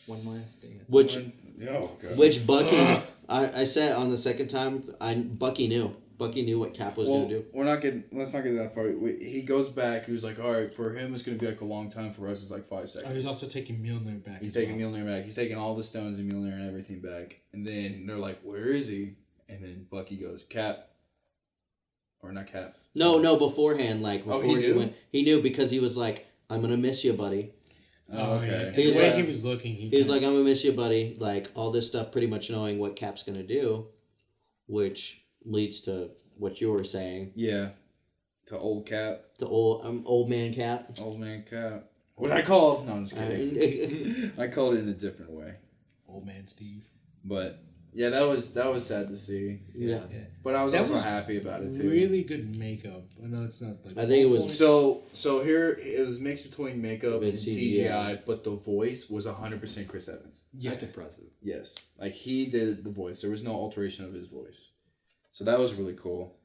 S2: One last thing.
S3: Which
S1: God.
S3: which Bucky, I said on the second time, Bucky knew. Bucky knew what Cap was
S1: Well,
S3: going to do.
S1: let's not get to that part. He goes back. He was like, all right, for him, it's going to be like a long time. For us, it's like 5 seconds.
S4: Oh, he's also taking Mjolnir back.
S1: He's
S4: as
S1: taking
S4: well.
S1: Mjolnir back. He's taking all the stones and Mjolnir and everything back. And then they're like, where is he? And then Bucky goes, Cap. Or not Cap.
S3: No, beforehand, like
S1: Oh,
S3: before
S1: he
S3: he
S1: knew?
S3: went, he knew because he was like, "I'm gonna miss you, buddy."
S1: Oh, okay.
S4: Yeah. And
S3: He was
S4: the way
S3: like-
S4: he was looking,
S3: He was like, "I'm gonna miss you, buddy." Like all this stuff, pretty much knowing what Cap's gonna do, which leads to what you were saying,
S1: Yeah. To old Cap.
S3: the old man Cap.
S1: Old man Cap. What I called? No, I'm just kidding.
S3: Uh,
S1: I called it in a different way.
S4: old man Steve.
S1: But yeah, that was sad to see.
S3: yeah.
S1: But I was
S4: That
S1: also
S4: was
S1: happy about it too.
S4: Really good makeup. I know it's not like.
S3: I think it was-
S1: So here it was mixed between makeup
S3: And
S1: and
S3: CGI.
S1: CGI, but the voice was 100% Chris Evans.
S4: Yeah.
S2: That's impressive.
S1: Yes, like he did the voice. There was no alteration of his voice, so that was really cool.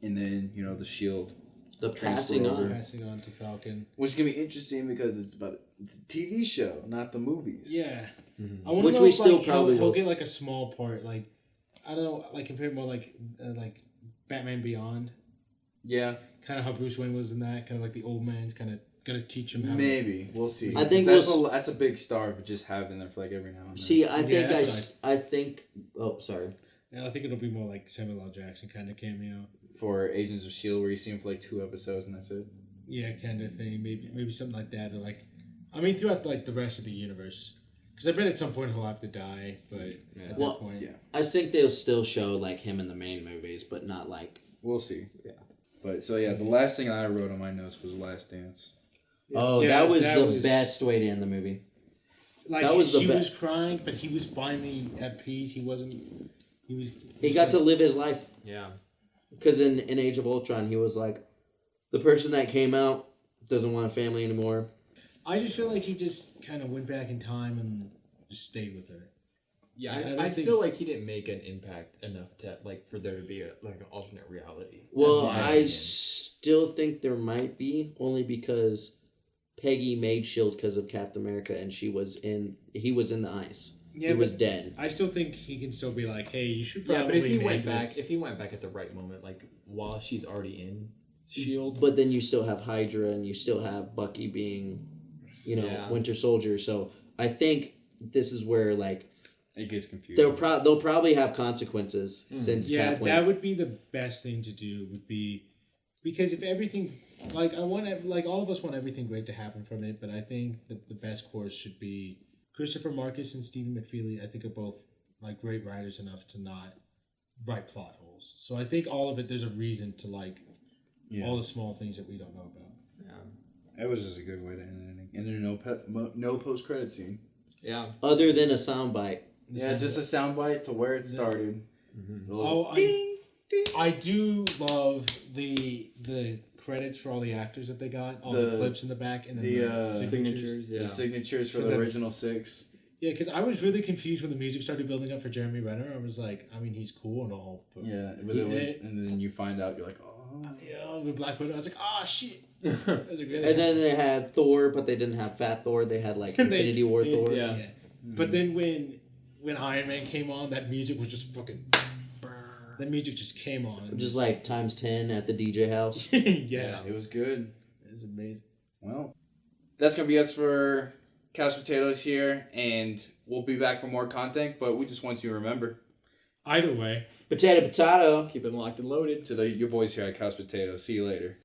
S1: And then the shield,
S3: The passing
S1: Transfer over.
S3: on.
S4: Passing on to Falcon.
S1: which is gonna be interesting because it's a TV show, not the movies.
S4: Yeah.
S2: Mm-hmm.
S4: I want
S3: Which
S4: to know
S3: we
S4: if,
S3: still
S4: like,
S3: probably
S4: he'll
S3: will.
S4: get like a small part, like I don't know, like compared more like Batman Beyond,
S1: Yeah,
S4: kind of how Bruce Wayne was in that, kind of like the old man's kind of gonna teach him how.
S1: maybe we'll see.
S3: I think
S1: 'Cause
S3: we'll
S1: that's a big star for just having there for like every now and then.
S3: See, I think
S4: that's
S3: I think. Oh, sorry.
S4: Yeah, I think it'll be more like Samuel L. Jackson kind of cameo.
S1: For Agents of Shield, where you see him for like 2 episodes and that's it.
S4: Yeah, kind of thing. Maybe something like that, or like, I mean, throughout like the rest of the universe. Because I bet at some point he'll have to die, but at
S3: Well,
S4: that point,
S1: yeah.
S3: I think they'll still show like him in the main movies, but not like.
S1: We'll see.
S3: Yeah.
S1: But so yeah, the last thing I wrote on my notes was Last Dance.
S3: Oh,
S4: Yeah,
S3: that was
S4: that
S3: the
S4: was-
S3: best way to end the movie.
S4: like
S3: That was the
S4: she
S3: be-
S4: was crying, but he was finally at peace. He wasn't. He was.
S3: He got to live his life.
S2: Yeah.
S3: Because in Age of Ultron, he was like, the person that came out doesn't want a family anymore.
S4: I just feel like he just kind of went back in time and just stayed with her.
S2: Yeah,
S4: I
S2: I,
S4: don't
S2: I
S4: think-
S2: feel like he didn't make an impact enough to like for there to be an alternate reality.
S3: Well,
S2: That's my
S3: I
S2: opinion.
S3: still think there might be, only because Peggy made S.H.I.E.L.D. because of Captain America, and he was in the ice.
S4: Yeah,
S3: he was
S4: but
S3: dead.
S4: I still think he can still be like, hey, you should probably
S2: Yeah, but if he
S4: make
S2: went
S4: this.
S2: back, if he went back at the right moment, like while she's already in Shield,
S3: But then you still have Hydra, and you still have Bucky being,
S2: Yeah.
S3: Winter Soldier. So I think this is where like
S1: It gets confusing.
S3: they'll probably have consequences since
S4: Yeah,
S3: Cap went.
S4: that would be the best thing to do. Would be because if everything, like I want, like all of us want everything great to happen from it, but I think that the best course should be Christopher Marcus and Stephen McFeely. I think are both like great writers enough to not write plot holes. So I think all of it, there's a reason to like all the small things that we don't know about.
S1: That was just a good way to end it. And then no post credit scene.
S2: yeah,
S3: Other than a soundbite.
S1: Yeah, just a soundbite to where it started.
S4: Oh, I do love the credits for all the actors that they got, all the clips in the back, and then the signatures.
S2: Yeah.
S1: The signatures for
S4: For
S1: the
S4: them.
S1: original 6.
S4: Yeah, because I was really confused when the music started building up for Jeremy Renner. I was like, I mean, he's cool and all, but
S1: Yeah, but it was, and then you find out, you're like, oh.
S4: yeah, with Black Widow, I was like, oh shit. That was a great.
S3: And then they had Thor, but they didn't have Fat Thor. They had like Infinity War Thor.
S2: yeah.
S4: But then when Iron Man came on, that music was just fucking. That music just came on.
S3: Just like times 10 at the DJ house.
S4: yeah,
S1: It was good.
S4: it was amazing.
S1: Well, that's going to be us for Couch Potatoes here, and we'll be back for more content, but we just want you to remember.
S4: Either way.
S3: Potato.
S2: Keep it locked and loaded.
S1: To your boys here at Couch Potatoes. See you later.